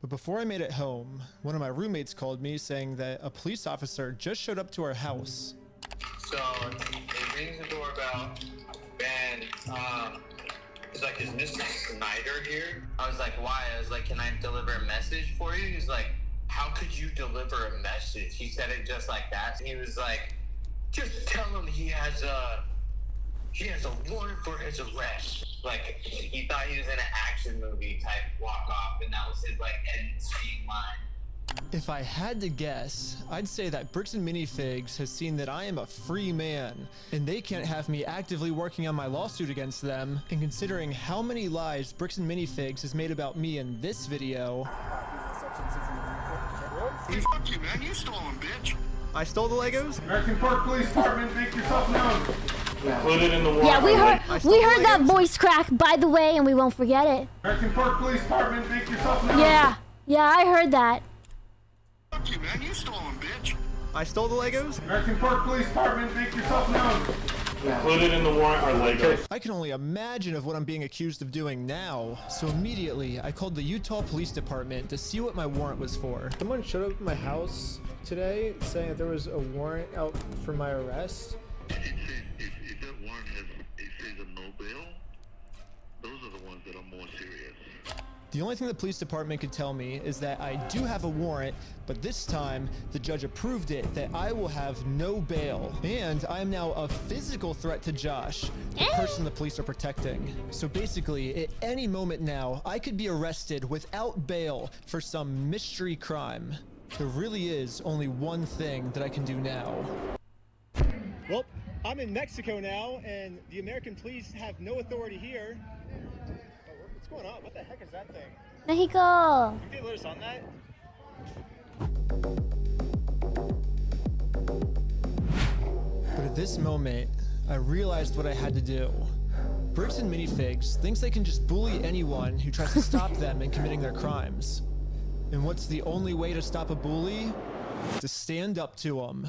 But before I made it home, one of my roommates called me saying that a police officer just showed up to our house. So it rings the doorbell, and he's like, "Is Mr. Snyder here?" I was like, "Why?" I was like, "Can I deliver a message for you?" He's like, "How could you deliver a message?" He said it just like that. He was like, "Just tell him he has a warrant for his arrest." Like, he thought he was in an action movie type walk off, and that was his like end scene line. If I had to guess, I'd say that Bricks and Minifigs has seen that I am a free man, and they can't have me actively working on my lawsuit against them. And considering how many lies Bricks and Minifigs has made about me in this video, Fuck you, man. You stole them, bitch. I stole the Legos? American Park Police Department, make yourself known. Included in the warrant. Yeah, we heard that voice crack, by the way, and we won't forget it. American Park Police Department, make yourself known. Yeah, I heard that. Fuck you, man. You stole them, bitch. I stole the Legos? American Park Police Department, make yourself known. Included in the warrant are Legos. I can only imagine of what I'm being accused of doing now. So immediately, I called the Utah Police Department to see what my warrant was for. Someone showed up at my house today saying that there was a warrant out for my arrest. If that warrant says a no bail, those are the ones that are more serious. The only thing the police department could tell me is that I do have a warrant, but this time the judge approved it that I will have no bail. And I am now a physical threat to Josh, the person the police are protecting. So basically, at any moment now, I could be arrested without bail for some mystery crime. There really is only one thing that I can do now. Well, I'm in Mexico now, and the American police have no authority here. What's going on? What the heck is that thing? Mexico. You can let us on that? But at this moment, I realized what I had to do. Bricks and Minifigs thinks they can just bully anyone who tries to stop them in committing their crimes. And what's the only way to stop a bully? To stand up to them.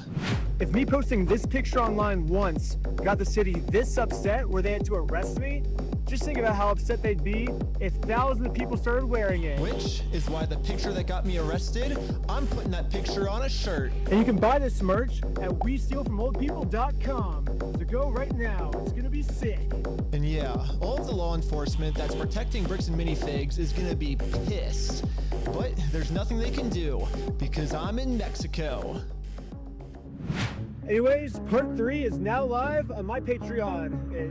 If me posting this picture online once got the city this upset where they had to arrest me, just think about how upset they'd be if thousands of people started wearing it. Which is why the picture that got me arrested, I'm putting that picture on a shirt. And you can buy this merch at WeStealFromOldPeople.com. So go right now. It's gonna be sick. And yeah, all of the law enforcement that's protecting Bricks and Minifigs is gonna be pissed. But there's nothing they can do because I'm in Mexico. Anyways, part 3 is now live on my Patreon at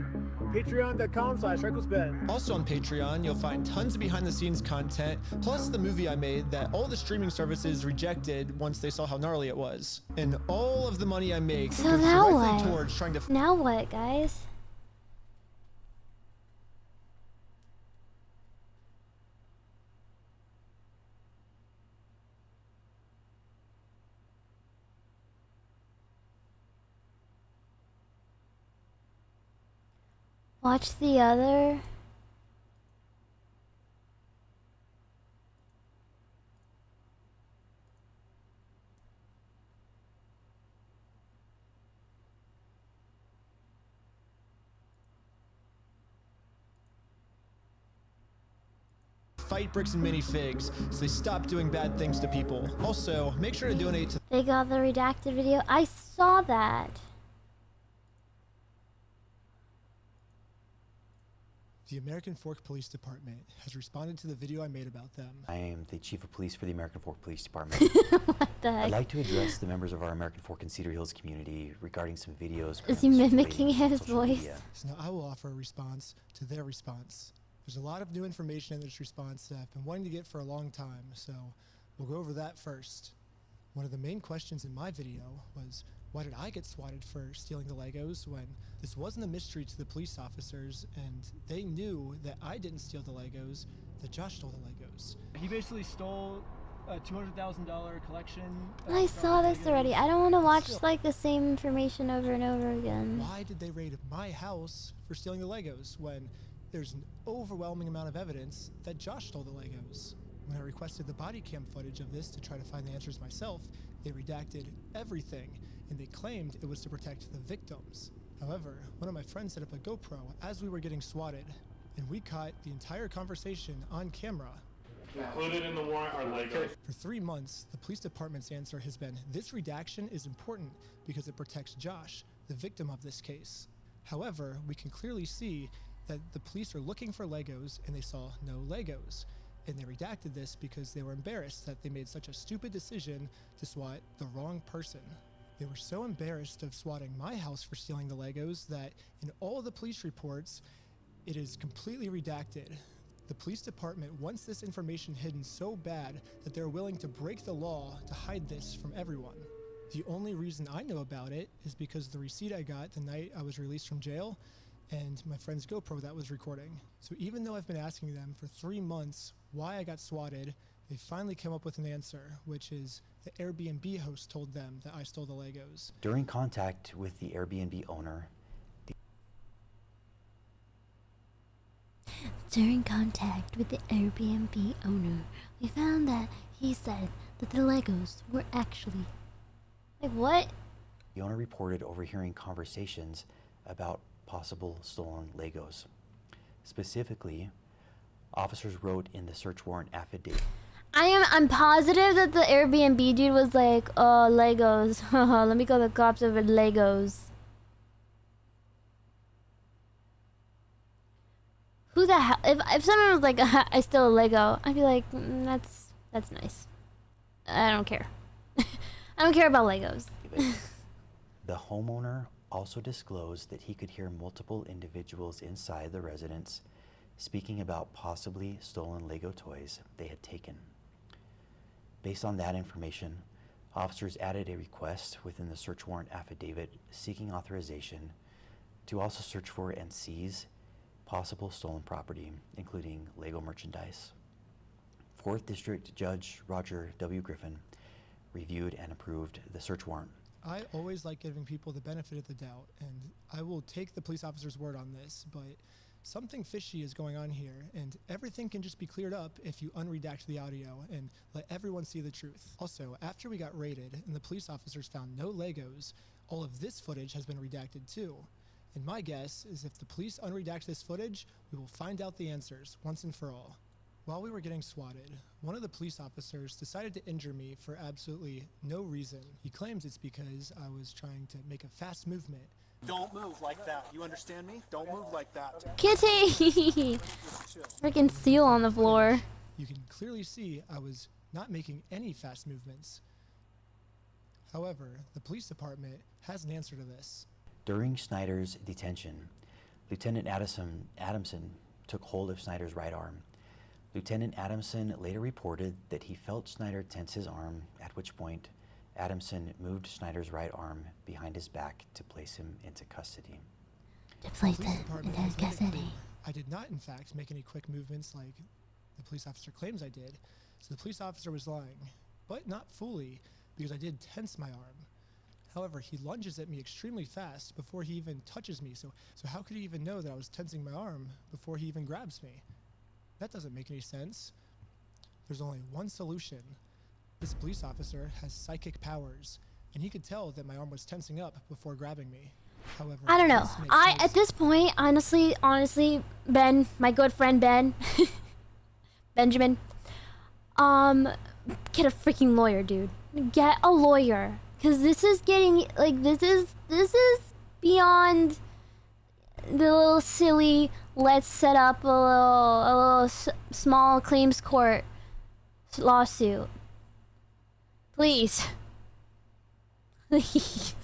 patreon.com/recklessben. Also on Patreon, you'll find tons of behind the scenes content, plus the movie I made that all the streaming services rejected once they saw how gnarly it was. And all of the money I make So goes now directly what? towards trying to Now what, guys? Watch the other. fight bricks and minifigs so they stop doing bad things to people. Also, make sure to donate to... They got the redacted video. I saw that. The American Fork Police Department has responded to the video I made about them. I am the Chief of Police for the American Fork Police Department. What the heck? I'd like to address the members of our American Fork and Cedar Hills community regarding some videos. Is he mimicking his voice? So now I will offer a response to their response. There's a lot of new information in this response that I've been wanting to get for a long time, so we'll go over that first. One of the main questions in my video was, why did I get swatted for stealing the Legos when this wasn't a mystery to the police officers and they knew that I didn't steal the Legos, that Josh stole the Legos. He basically stole a $200,000 collection. I saw this already. I don't want to watch like the same information over and over again. Why did they raid my house for stealing the Legos when there's an overwhelming amount of evidence that Josh stole the Legos? When I requested the body cam footage of this to try to find the answers myself, they redacted everything, and they claimed it was to protect the victims. However, one of my friends set up a GoPro as we were getting swatted, and we caught the entire conversation on camera. Included in the warrant are Legos. For 3 months, the police department's answer has been, this redaction is important because it protects Josh, the victim of this case. However, we can clearly see that the police are looking for Legos and they saw no Legos. And they redacted this because they were embarrassed that they made such a stupid decision to swat the wrong person. They were so embarrassed of swatting my house for stealing the Legos that in all of the police reports, it is completely redacted. The police department wants this information hidden so bad that they're willing to break the law to hide this from everyone. The only reason I know about it is because the receipt I got the night I was released from jail and my friend's GoPro that was recording. So even though I've been asking them for 3 months why I got swatted, they finally came up with an answer, which is the Airbnb host told them that I stole the Legos. During contact with the Airbnb owner, During contact with the Airbnb owner, we found that he said that the Legos were actually... Like what? the owner reported overhearing conversations about possible stolen Legos. Specifically, officers wrote in the search warrant affidavit. I'm positive that the Airbnb dude was like, oh, Legos. Let me call the cops over Legos. Who the hell? If someone was like, I stole a Lego, I'd be like, that's nice. I don't care. I don't care about Legos. The homeowner also disclosed that he could hear multiple individuals inside the residence speaking about possibly stolen Lego toys they had taken. Based on that information, officers added a request within the search warrant affidavit seeking authorization to also search for and seize possible stolen property, including Lego merchandise. 4th District Judge Roger W. Griffin reviewed and approved the search warrant. I always like giving people the benefit of the doubt, and I will take the police officer's word on this, but something fishy is going on here, and everything can just be cleared up if you unredact the audio and let everyone see the truth. Also, after we got raided and the police officers found no Legos, all of this footage has been redacted too. And my guess is if the police unredact this footage, we will find out the answers once and for all. While we were getting swatted, one of the police officers decided to injure me for absolutely no reason. He claims it's because I was trying to make a fast movement. Don't move like that. You understand me? Don't move like that. Kitty! Freaking seal on the floor. You can clearly see I was not making any fast movements. However, the police department has an answer to this. During Snyder's detention, Lieutenant Adamson took hold of Snyder's right arm. Lieutenant Adamson later reported that he felt Snyder tense his arm, at which point Adamson moved Snyder's right arm behind his back to place him into custody. To place him into custody. I did not, in fact, make any quick movements like the police officer claims I did, so the police officer was lying, but not fully, because I did tense my arm. However, he lunges at me extremely fast before he even touches me, so how could he even know that I was tensing my arm before he even grabs me? That doesn't make any sense. There's only one solution. This police officer has psychic powers, and he could tell that my arm was tensing up before grabbing me. However, I don't know. At this point, honestly, Ben, my good friend Ben, Benjamin. Get a freaking lawyer, dude. Get a lawyer. Cause this is getting, like, this is beyond the little silly, let's set up a little small claims court lawsuit. Please. Please.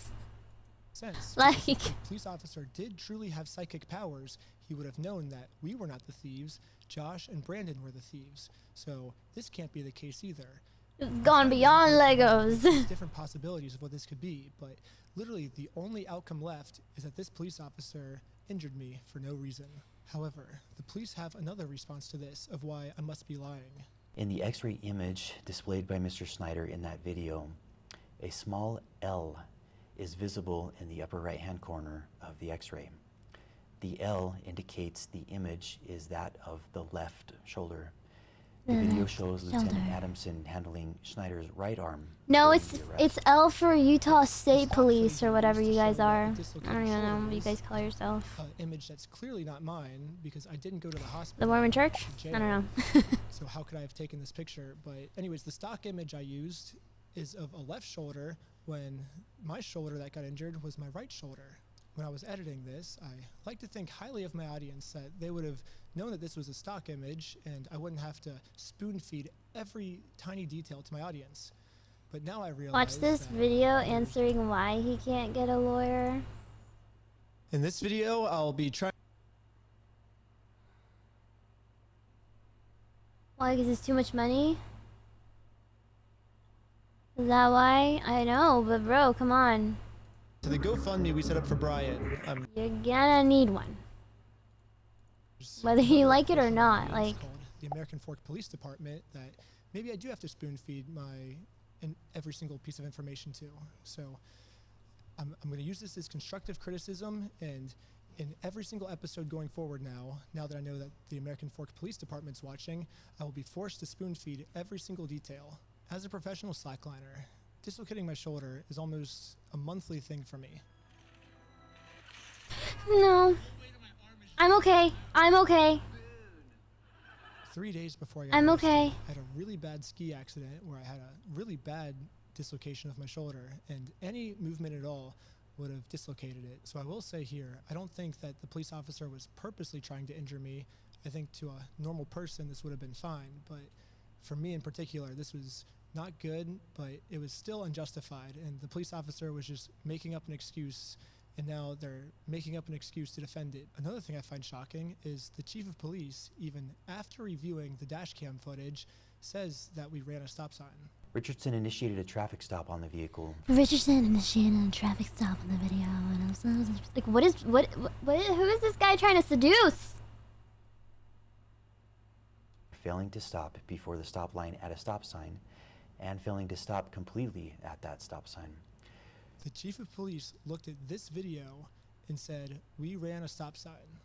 Sense. Like, if the police officer did truly have psychic powers, he would have known that we were not the thieves, Josh and Brandon were the thieves. So this can't be the case either. Gone beyond Legos. Different possibilities of what this could be, but literally the only outcome left is that this police officer injured me for no reason. However, the police have another response to this of why I must be lying. In the X-ray image displayed by Mr. Snyder in that video, a small L is visible in the upper right-hand corner of the X-ray. The L indicates the image is that of the left shoulder. The video shows Lieutenant Adamson handling Schneider's right arm. No, it's L for Utah State Police or whatever you guys are. I don't even know what you guys call yourself. Image that's clearly not mine because I didn't go to the hospital. The Mormon Church? I don't know. So how could I have taken this picture? But anyways, the stock image I used is of a left shoulder when my shoulder that got injured was my right shoulder. When I was editing this, I like to think highly of my audience that they would have known that this was a stock image and I wouldn't have to spoon feed every tiny detail to my audience. But now I realize Watch this video answering why he can't get a lawyer. In this video, I'll be trying. Why? Because it's too much money? Is that why? I know, but bro, come on. To the GoFundMe we set up for Brian. You're gonna need one. Whether you like it or not, like. The American Fork Police Department that maybe I do have to spoon feed every single piece of information to. So I'm going to use this as constructive criticism, and in every single episode going forward now that I know that the American Fork Police Department's watching, I will be forced to spoon feed every single detail. As a professional slackliner, dislocating my shoulder is almost a monthly thing for me. No. I'm okay. I'm okay. 3 days before I got arrested, I had a really bad ski accident where I had a really bad dislocation of my shoulder, and any movement at all would have dislocated it. So I will say here, I don't think that the police officer was purposely trying to injure me. I think to a normal person this would have been fine, but for me in particular, this was not good, but it was still unjustified, and the police officer was just making up an excuse, and now they're making up an excuse to defend it. Another thing I find shocking is the chief of police, even after reviewing the dash cam footage, says that we ran a stop sign. Richardson initiated a traffic stop on the vehicle. Richardson initiated a traffic stop on the video, and I was like, who is this guy trying to seduce? Failing to stop before the stop line at a stop sign, and failing to stop completely at that stop sign. The chief of police looked at this video and said, we ran a stop sign.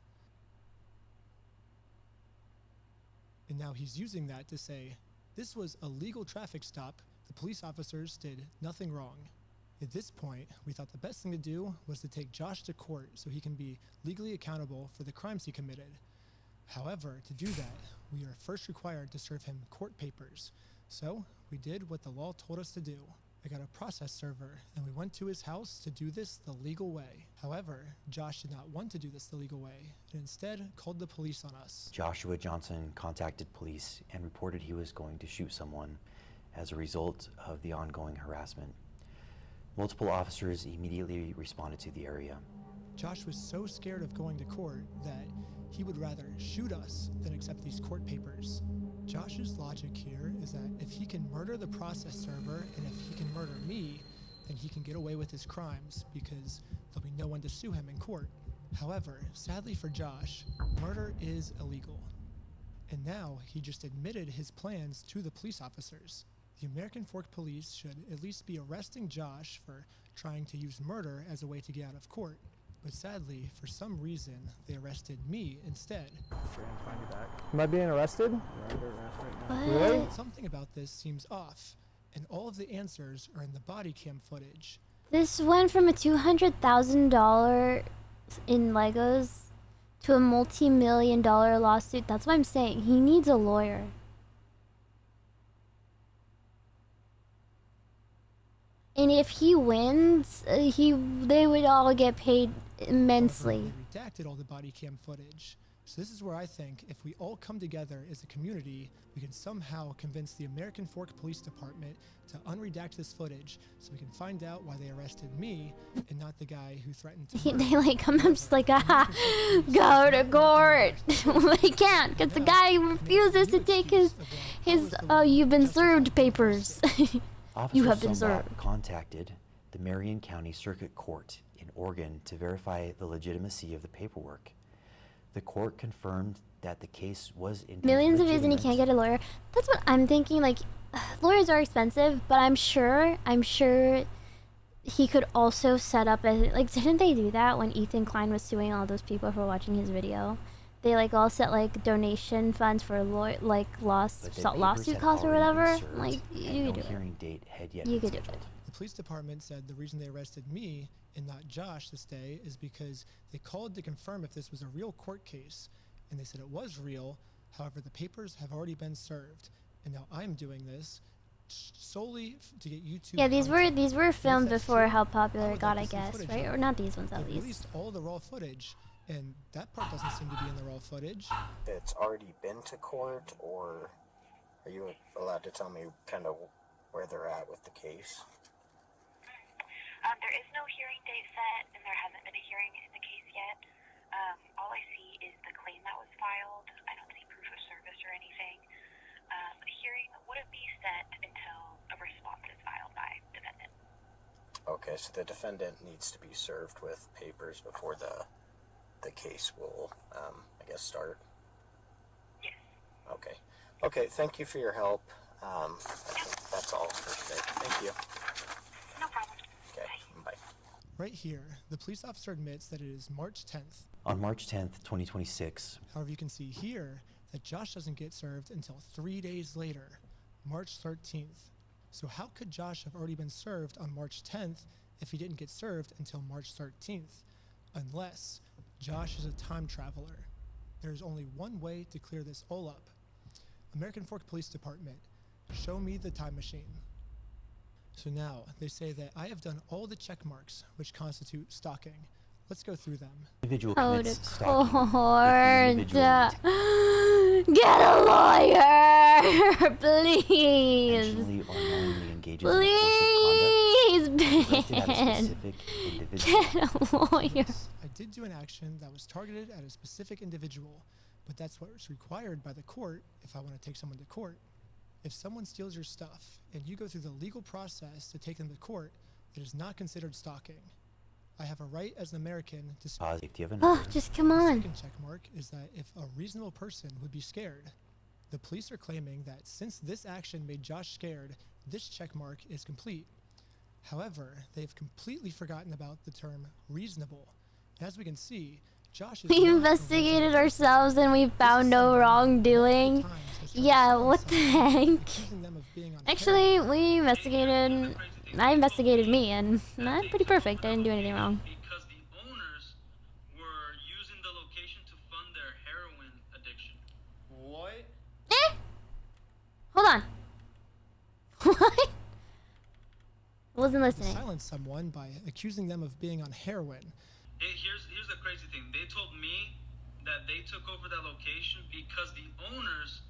And now he's using that to say, this was a legal traffic stop. The police officers did nothing wrong. At this point, we thought the best thing to do was to take Josh to court so he can be legally accountable for the crimes he committed. However, to do that, we are first required to serve him court papers. So we did what the law told us to do. I got a process server, and we went to his house to do this the legal way. However, Josh did not want to do this the legal way, and instead called the police on us. Joshua Johnson contacted police and reported he was going to shoot someone as a result of the ongoing harassment. Multiple officers immediately responded to the area. Josh was so scared of going to court that he would rather shoot us than accept these court papers. Josh's logic here is that if he can murder the process server and if he can murder me, then he can get away with his crimes because there'll be no one to sue him in court. However, sadly for Josh, murder is illegal. And now he just admitted his plans to the police officers. The American Fork Police should at least be arresting Josh for trying to use murder as a way to get out of court. But sadly, for some reason, they arrested me instead. Am I being arrested? Really? Something about this seems off, and all of the answers are in the body cam footage. This went from a $200,000 in Legos to a multi-million-dollar lawsuit. That's what I'm saying. He needs a lawyer. And if he wins, they would all get paid immensely. They redacted all the body cam footage. So this is where I think if we all come together as a community, we can somehow convince the American Fork Police Department to unredact this footage so we can find out why they arrested me and not the guy who threatened to They like come up just like, ah, go to court. They can't because the guy refuses to take his you've been served papers. You have been served. Contacted the Marion County Circuit Court in Oregon to verify the legitimacy of the paperwork. The court confirmed that the case was indeed Millions of legitimate. views and he can't get a lawyer. That's what I'm thinking. Like, lawyers are expensive, but I'm sure he could also set up a, like, didn't they do that when Ethan Klein was suing all those people for watching his video? They like all set like donation funds for lawsuit costs or whatever. Like, you could do hearing date had yet You been could do it. The police department said the reason they arrested me and not Josh this day is because they called to confirm if this was a real court case, and they said it was real. However, the papers have already been served, and now I'm doing this solely to get YouTube. Yeah, these were filmed that's before true, how popular I it would got, like I to see guess, footage right? of Or it. not these ones at They least. released all the raw footage, and that part doesn't seem to be in the raw footage. It's already been to court, or are you allowed to tell me kind of where they're at with the case? There is no hearing date set, and there hasn't been a hearing in the case yet. All I see is the claim that was filed. I don't see proof of service or anything. A hearing wouldn't be set until a response is filed by defendant. Okay, so the defendant needs to be served with papers before the case will, I guess, start? Yes. Okay. Okay, thank you for your help. I think that's all for today. Thank you. No problem. Okay, bye. Right here, the police officer admits that it is March 10th. On March 10th, 2026, However, you can see here that Josh doesn't get served until 3 days later, March 13th. So how could Josh have already been served on March 10th if he didn't get served until March 13th? Unless Josh is a time traveler. There is only one way to clear this all up. American Fork Police Department, show me the time machine. So now, they say that I have done all the check marks which constitute stalking. Let's go through them. individual Oh, commits the stalking. court. If the individual Get a lawyer, please. intentionally or knowingly engages in a course of Please, conduct directed at a Ben. specific individual. Get a lawyer. I did do an action that was targeted at a specific individual, but that's what's required by the court if I want to take someone to court. If someone steals your stuff and you go through the legal process to take them to court, it is not considered stalking. I have a right as an American to Safety of Oh, another. just come on. The second check mark is that if a reasonable person would be scared. The police are claiming that since this action made Josh scared, this check mark is complete. However, they've completely forgotten about the term reasonable. As we can see, Josh is We not a investigated reasonable ourselves and we found no wrongdoing. Yeah, what the heck? accusing them of being unfair. Actually, I investigated me and I'm pretty perfect. I didn't do anything wrong. Because the owners were using the location to fund their heroin addiction. What? Hold on. What? Wasn't To listening. silence someone by accusing them of being on heroin. Here's the crazy thing. They told me that they took over that location because the owners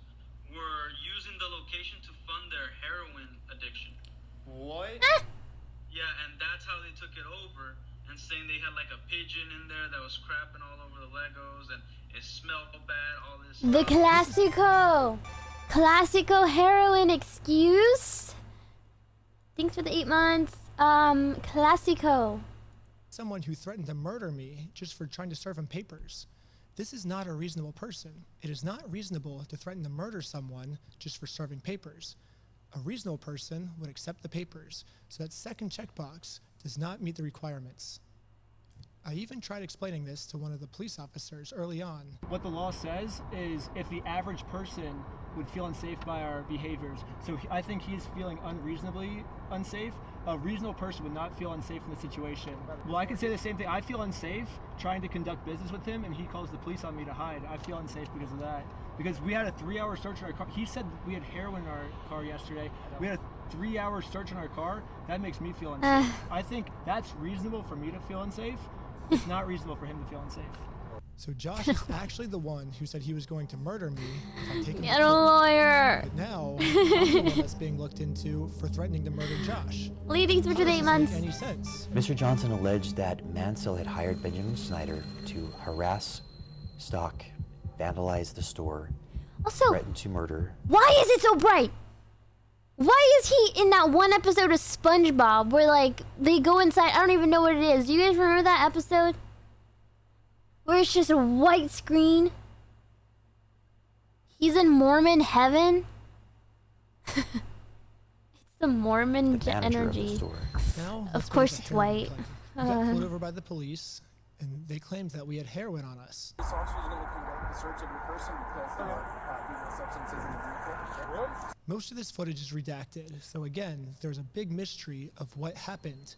were using the location to fund their heroin addiction. What? Yeah, and that's how they took it over, and saying they had like a pigeon in there that was crapping all over the Legos, and it smelled bad, all this The stuff. Classico heroin excuse. Thanks for the 8 months. Classico. Someone who threatened to murder me just for trying to serve him papers. This is not a reasonable person. It is not reasonable to threaten to murder someone just for serving papers. A reasonable person would accept the papers, so that second checkbox does not meet the requirements. I even tried explaining this to one of the police officers early on. What the law says is if the average person would feel unsafe by our behaviors, so I think he's feeling unreasonably unsafe, a reasonable person would not feel unsafe in this situation. Well, I can say the same thing. I feel unsafe trying to conduct business with him, and he calls the police on me to hide. I feel unsafe because of that. because we had a 3-hour search in our car. He said we had heroin in our car yesterday. We had a 3-hour search in our car. That makes me feel unsafe. I think that's reasonable for me to feel unsafe. It's not reasonable for him to feel unsafe. So Josh is actually the one who said he was going to murder me if I take him Get a lawyer. But now I'm the one that's being looked into for threatening to murder Josh. Leading through to 8 months. Make any sense? Mr. Johnson alleged that Mansell had hired Benjamin Snyder to harass, stalk, vandalize the store, also, threaten to murder. Why is it so bright? Why is he in that one episode of SpongeBob where, like, they go inside? I don't even know what it is. Do you guys remember that episode? Where it's just a white screen. He's in Mormon heaven. It's the Mormon energy. Now, Of course it's white. We got pulled over by the police, and they claimed that we had heroin on us. This officer is going to conduct the search of your person because there are illegal substances in the vehicle. Most of this footage is redacted, so again, there's a big mystery of what happened.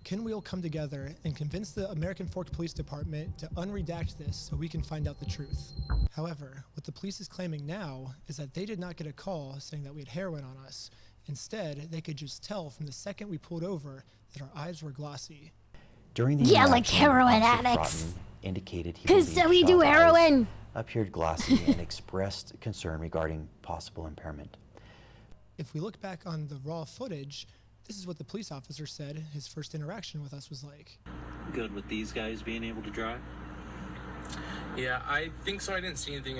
Can we all come together and convince the American Fork Police Department to unredact this so we can find out the truth? However, what the police is claiming now is that they did not get a call saying that we had heroin on us. Instead, they could just tell from the second we pulled over that our eyes were glossy. During the like interaction, heroin Officer addicts. Broughton indicated he 'Cause believed we do Shaw's eyes heroin. appeared glossy and expressed concern regarding possible impairment. If we look back on the raw footage, this is what the police officer said his first interaction with us was like. Good with these guys being able to drive? Yeah, I think so. I didn't see anything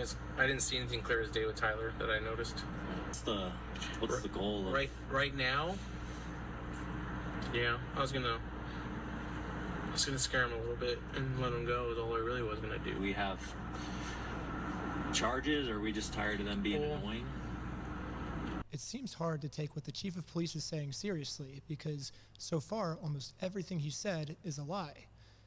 clear as day with Tyler that I noticed. What's the goal of... Right now? Yeah, I was gonna scare him a little bit and let him go is all I really was gonna do. Do we have charges, or are we just tired of them being annoying? It seems hard to take what the chief of police is saying seriously because so far almost everything he said is a lie.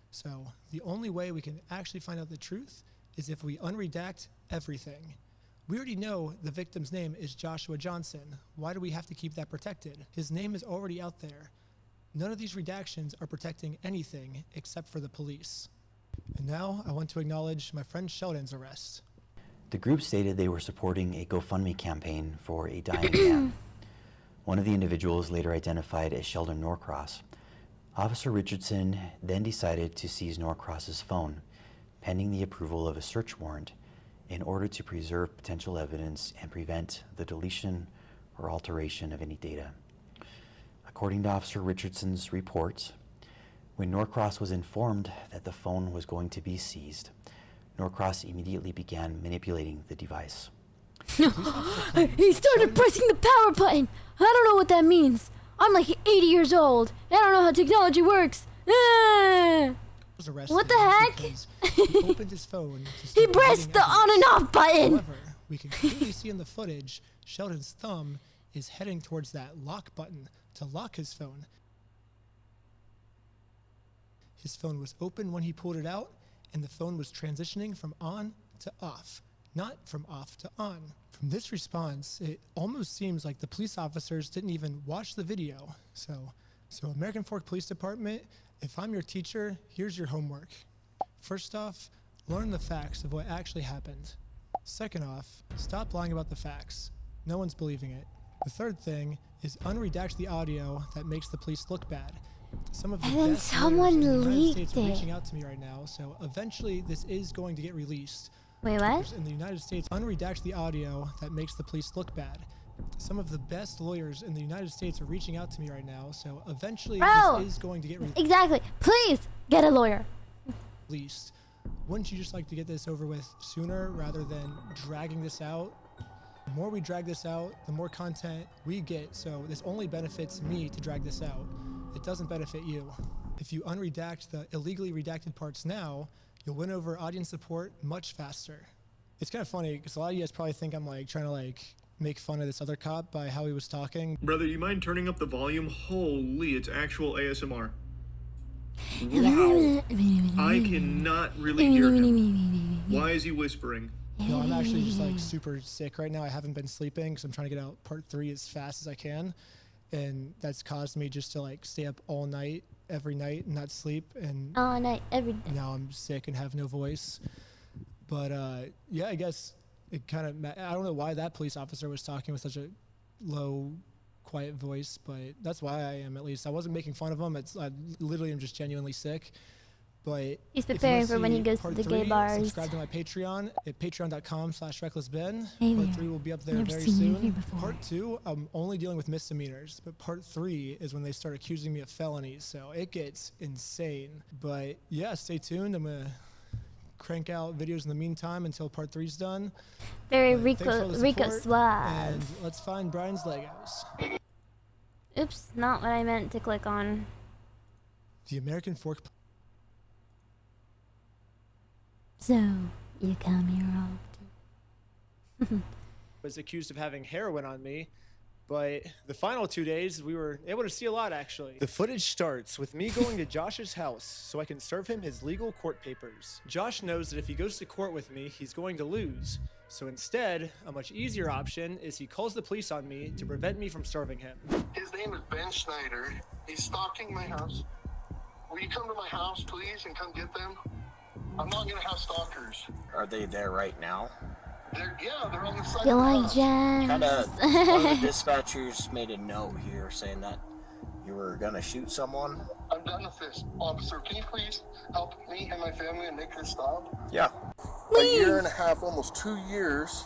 So the only way we can actually find out the truth is if we unredact everything. We already know the victim's name is Joshua Johnson. Why do we have to keep that protected? His name is already out there. None of these redactions are protecting anything except for the police. And now I want to acknowledge my friend Sheldon's arrest. The group stated they were supporting a GoFundMe campaign for a dying man. One of the individuals later identified as Sheldon Norcross. Officer Richardson then decided to seize Norcross's phone, pending the approval of a search warrant, in order to preserve potential evidence and prevent the deletion or alteration of any data. According to Officer Richardson's reports, when Norcross was informed that the phone was going to be seized, Norcross immediately began manipulating the device. He started pressing the power button. I don't know what that means. I'm like 80 years old. I don't know how technology works. What the heck? He opened his phone. He pressed the on and off button. However, we can clearly see in the footage Sheldon's thumb is heading towards that lock button to lock his phone. His phone was open when he pulled it out, and the phone was transitioning from on to off, not from off to on. From this response, it almost seems like the police officers didn't even watch the video. So American Fork Police Department, if I'm your teacher, here's your homework. First off, learn the facts of what actually happened. Second off, stop lying about the facts. No one's believing it. The third thing is unredact the audio that makes the police look bad. Some of the best lawyers in the United States are reaching out to me right now, so eventually this is going to get released. Wait, what? In the United States, unredact the audio that makes the police look bad. Some of the best lawyers in the United States are reaching out to me right now, so eventually this is going to get released. Exactly. Please get a lawyer. Released. Wouldn't you just like to get this over with sooner rather than dragging this out? The more we drag this out, the more content we get, so this only benefits me to drag this out. It doesn't benefit you. If you unredact the illegally redacted parts now, you'll win over audience support much faster. It's kind of funny because a lot of you guys probably think I'm like trying to make fun of this other cop by how he was talking. Brother, you mind turning up the volume? Holy, it's actual ASMR. Wow. I cannot really hear him. Why is he whispering? No, I'm actually just super sick right now. I haven't been sleeping because I'm trying to get out part 3 as fast as I can. And that's caused me just to stay up all night, every night, and not sleep. And all night, every day. Now I'm sick and have no voice. But yeah, I guess it kind of, I don't know why that police officer was talking with such a low, quiet voice, but that's why I am, at least. I wasn't making fun of him. I literally am just genuinely sick. But he's preparing for when he goes to the gay bars. Subscribe to my Patreon at patreon.com/recklessben. Hey, Part 3 will be up there never very seen you soon. here before. Part 2, I'm only dealing with misdemeanors, but Part 3 is when they start accusing me of felonies, so it gets insane. But yeah, stay tuned. I'm gonna crank out videos in the meantime until Part 3's done. Very But Rico Suave. and let's find Brian's Legos. Oops, not what I meant to click on. The American Fork. So, you come here often. Was accused of having heroin on me, but the final 2 days we were able to see a lot, actually. The footage starts with me going to Josh's house so I can serve him his legal court papers. Josh knows that if he goes to court with me, he's going to lose. So instead, a much easier option is he calls the police on me to prevent me from serving him. His name is Ben Schneider. He's stalking my house. Will you come to my house, please, and come get them? I'm not gonna have stalkers. Are they there right now? They're on the side You of the like house. jazz? One of the dispatchers made a note here saying that you were gonna shoot someone. I'm done with this. Officer, can you please help me and my family and make this stop? Yeah. A year and a half, almost 2 years,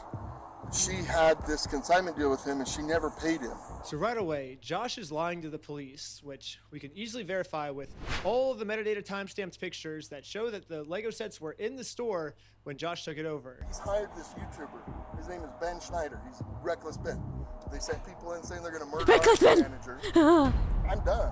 she had this consignment deal with him and she never paid him. So right away, Josh is lying to the police, which we can easily verify with all of the metadata timestamped pictures that show that the Lego sets were in the store when Josh took it over. He's hired this YouTuber. His name is Ben Schneider. He's Reckless Ben. They sent people in saying they're going to murder Reckless our Ben! manager. I'm done.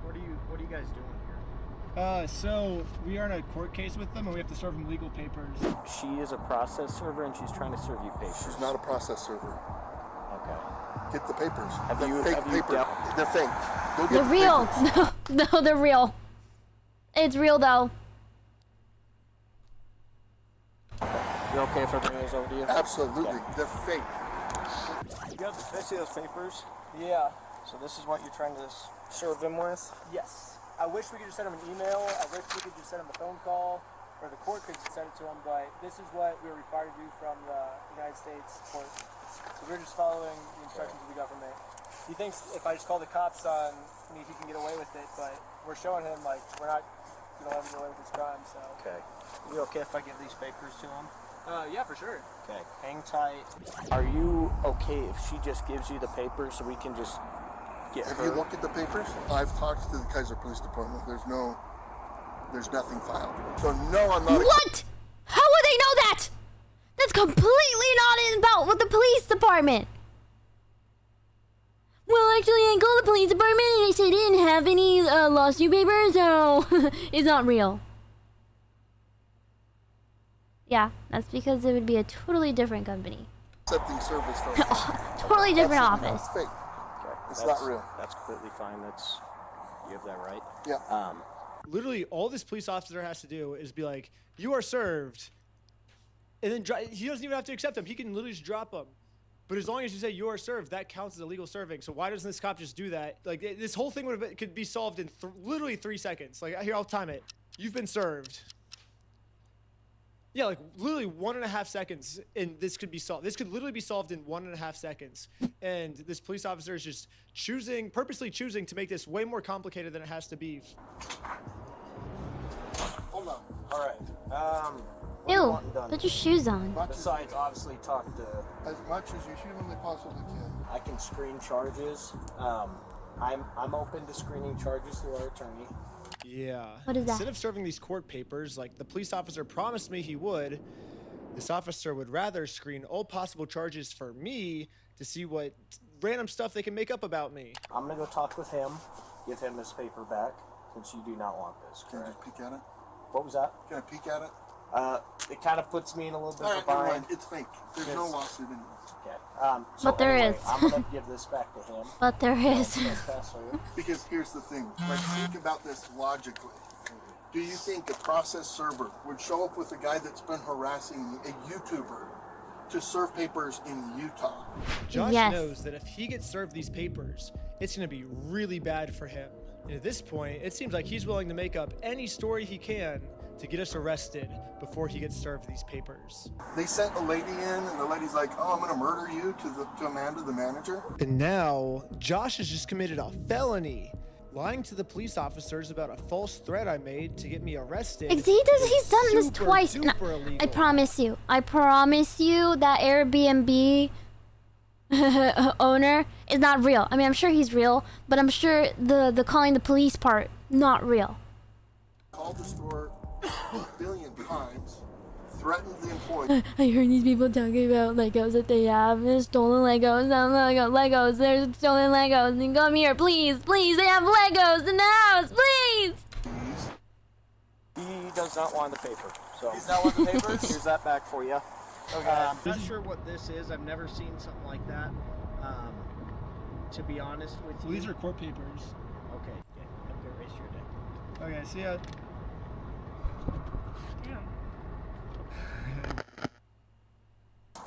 What are you guys doing here? So we are in a court case with them and we have to serve them legal papers. She is a process server and she's trying to serve you papers. She's not a process server. Okay. Get the papers. Have They're you- fake have you papers. dealt- They're fake. Go get They're the real. papers. No, they're real. It's real though. You okay if I bring those over to you? Absolutely. Okay. They're fake. You have to see those papers? Yeah. So this is what you're trying to serve them with? Yes. I wish we could just send him an email. I wish we could just send him a phone call, or the court could just send it to him, but this is what we're required to do from the United States court. So we're just following the instructions of the government. He thinks if I just call the cops on me, he can get away with it, but we're showing him, like, we're not going to let him get away with his crime, so. Okay. You okay if I give these papers to him? Yeah, for sure. Okay. Hang tight. Are you okay if she just gives you the papers so we can just get Have her? you looked at the papers? I've talked to the Kaiser Police Department. There's nothing filed. So no, I'm not. What? How would they know that? That's completely not about with the police department. Well, actually, I called the police department and they said they didn't have any lawsuit papers, so it's not real. Yeah, that's because it would be a totally different company. Accepting service from. Totally different Absolutely not. office. It's fake. Okay. It's That's- not real. That's completely fine. You have that right? Yeah. Literally, all this police officer has to do is be like, "You are served," and then he doesn't even have to accept them. He can literally just drop them. But as long as you say you are served, that counts as a legal serving. So why doesn't this cop just do that? Like this whole thing could be solved in literally 3 seconds. Like here, I'll time it. You've been served. Yeah, like literally 1.5 seconds, and this could be solved. This could literally be solved in 1.5 seconds. And this police officer is just purposely choosing to make this way more complicated than it has to be. Hold on. All right. Ew, put your shoes on. Besides, obviously, talk to. As much as you humanly possibly can. I can screen charges. I'm open to screening charges through our attorney. Yeah. What is that? Instead of serving these court papers, like the police officer promised me he would, this officer would rather screen all possible charges for me to see what random stuff they can make up about me. I'm gonna go talk with him, give him his paper back, since you do not want this. Can I Correct? just peek at it? What was that? Can I peek at it? It kind of puts me in a little bit All of right, a never bind. mind. It's fake. There's no lawsuit anymore. Okay. But there anyway, is. I'm gonna give this back to him. But there is. Because here's the thing. Like, think about this logically. Do you think a process server would show up with a guy that's been harassing a YouTuber to serve papers in Utah? Josh Yes. knows that if he gets served these papers, it's going to be really bad for him. And at this point, it seems like he's willing to make up any story he can to get us arrested before he gets served these papers. They sent a lady in, and the lady's like, "Oh, I'm gonna murder you," to Amanda, the manager. And now Josh has just committed a felony, lying to the police officers about a false threat I made to get me arrested. He's done this twice. No, I promise you that Airbnb owner is not real. I mean, I'm sure he's real, but I'm sure the calling the police part, not real. Called the store a billion times, threatened the employee. I heard these people talking about Legos that they have. There's stolen Legos. Legos. There's stolen Legos. And come here, please. Please, they have Legos in the house. Please. He does not want the paper. So he's not want the paper? Here's that back for you. Okay. I'm not sure what this is. I've never seen something like that. To be honest with you. Well, these are court papers. Okay. Yeah. Have a good rest of your day. Okay, see ya.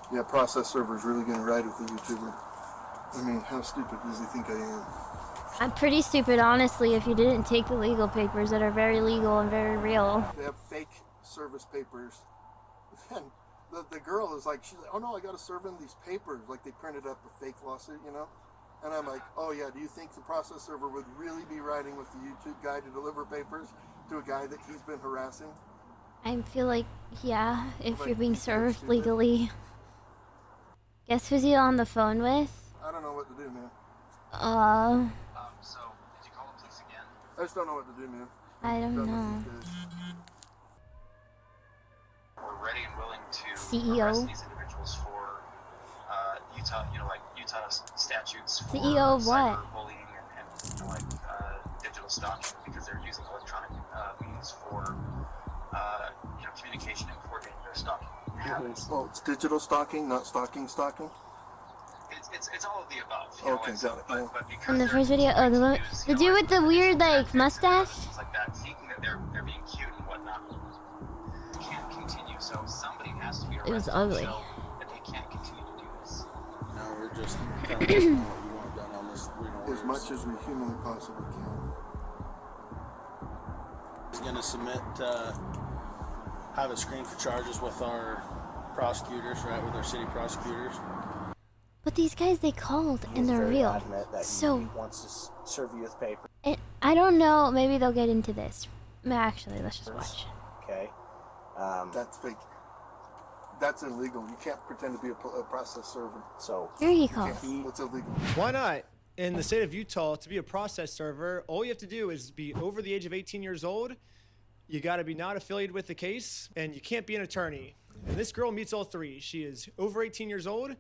Yeah, process server's really gonna ride with the YouTuber. I mean, how stupid does he think I am? I'm pretty stupid, honestly, if you didn't take the legal papers that are very legal and very real. They have fake service papers. And the girl is like, she's like, "Oh no, I gotta serve him these papers." Like they printed up a fake lawsuit, you know? And I'm like, "Oh yeah, do you think the process server would really be riding with the YouTube guy to deliver papers to a guy that he's been harassing?" I feel like, yeah, if you're being served legally. Guess who's he on the phone with? I don't know what to do, man. So, did you call the police again? I just don't know what to do, man. I don't know. We're ready and willing to CEO. arrest these individuals for Utah, Utah statutes for CEO of what? cyberbullying and digital stalking, because they're using electronic means for communication and coordinating their stalking habits. Oh, it's digital stalking, not stalking. It's all of the above. Okay, got it. Yeah. But because In the first video, the dude with the weird, like, mustache? things like that, thinking that they're being cute and whatnot, can't continue. So somebody has to be arrested. It was ugly. To show that they can't continue to do this. Now we're just kind of doing what you want done on this. As much as we humanly possibly can. He's going to submit, have a screen for charges with our prosecutors, right, with our city prosecutors. But these guys, they called and they're real. So, he wants to serve you with paper. I don't know, maybe they'll get into this. Actually, let's just watch. Okay. That's fake. That's illegal. You can't pretend to be a process server. So here he calls. It's illegal. Why not? In the state of Utah, to be a process server, all you have to do is be over the age of 18 years old. You got to be not affiliated with the case, and you can't be an attorney. And this girl meets all three. She is over 18 years old.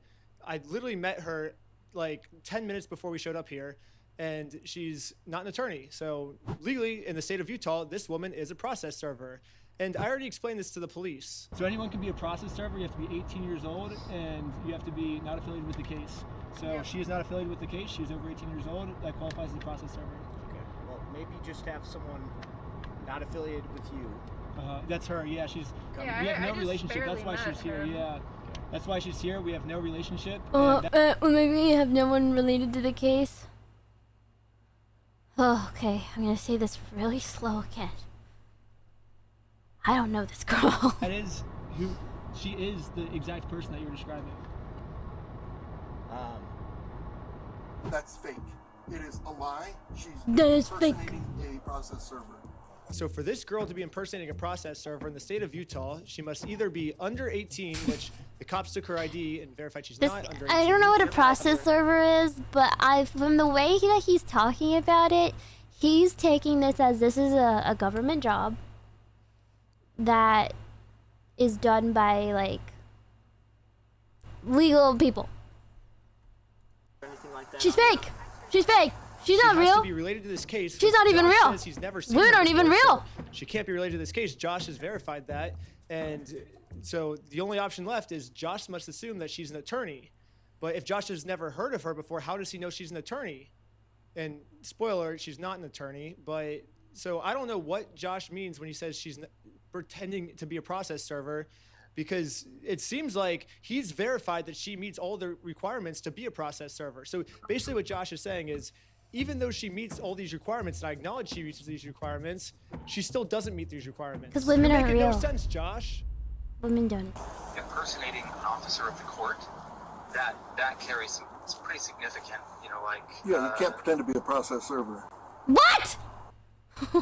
I literally met her like 10 minutes before we showed up here, and she's not an attorney. So legally, in the state of Utah, this woman is a process server. And I already explained this to the police. So anyone can be a process server. You have to be 18 years old, and you have to be not affiliated with the case. So she is not affiliated with the case. She's over 18 years old. That qualifies as a process server. Okay. Well, maybe just have someone not affiliated with you. That's her. Yeah, she's. We have no relationship. That's why she's here. Yeah. That's why she's here. We have no relationship. Maybe you have no one related to the case. Oh, okay. I'm gonna say this really slow again. I don't know this girl. That is who she is. The exact person that you're describing. That's fake. It is a lie. She's impersonating a process server. So for this girl to be impersonating a process server in the state of Utah, she must either be under 18, which the cops took her ID and verified she's not under 18. I don't know what a process server is, but from the way that he's talking about it, he's taking this as this is a government job that is done by, like, legal people. Anything like that. She's fake. She's fake. She's not She real. has to be related to this case. She's not even Josh real. says he's never seen Women her aren't even before, real. so she can't be related to this case. Josh has verified that. And so the only option left is Josh must assume that she's an attorney. But if Josh has never heard of her before, how does he know she's an attorney? And spoiler, she's not an attorney. But so I don't know what Josh means when he says she's pretending to be a process server, because it seems like he's verified that she meets all the requirements to be a process server. So basically what Josh is saying is, even though she meets all these requirements, and I acknowledge she meets these requirements, she still doesn't meet these requirements. 'Cause women You're aren't making real. no sense, Josh. Women don't. Impersonating an officer of the court, that carries it's pretty significant, you know, like Yeah, you can't pretend to be a process server. What? What?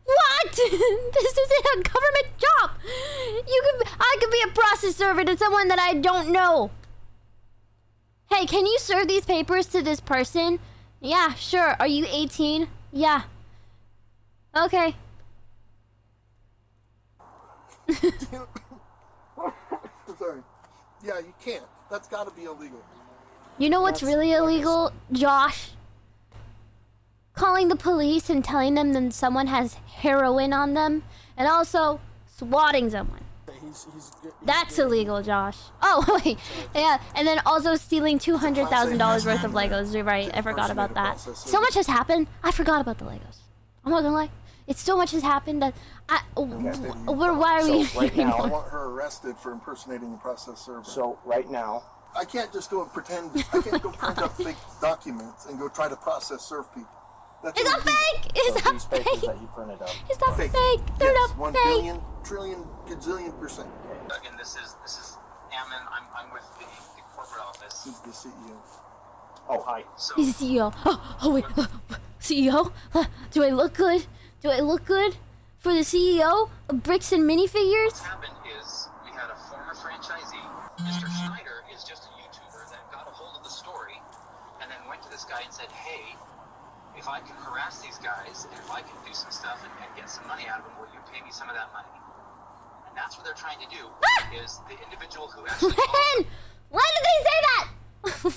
What? This isn't a government job. I could be a process server to someone that I don't know. Hey, can you serve these papers to this person? Yeah, sure. Are you 18? Yeah. Okay. Sorry. Yeah, you can't. That's got to be illegal. You know what's really illegal, Josh? Calling the police and telling them that someone has heroin on them, and also swatting someone. That's illegal, Josh. Oh, wait. Yeah, and then also stealing $200,000 worth of Legos. You're right. I forgot about that. So much has happened. I forgot about the Legos. I'm not gonna lie. It's so much has happened that why are we? So right now, I want her arrested for impersonating a process server. So right now, I can't just go and pretend. I can't go print up fake documents and go try to process serve people. That's It's not fake. It's not these papers fake. that you printed up. It's not Fake. fake. They're Yes, not 1 fake. billion, trillion, gazillion percent. again, this is Ammon. I'm with the corporate office. He's the CEO. Oh, hi. So He's the CEO. Oh wait, CEO? Do I look good? Do I look good for the CEO of Bricks and Minifigures? what's happened is we had a former franchisee, Mr. Schneider, is just a YouTuber that got a hold of the story and then went to this guy and said, hey, if I can harass these guys and if I can do some stuff and get some money out of them, will you pay me some of that money? And that's what they're trying to do, is the individual who actually... When did they say that?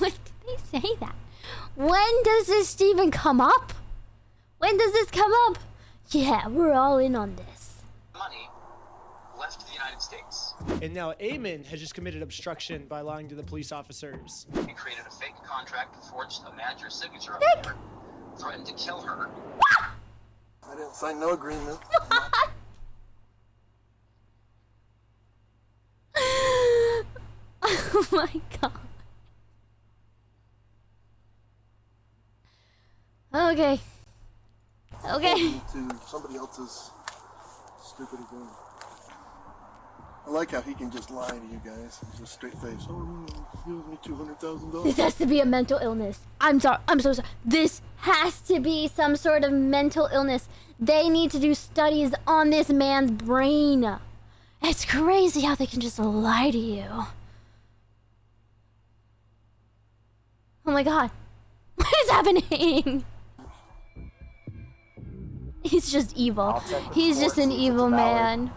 When did they say that? When does this even come up? When does this come up? Yeah, we're all in on this. money left to the United States. And now Eamon has just committed obstruction by lying to the police officers. He created a fake contract, forged a manager's signature on there, threatened to kill her. I didn't sign no agreement. Oh my god. Okay. Okay. To somebody else's stupid agreement. I like how he can just lie to you guys. Just straight face. Oh, he owes me $200,000. This has to be a mental illness. I'm sorry. I'm so sorry. This has to be some sort of mental illness. They need to do studies on this man's brain. It's crazy how they can just lie to you. Oh my god. What is happening? He's just evil. He's just an evil man.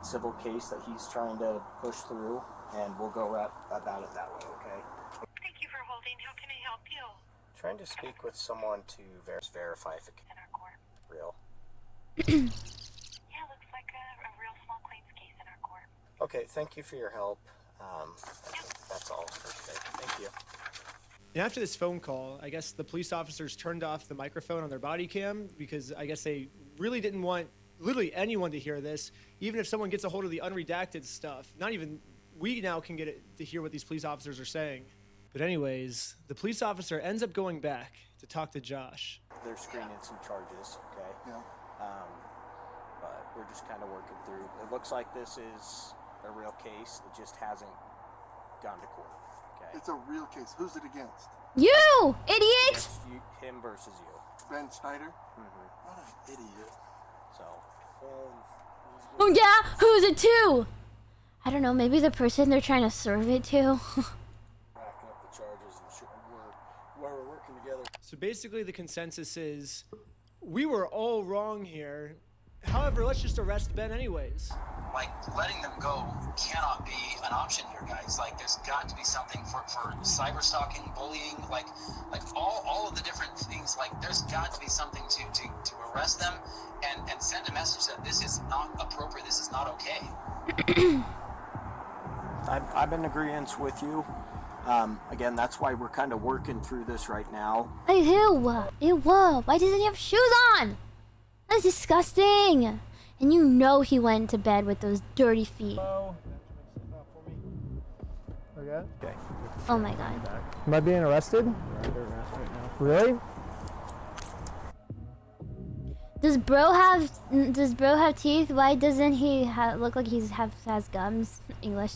Civil case that he's trying to push through, and we'll go about it that way, okay? Thank you for holding. How can I help you? Trying to speak with someone to verify if it's real. Yeah, looks like a real small claims case in our court. Okay, thank you for your help. That's all for today. Thank you. And after this phone call, I guess the police officers turned off the microphone on their body cam because I guess they really didn't want literally anyone to hear this, even if someone gets a hold of the unredacted stuff. Not even we now can get it to hear what these police officers are saying. But anyways, the police officer ends up going back to talk to Josh. They're screening some charges, okay? Yeah. But we're just kind of working through. It looks like this is a real case. It just hasn't gone to court, okay? It's a real case. Who's it against? You, idiot! Against you, him versus you. Ben Schneider? Mm-hmm. What an idiot. So, Oh yeah, who's it to? I don't know, maybe the person they're trying to serve it to. Backing up the charges and we're working together. So basically the consensus is we were all wrong here. However, let's just arrest Ben anyways. Like, letting them go cannot be an option here, guys. Like, there's got to be something for cyber stalking, bullying, like all of the different things. Like, there's got to be something to arrest them and send a message that this is not appropriate, this is not okay. I'm in agreement with you. Again, that's why we're kind of working through this right now. Ew, why doesn't he have shoes on? That's disgusting. And you know he went to bed with those dirty feet. Okay. Oh my god. Am I being arrested? Really? Does bro have teeth? Why doesn't he look like has gums? English.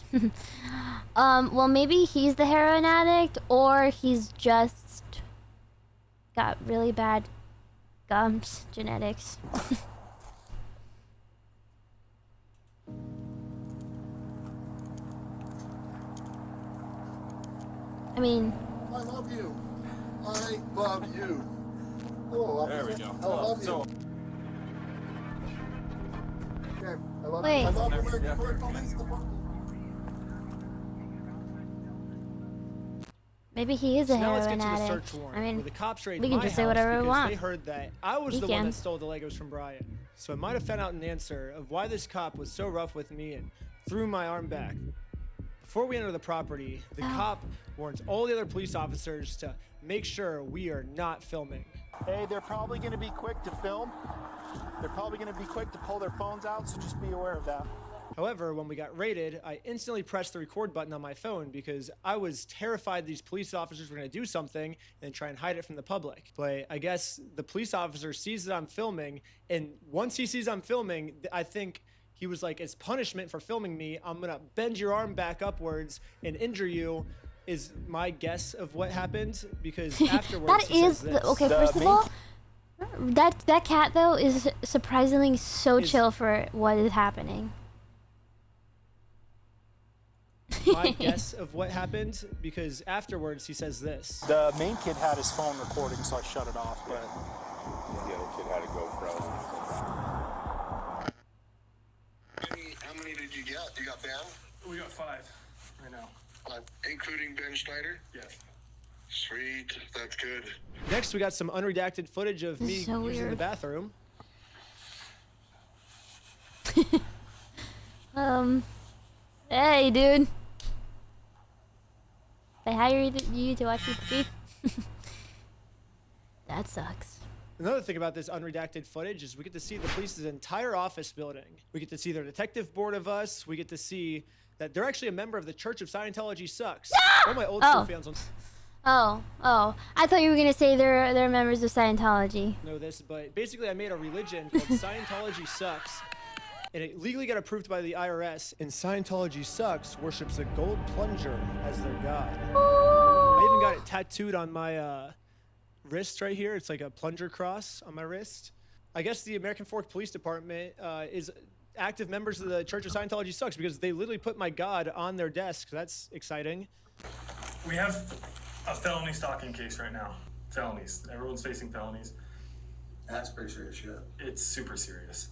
Well, maybe he's the heroin addict, or he's just got really bad gums genetics. I mean, I love you. I love you. Hello, officer. There we go. I love you. So, okay. I love Wait. you. I love the American Police Department. maybe he is a So now let's heroin get to the addict. search warrant. I mean, where the cops raided we can my just say house whatever we because want. They heard that I was We the one can. that stole the Legos from Brian. So I might have found out an answer of why this cop was so rough with me and threw my arm back. Before we enter the property, the cop warns all the other police officers to make sure we are not filming. Hey, they're probably going to be quick to film. They're probably going to be quick to pull their phones out, so just be aware of that. However, when we got raided, I instantly pressed the record button on my phone because I was terrified these police officers were going to do something and try and hide it from the public. But I guess the police officer sees that I'm filming, and once he sees I'm filming, I think he was like, as punishment for filming me, I'm going to bend your arm back upwards and injure you, is my guess of what happened, because afterwards that is okay. First of all, that cat though is surprisingly so chill for what is happening. My guess of what happened, because afterwards he says this. The main kid had his phone recording, so I shut it off, but... The other kid had a GoPro. How many did you get? You got banned? we got 5 right now. Including Ben Schneider? Yes. Sweet, that's good. Next, we got some unredacted footage of me so using the weird. bathroom. Hey, dude. They hired you to watch people speak? That sucks. Another thing about this unredacted footage is we get to see the police's entire office building. We get to see their detective board of us. We get to see that they're actually a member of the Church of Scientology Sucks. All my old school fans Oh. I thought you were gonna say they're members of Scientology. know this, but basically I made a religion called Scientology Sucks, and it legally got approved by the IRS, and Scientology Sucks worships a gold plunger as their god. I even got it tattooed on my wrist right here. It's like a plunger cross on my wrist. I guess the American Fork Police Department is active members of the Church of Scientology Sucks because they literally put my god on their desk. That's exciting. We have a felony stalking case right now. Felonies. Everyone's facing felonies. That's pretty serious shit. It's super serious.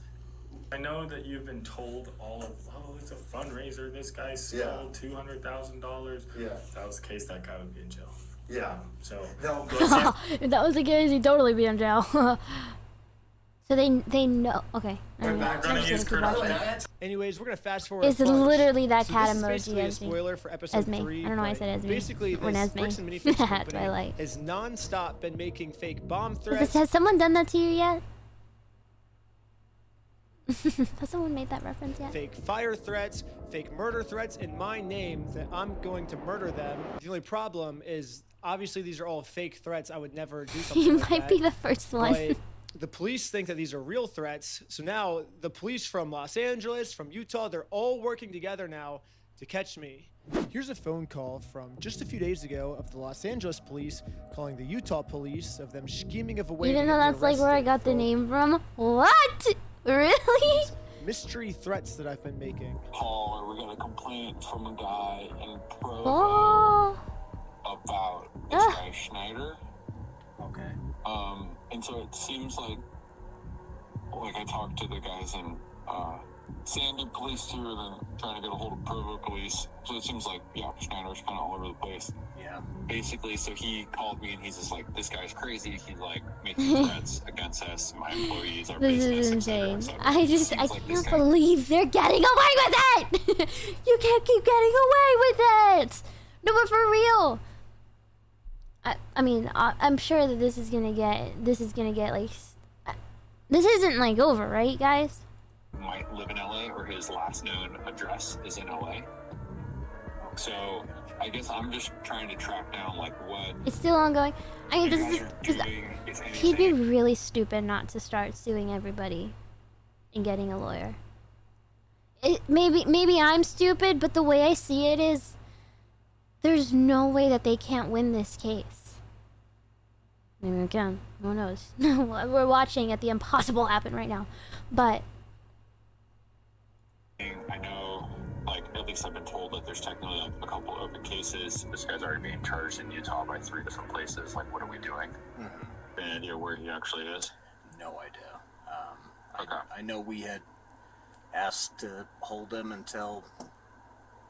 I know that you've been told all of, oh, it's a fundraiser. This guy stole $200,000. Yeah. If that was the case, that guy would be in jail. Yeah. So. If that was the case, he'd totally be in jail. So they know. Okay. Anyways, we're gonna fast forward. It's a bunch. literally that So cat this is emoji. basically a Esme. spoiler for episode Esme. 3. I don't know why I but said Esme. Basically, Or this Nesme. Bricks and Minifigs company Twilight. has non-stop been making fake bomb Has threats. has someone done that to you yet? Has someone made that reference yet? Fake fire threats, fake murder threats in my name that I'm going to murder them. The only problem is, obviously, these are all fake threats. I would never do something You like might that. be the first one. But the police think that these are real threats. So now the police from Los Angeles, from Utah, they're all working together now to catch me. Here's a phone call from just a few days ago of the Los Angeles police calling the Utah police of them scheming of a way Even to though get me that's like where I arrested got the for name from. What? Really? mystery threats that I've been making. Paul, or we got a complaint from a guy in Provo Oh. about this guy Schneider. Okay. And so it seems like I talked to the guys in Sandy police too, and then trying to get a hold of Provo police. So it seems like, yeah, Schneider's kind of all over the place. Yeah. Basically, so he called me and he's just like, this guy's crazy. He's like making threats against us, my employees, our This business, is et cetera, insane. et cetera. I can't believe they're getting away with it. You can't keep getting away with it. No, but for real. I mean, I'm sure that this is gonna get like, this isn't like over, right, guys? Might live in LA, or his last known address is in LA. So I guess I'm just trying to track down like what It's still ongoing. I mean, you this guys is. are doing, if He'd be anything. really stupid not to start suing everybody and getting a lawyer. Maybe I'm stupid, but the way I see it is, there's no way that they can't win this case. Maybe we can. Who knows? We're watching at the impossible happen right now, but. I know, like, at least I've been told that there's technically like a couple open cases. This guy's already being charged in Utah by 3 different places. Like, what are we doing? Any idea where he actually is? No idea. I know we had asked to hold him until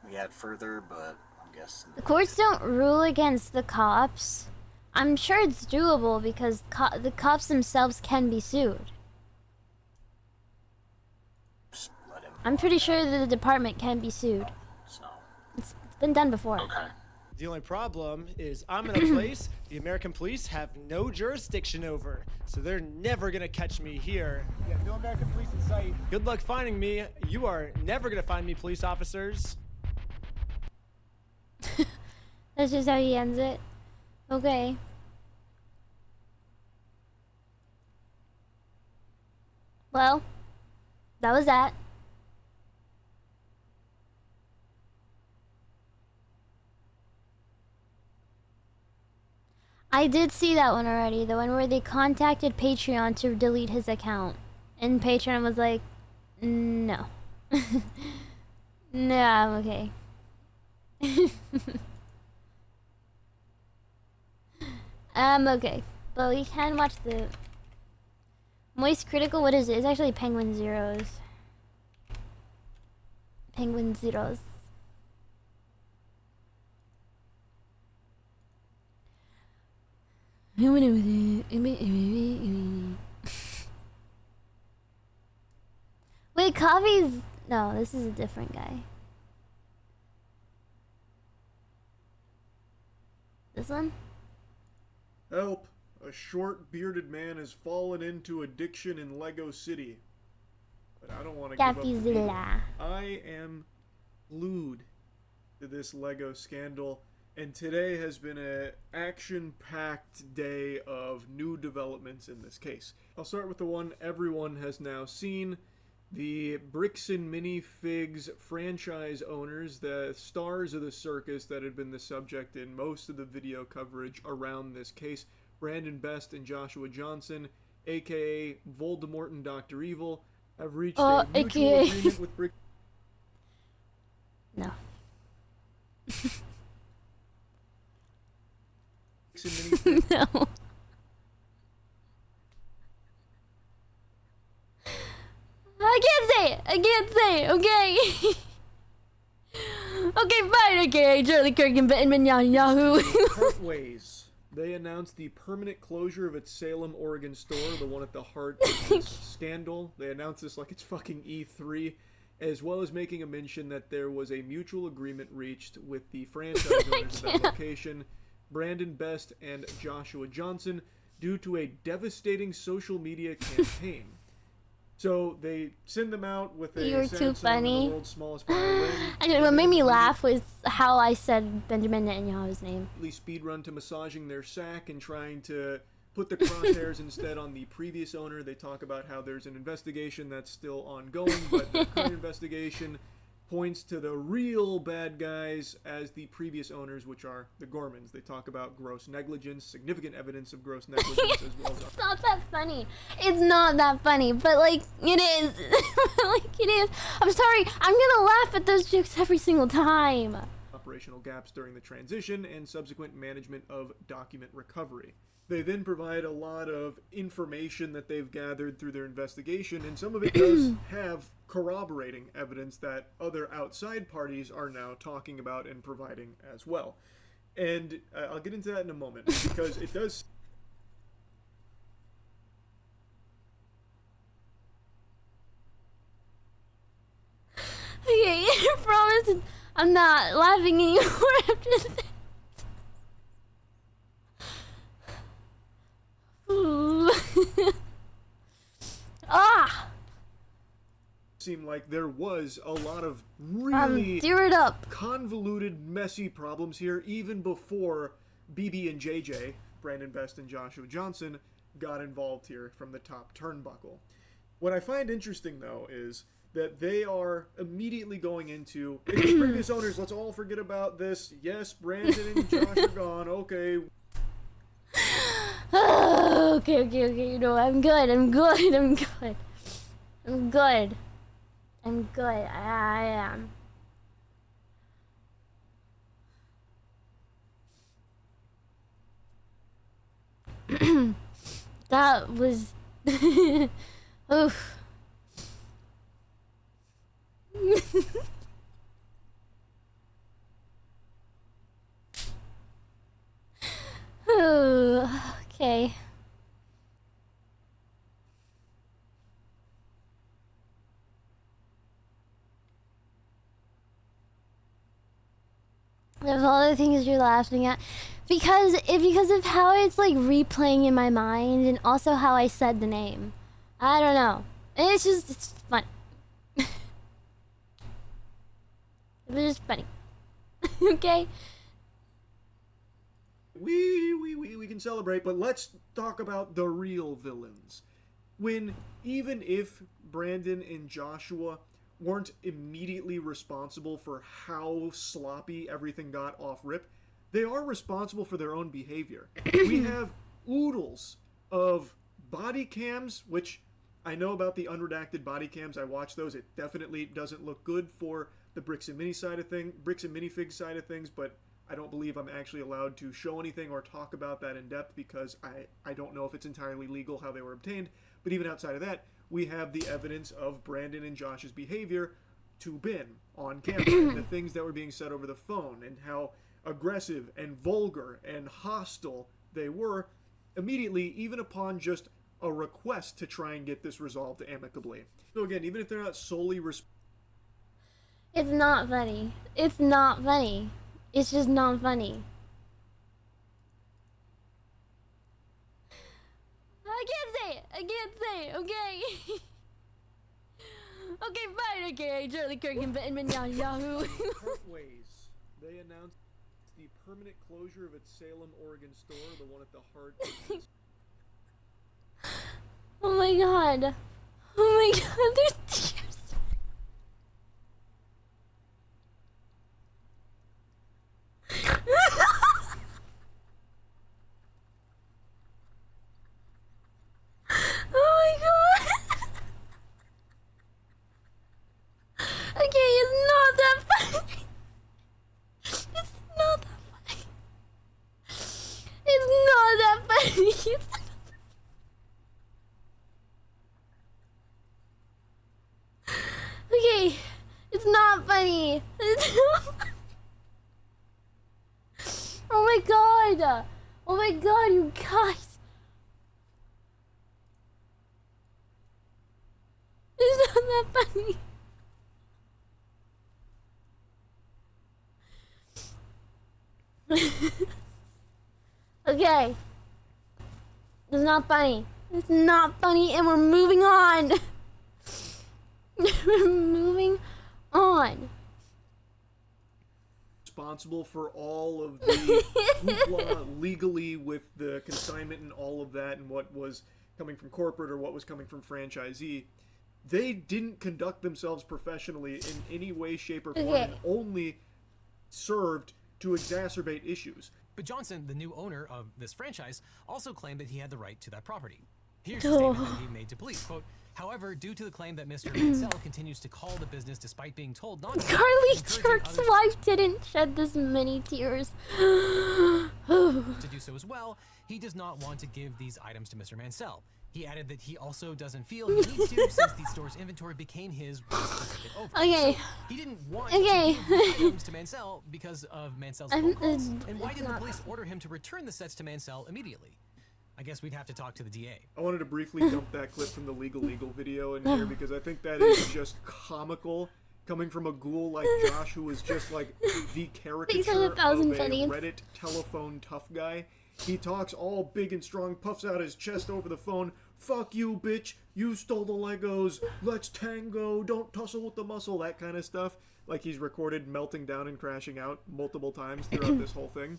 we had further, but I guess The courts don't rule against the cops. I'm sure it's doable because the cops themselves can be sued. I'm pretty sure that the department can be sued. It's been done before. Okay. The only problem is I'm in a place the American police have no jurisdiction over, so they're never gonna catch me here. Yeah, no American police in sight. Good luck finding me. You are never gonna find me, police officers. That's just how he ends it. Okay. Well, that was that. I did see that one already, the one where they contacted Patreon to delete his account. And Patreon was like, no. No, I'm okay. I'm okay. But we can watch the Moist Critical. What is it? It's actually Penguin Zeros. Penguin Zeros. Wait, Coffee's... No, this is a different guy. This one? Help! A short, bearded man has fallen into addiction in Lego City. But I don't want to give up the game. Coffeezilla. I am glued to this Lego scandal, and today has been an action-packed day of new developments in this case. I'll start with the one everyone has now seen. The Bricks and Minifigs franchise owners, the stars of the circus that had been the subject in most of the video coverage around this case, Brandon Best and Joshua Johnson, aka Voldemort and Dr. Evil, have reached a mutual agreement with Bricks. No. No. I can't say it. I can't say it. Okay. Okay, fine. Okay, Charlie Kirk and Batman Yahoo. Ways. They announced the permanent closure of its Salem, Oregon store, the one at the heart of this scandal. They announced this like it's fucking E3, as well as making a mention that there was a mutual agreement reached with the franchise owners of that location, Brandon Best and Joshua Johnson, due to a devastating social media campaign. So they send them out with a You're too funny. The world's smallest violin. What made me laugh was how I said Benjamin Netanyahu's name. Speed run to massaging their sack and trying to put the crosshairs instead on the previous owner. They talk about how there's an investigation that's still ongoing, but the current investigation points to the real bad guys as the previous owners, which are the Gormans. They talk about gross negligence, significant evidence of gross negligence, as well as... It's not that funny. It's not that funny, but like, it is. Like, it is. I'm sorry. I'm gonna laugh at those jokes every single time. Operational gaps during the transition and subsequent management of document recovery. They then provide a lot of information that they've gathered through their investigation, and some of it does have corroborating evidence that other outside parties are now talking about and providing as well. And I'll get into that in a moment, because it does... Okay, I promise I'm not laughing anymore after this. seemed like there was a lot of really tear it up. convoluted, messy problems here, even before BB and JJ, Brandon Best and Joshua Johnson, got involved here from the top turnbuckle. What I find interesting, though, is that they are immediately going into, hey, the previous owners, let's all forget about this. Yes, Brandon and Josh are gone. Okay. Okay. You know, I'm good. I'm good. I am. That was oof. Okay. There's all the things you're laughing at because of how it's like replaying in my mind, and also how I said the name. I don't know. It's fun. It's just funny. Okay. We can celebrate, but let's talk about the real villains. When even if Brandon and Joshua weren't immediately responsible for how sloppy everything got off rip, they are responsible for their own behavior. We have oodles of body cams, which I know about the unredacted body cams. I watched those. It definitely doesn't look good for the Bricks and Minifig side of things, but I don't believe I'm actually allowed to show anything or talk about that in depth because I don't know if it's entirely legal how they were obtained. But even outside of that, we have the evidence of Brandon and Josh's behavior to bin on camera and the things that were being said over the phone and how aggressive and vulgar and hostile they were immediately, even upon just a request to try and get this resolved amicably. So again, even if they're not solely It's not funny. It's not funny. It's just not funny. I can't say it, okay? Okay, fine, okay, Charlie Kirk and Yahoo. Ways. They announced the permanent closure of its Salem, Oregon store, the one at the heart of Oh my god. Oh my god, there's tears. Oh my god. Okay, it's not that funny. It's not that funny. It's not that funny. Okay, it's not funny. Oh my god. Oh my god, you guys. It's not that funny. Okay. It's not funny. It's not funny, and we're moving on. We're moving on. Responsible for all of the hoopla legally with the consignment and all of that and what was coming from corporate or what was coming from franchisee. They didn't conduct themselves professionally in any way, shape, or form, and only served to exacerbate issues. But Johnson, the new owner of this franchise, also claimed that he had the right to that property. Here's the statement that he made to police, quote, however, due to the claim that Mr. Mansell continues to call the business despite being told not to, Carly Kirk's wife didn't shed this many tears. to do so as well, he does not want to give these items to Mr. Mansell. He added that he also doesn't feel he needs to since the store's inventory became his once he took it over. Okay. So he didn't want to give the items to Mansell because of Mansell's phone calls. And why didn't the police order him to return the sets to Mansell immediately? I guess we'd have to talk to the DA. I wanted to briefly dump that clip from the Legal video in here because I think that is just comical coming from a ghoul like Josh, who is just like the caricature of a Reddit telephone tough guy. He talks all big and strong, puffs out his chest over the phone, fuck you, bitch, you stole the Legos, let's tango, don't tussle with the muscle, that kind of stuff. Like, he's recorded melting down and crashing out multiple times throughout this whole thing.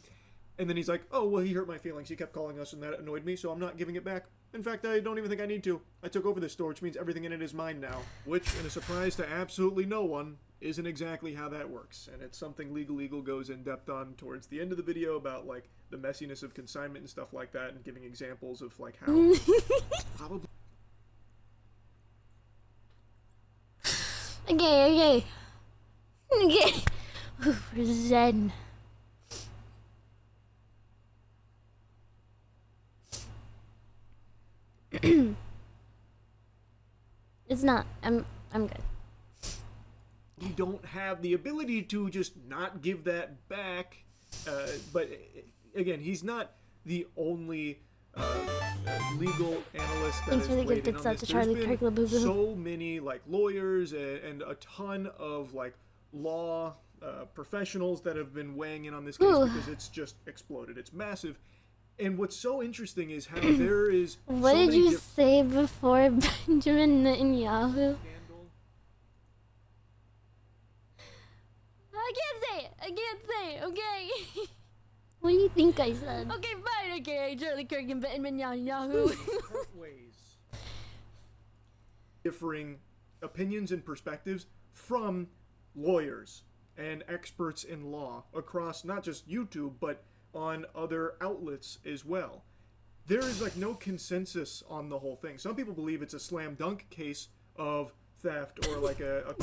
And then he's like, oh, well, he hurt my feelings. He kept calling us and that annoyed me, so I'm not giving it back. In fact, I don't even think I need to. I took over this store, which means everything in it is mine now. Which, in a surprise to absolutely no one, isn't exactly how that works. And it's something Legal Eagle goes in depth on towards the end of the video about, like, the messiness of consignment and stuff like that, and giving examples of, like, how probably... Okay. We're zen. It's not. I'm good. You don't have the ability to just not give that back. But again, he's not the only legal analyst that has weighed in on this. There's been so many like lawyers and a ton of like law professionals that have been weighing in on this case because it's just exploded. It's massive. And what's so interesting is how there is what so did many you say before Benjamin Netanyahu? I can't say it, okay? What do you think I said? Okay, fine, okay, Charlie Kirk and Benjamin Netanyahu. ways differing opinions and perspectives from lawyers and experts in law across not just YouTube, but on other outlets as well. There is like no consensus on the whole thing. Some people believe it's a slam dunk case of theft or like a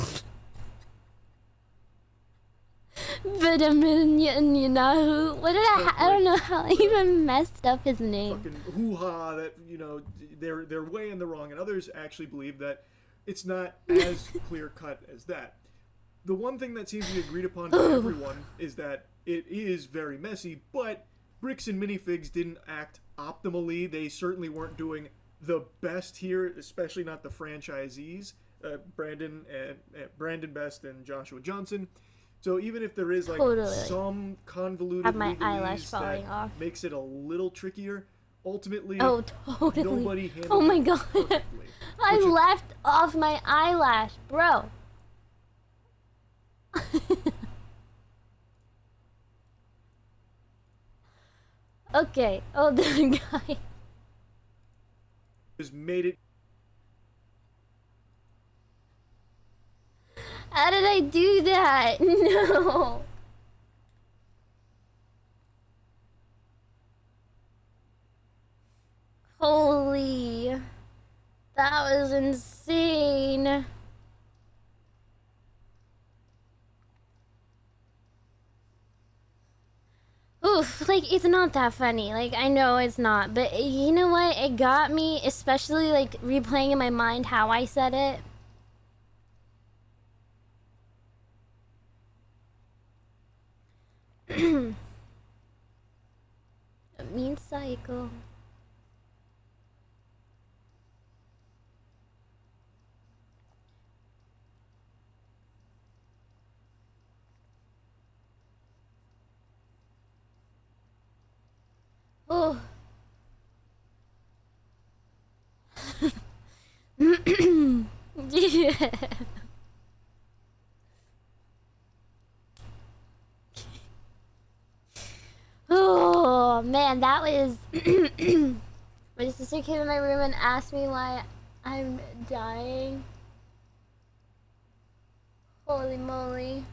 Benjamin Netanyahu. What did I don't know how I even messed up his name. fucking hoo-ha that, you know, they're way in the wrong, and others actually believe that it's not as clear-cut as that. The one thing that seems to be agreed upon by everyone is that it is very messy, but Bricks and Minifigs didn't act optimally. They certainly weren't doing the best here, especially not the franchisees, Brandon Best and Joshua Johnson. So even if there is like some convoluted have my eyelash falling that off. makes it a little trickier, ultimately totally. nobody handled Oh my it god. perfectly. I left off my eyelash, bro. Okay. Oh, the guy just made it. How did I do that? No. Holy. That was insane. Oof, like, it's not that funny. Like, I know it's not. But you know what? It got me, especially, like, replaying in my mind how I said it. A mean cycle. Oh. Yeah. Oh man, that was my sister came in my room and asked me why I'm dying. Holy moly.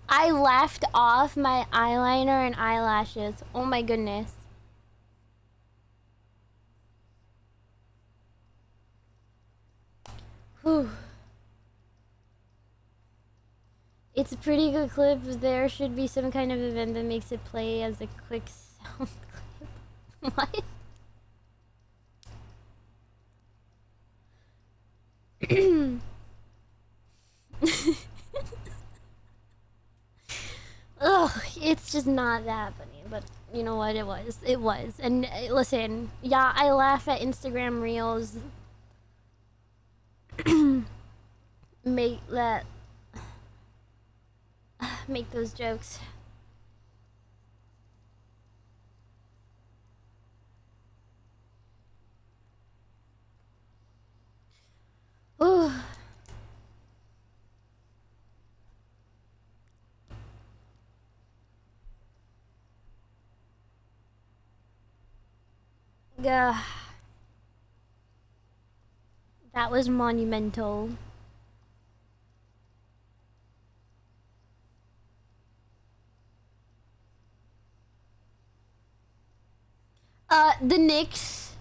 I left off my eyeliner and eyelashes. Oh my goodness. Whew. It's a pretty good clip. There should be some kind of event that makes it play as a quick sound clip. What? Oh, it's just not that funny, but you know what, it was. And listen, yeah, I laugh at Instagram reels. make those jokes. Ooh. Yeah. That was monumental. The Knicks.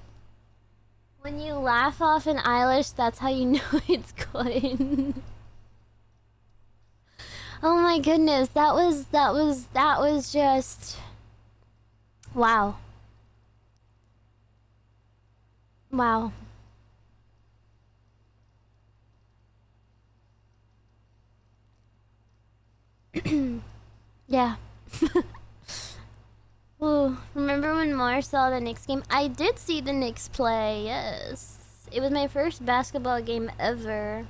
When you laugh off an eyelash, that's how you know it's good. Oh my goodness, that was just wow. Wow. Yeah. Ooh, remember when Mars saw the Knicks game? I did see the Knicks play, yes. It was my first basketball game ever.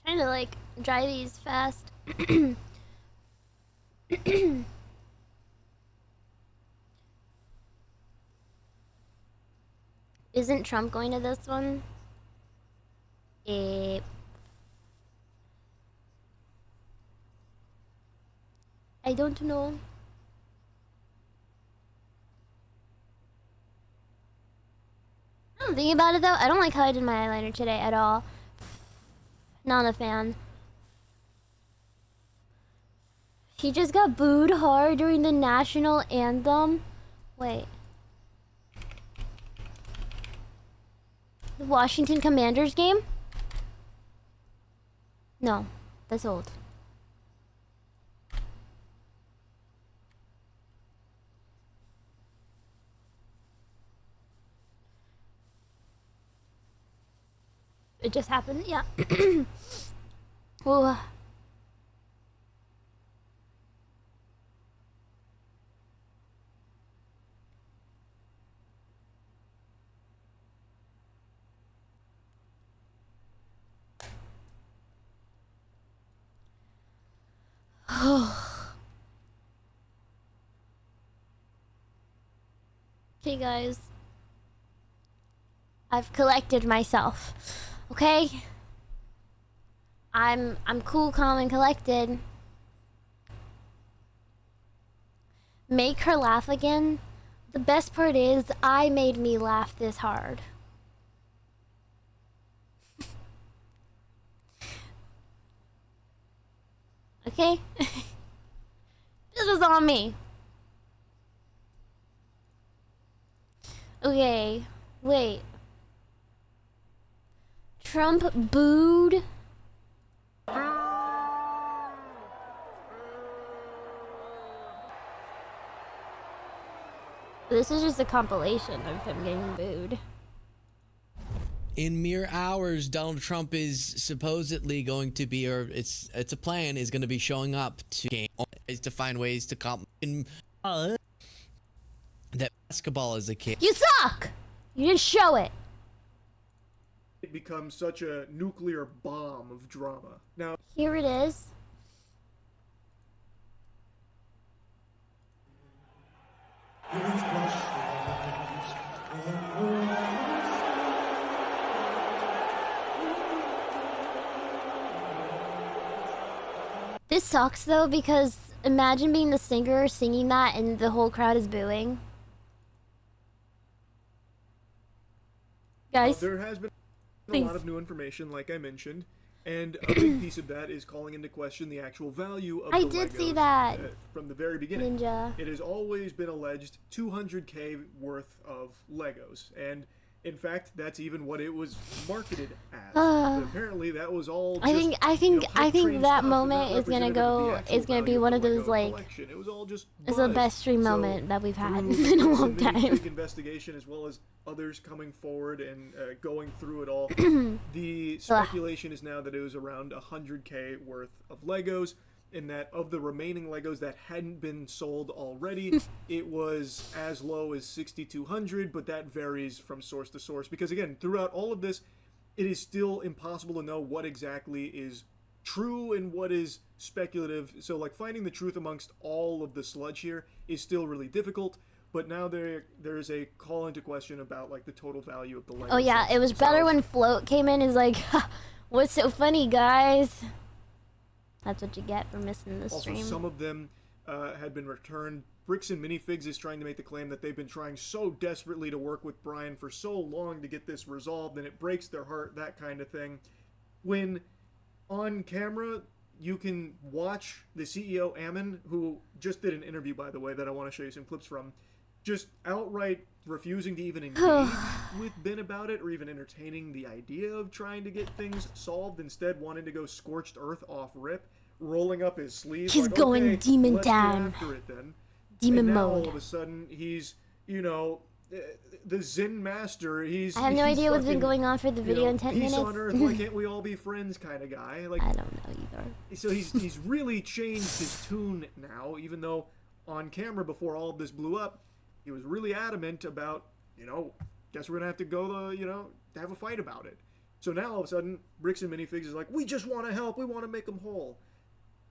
Trying to like dry these fast. Isn't Trump going to this one? I don't know. I'm thinking about it though. I don't like how I did my eyeliner today at all. Not a fan. He just got booed hard during the national anthem. Wait. The Washington Commanders game? No, that's old. It just happened, yeah. Ooh. Okay, guys. I've collected myself. Okay? I'm cool, calm, and collected. Make her laugh again? The best part is I made me laugh this hard. Okay? This was on me. Okay, wait. Trump booed. This is just a compilation of him getting booed. In mere hours, Donald Trump is supposedly going to be, or it's a plan, is going to be showing up to game to find ways to that basketball is a kid. You suck! You didn't show it. It becomes such a nuclear bomb of drama. Now, here it is. This sucks though, because imagine being the singer singing that and the whole crowd is booing. Guys, there has been a lot of new information, like I mentioned, and a big piece of that is calling into question the actual value of the Legos. I did see that. From the very beginning. Ninja. It has always been alleged 200K worth of Legos, and In fact, that's even what it was marketed as. But apparently, that was all. I think hype-train that stuff, moment and is gonna representative of go. the actual It's gonna be value of one the of those Lego like. collection. It was all just It's the buzz. best stream So, moment that we've had through in a this long big time. investigation, as well as others coming forward and going through it all, the speculation is now that it was around 100K worth of Legos, and that of the remaining Legos that hadn't been sold already, it was as low as 6,200, but that varies from source to source. Because again, throughout all of this, it is still impossible to know what exactly is true and what is speculative. So like finding the truth amongst all of the sludge here is still really difficult. But now there's a call into question about like the total value of the Legos. Oh yeah, it was better when Float came in. Is like, what's so funny, guys? That's what you get for missing the stream. Also, some of them had been returned. Bricks and Minifigs is trying to make the claim that they've been trying so desperately to work with Brian for so long to get this resolved, and it breaks their heart, that kind of thing. When on camera, you can watch the CEO, Ammon, who just did an interview, by the way, that I want to show you some clips from, just outright refusing to even engage with Ben about it or even entertaining the idea of trying to get things solved, instead wanting to go scorched earth off rip, rolling up his sleeves. He's like, going okay, demon let's down. Get after it then. Demon and now mode. all of a sudden he's, you know, the Zen master. I have no idea what's been going on for the video in 10 peace minutes. on earth, why can't we all be friends kind of guy. Like, I don't know either. So he's really changed his tune now, even though on camera before all of this blew up, he was really adamant about, you know, guess we're gonna have to go to, you know, to have a fight about it. So now all of a sudden, Bricks and Minifigs is like, we just want to help, we want to make them whole,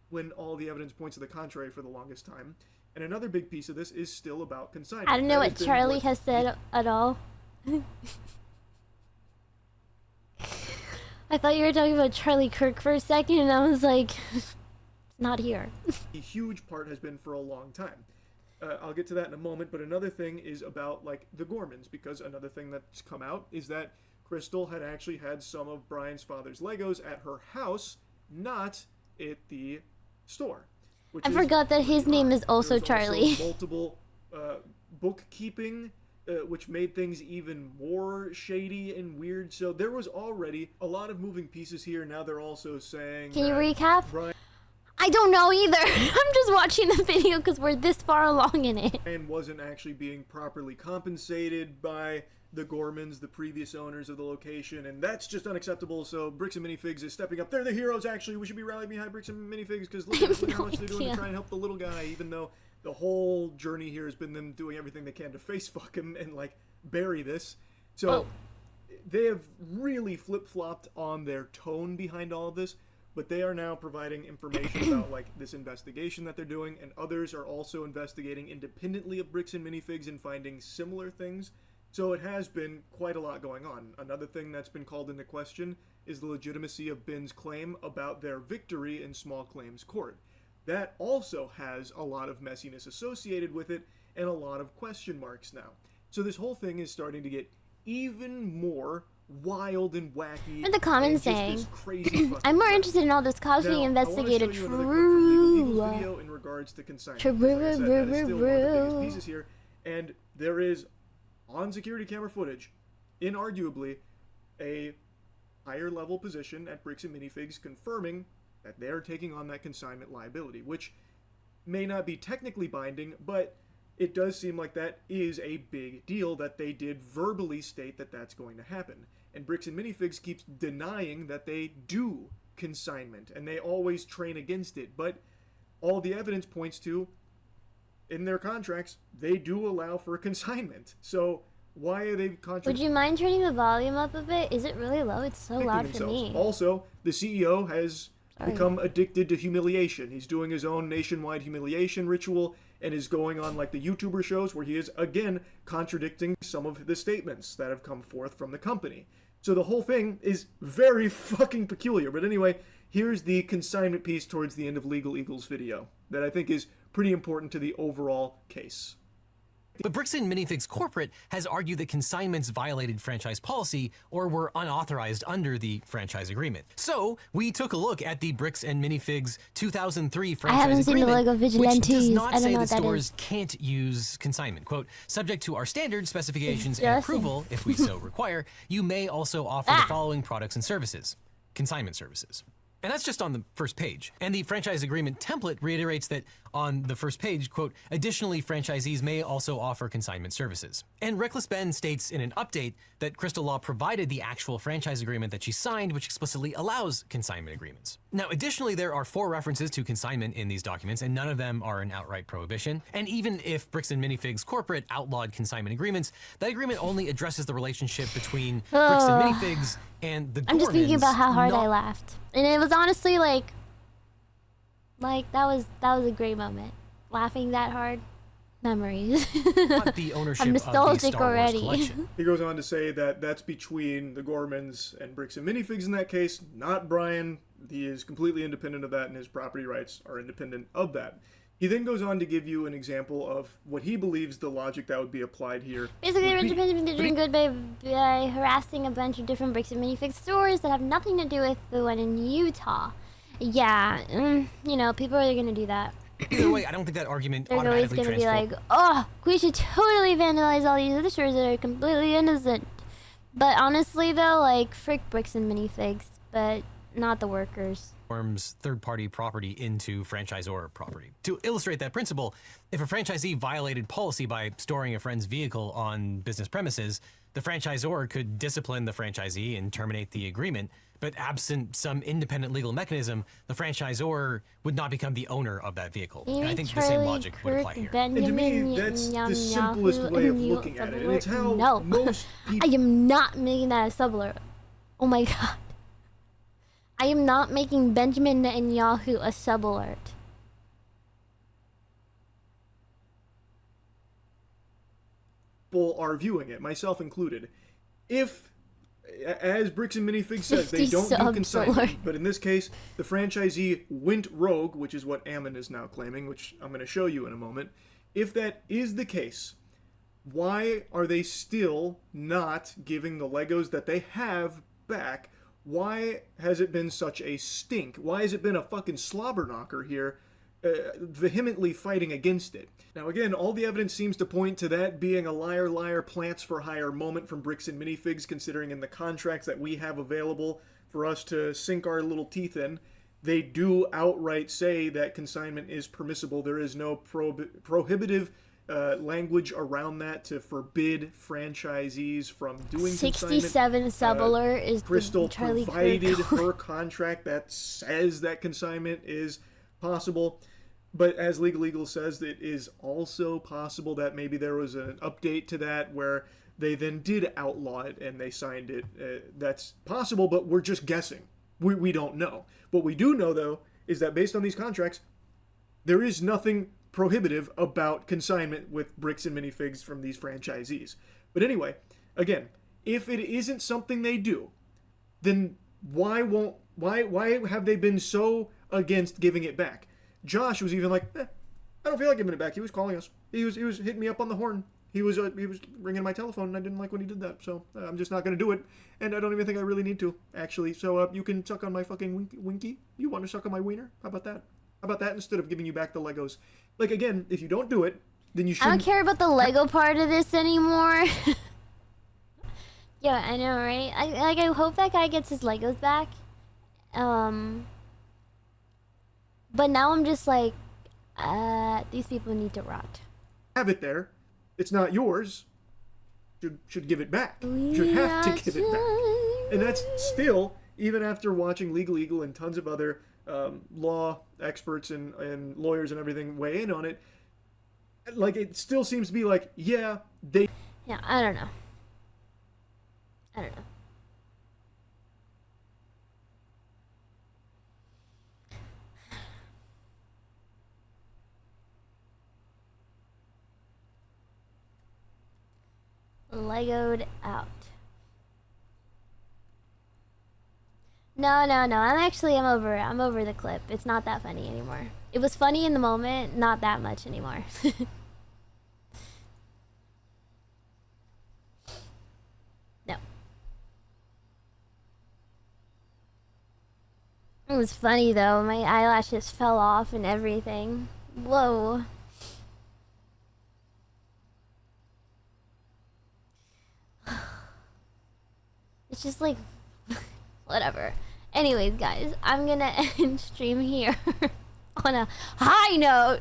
when all the evidence points to the contrary for the longest time. And another big piece of this is still about consignment. I don't know what Charlie has said at all. I thought you were talking about Charlie Kirk for a second, and I was like, it's not here. A huge part has been for a long time. I'll get to that in a moment, but another thing is about, like, the Gormans, because another thing that's come out is that Crystal had actually had some of Brian's father's Legos at her house, not at the store. I forgot that his name is also Charlie. Also multiple bookkeeping, which made things even more shady and weird. So there was already a lot of moving pieces here. Now they're also saying... Can you recap? I don't know either. I'm just watching the video because we're this far along in it. And wasn't actually being properly compensated by the Gormans, the previous owners of the location, and that's just unacceptable. So Bricks and Minifigs is stepping up. They're the heroes, actually. We should be rallying behind Bricks and Minifigs because look how much they're doing to try and help the little guy, even though the whole journey here has been them doing everything they can to face fuck him and, like, bury this. So they have really flip-flopped on their tone behind all of this, but they are now providing information about, like, this investigation that they're doing, and others are also investigating independently of Bricks and Minifigs and finding similar things. So it has been quite a lot going on. Another thing that's been called into question is the legitimacy of Ben's claim about their victory in small claims court. That also has a lot of messiness associated with it and a lot of question marks now. So this whole thing is starting to get even more wild and wacky. What are the comments saying? I'm more interested in all this cosmic investigator video in regards to consignment. Like I said, that is still one of the biggest pieces here, and there is on security camera footage, inarguably, a higher level position at Bricks and Minifigs confirming that they're taking on that consignment liability, which may not be technically binding, but it does seem like that is a big deal, that they did verbally state that that's going to happen. And Bricks and Minifigs keeps denying that they do consignment, and they always train against it, but all the evidence points to, in their contracts, they do allow for consignment. So why are they Would you mind turning the volume up a bit? Is it really low? It's so loud for me. Also, the CEO has become addicted to humiliation. He's doing his own nationwide humiliation ritual and is going on, like, the YouTuber shows where he is, again, contradicting some of the statements that have come forth from the company. So the whole thing is very fucking peculiar. But anyway, here's the consignment piece towards the end of Legal Eagles' video that I think is pretty important to the overall case. But Bricks and Minifigs Corporate has argued that consignments violated franchise policy or were unauthorized under the franchise agreement. So we took a look at the Bricks and Minifigs 2003 franchise haven't seen the agreement, Lego which Vigilantes. does not I don't say know that what that stores is. can't use consignment. Quote, subject to our standard specifications and Justin. approval, if we so require, you may also offer the following products and services. Consignment services. And that's just on the first page. And the franchise agreement template reiterates that on the first page, quote, additionally, franchisees may also offer consignment services. And Reckless Ben states in an update that Crystal Law provided the actual franchise agreement that she signed, which explicitly allows consignment agreements. Now, additionally, there are 4 references to consignment in these documents, and none of them are an outright prohibition. And even if Bricks and Minifigs Corporate outlawed consignment agreements, that agreement only addresses the relationship between Bricks and Minifigs and the I'm just thinking Gormans, about how hard I not laughed, and it was honestly like that was a great moment. Laughing that hard, memories. the ownership I'm of the nostalgic Star Wars already. collection. He goes on to say that that's between the Gormans and Bricks and Minifigs in that case, not Brian. He is completely independent of that, and his property rights are independent of that. He then goes on to give you an example of what he believes the logic that would be applied here. Basically, Rich Benjamin doing good by harassing a bunch of different Bricks and Minifig stores that have nothing to do with the one in Utah. Yeah, you know, people are gonna do that. Either way, I don't think that argument They're always automatically gonna be transforms. like, oh, we should totally vandalize all these other stores that are completely innocent. But honestly, though, like, frick Bricks and Minifigs, but not the workers. Third-party property into franchisor property. To illustrate that principle, if a franchisee violated policy by storing a friend's vehicle on business premises, the franchisor could discipline the franchisee and terminate the agreement, but absent some independent legal mechanism, the franchisor would not become the owner of that vehicle. And I think the same logic would apply here. And to me, that's the simplest way of looking at it, and it's how most people... I am not making that a sub-alert. Oh my god. I am not making Benjamin Netanyahu a sub-alert. People are viewing it, myself included. If, as Bricks and Minifigs says, they don't do consignment, but in this case, the franchisee went rogue, which is what Ammon is now claiming, which I'm going to show you in a moment. If that is the case, why are they still not giving the Legos that they have back? Why has it been such a stink? Why has it been a fucking slobber knocker here, vehemently fighting against it? Now again, all the evidence seems to point to that being a liar, liar, plants for hire moment from Bricks and Minifigs, considering in the contracts that we have available for us to sink our little teeth in, they do outright say that consignment is permissible. There is no prohibitive language around that to forbid franchisees from doing 67 sub-alert is Crystal the Charlie provided Kirk. her contract that says that consignment is possible, but as Legal Eagle says, it is also possible that maybe there was an update to that where they then did outlaw it and they signed it. That's possible, but we're just guessing. We don't know. What we do know, though, is that based on these contracts, there is nothing prohibitive about consignment with Bricks and Minifigs from these franchisees. But anyway, again, if it isn't something they do, then why have they been so against giving it back? Josh was even like, I don't feel like giving it back. He was calling us. He was hitting me up on the horn. He was ringing my telephone, and I didn't like when he did that. So I'm just not going to do it, and I don't even think I really need to, actually. So you can suck on my fucking winky. You want to suck on my wiener? How about that? How about that instead of giving you back the Legos? Like, again, if you don't do it, then you shouldn't... I don't care about the Lego part of this anymore. Yeah, I know, right? I hope that guy gets his Legos back. But now I'm just like, these people need to rot. Have it there. It's not yours. Should give it back. Should have to give it back. And that's still, even after watching Legal Eagle and tons of other law experts and lawyers and everything weigh in on it, like, it still seems to be like, yeah, they... Yeah, I don't know. I don't know. Legoed out. No. I'm over it. I'm over the clip. It's not that funny anymore. It was funny in the moment, not that much anymore. It was funny though. My eyelashes fell off and everything. Whoa. It's just like, whatever. Anyways, guys, I'm gonna end stream here on a high note.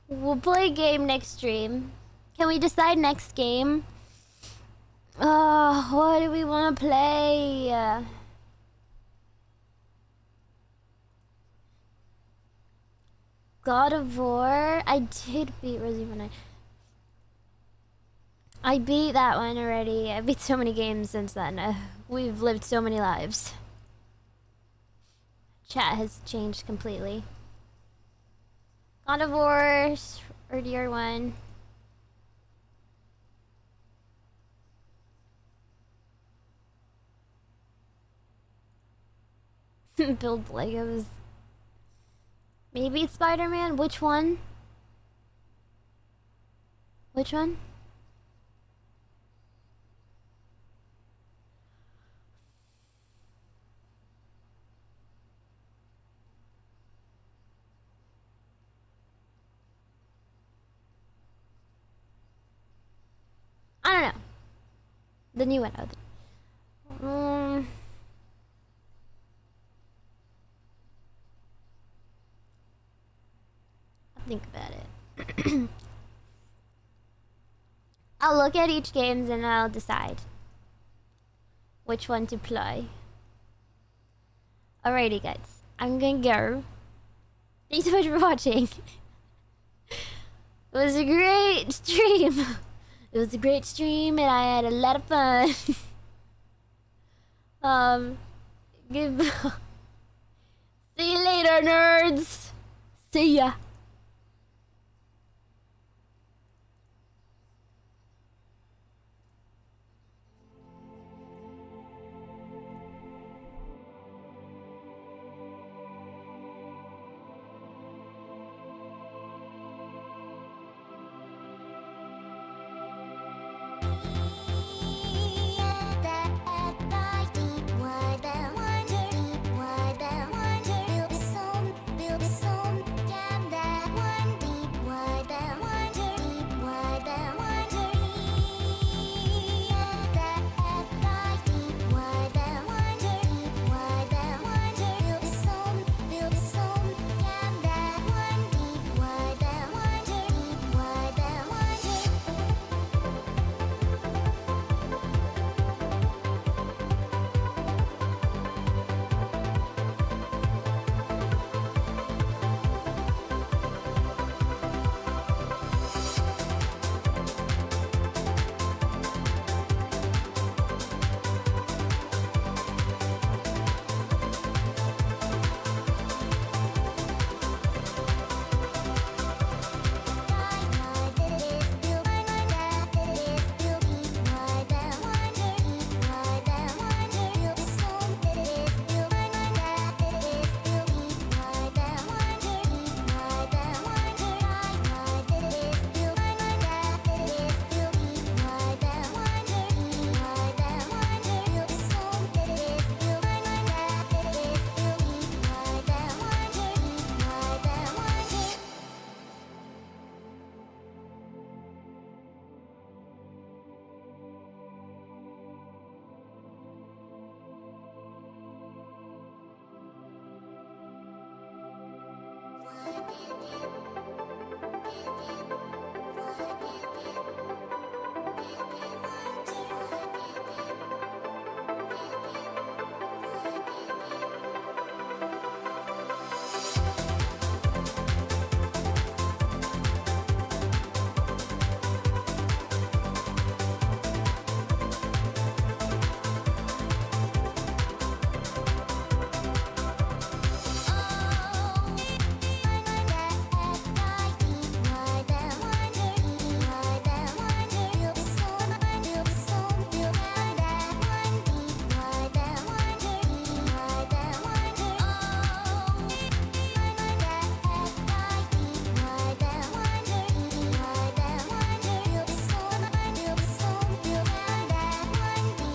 We'll play a game next stream. Can we decide next game? Oh, what do we want to play? God of War. I did beat Resident Evil 9. I beat that one already. I beat so many games since then. We've lived so many lives. Chat has changed completely. God of War, earlier one. Build Legos. Maybe it's Spider-Man. Which one? Which one? I don't know. The new one. I'll think about it. I'll look at each games and I'll decide which one to play. Alrighty, guys. I'm gonna go. Thanks so much for watching. It was a great stream. It was a great stream and I had a lot of fun. Good. See you later, nerds. See ya. What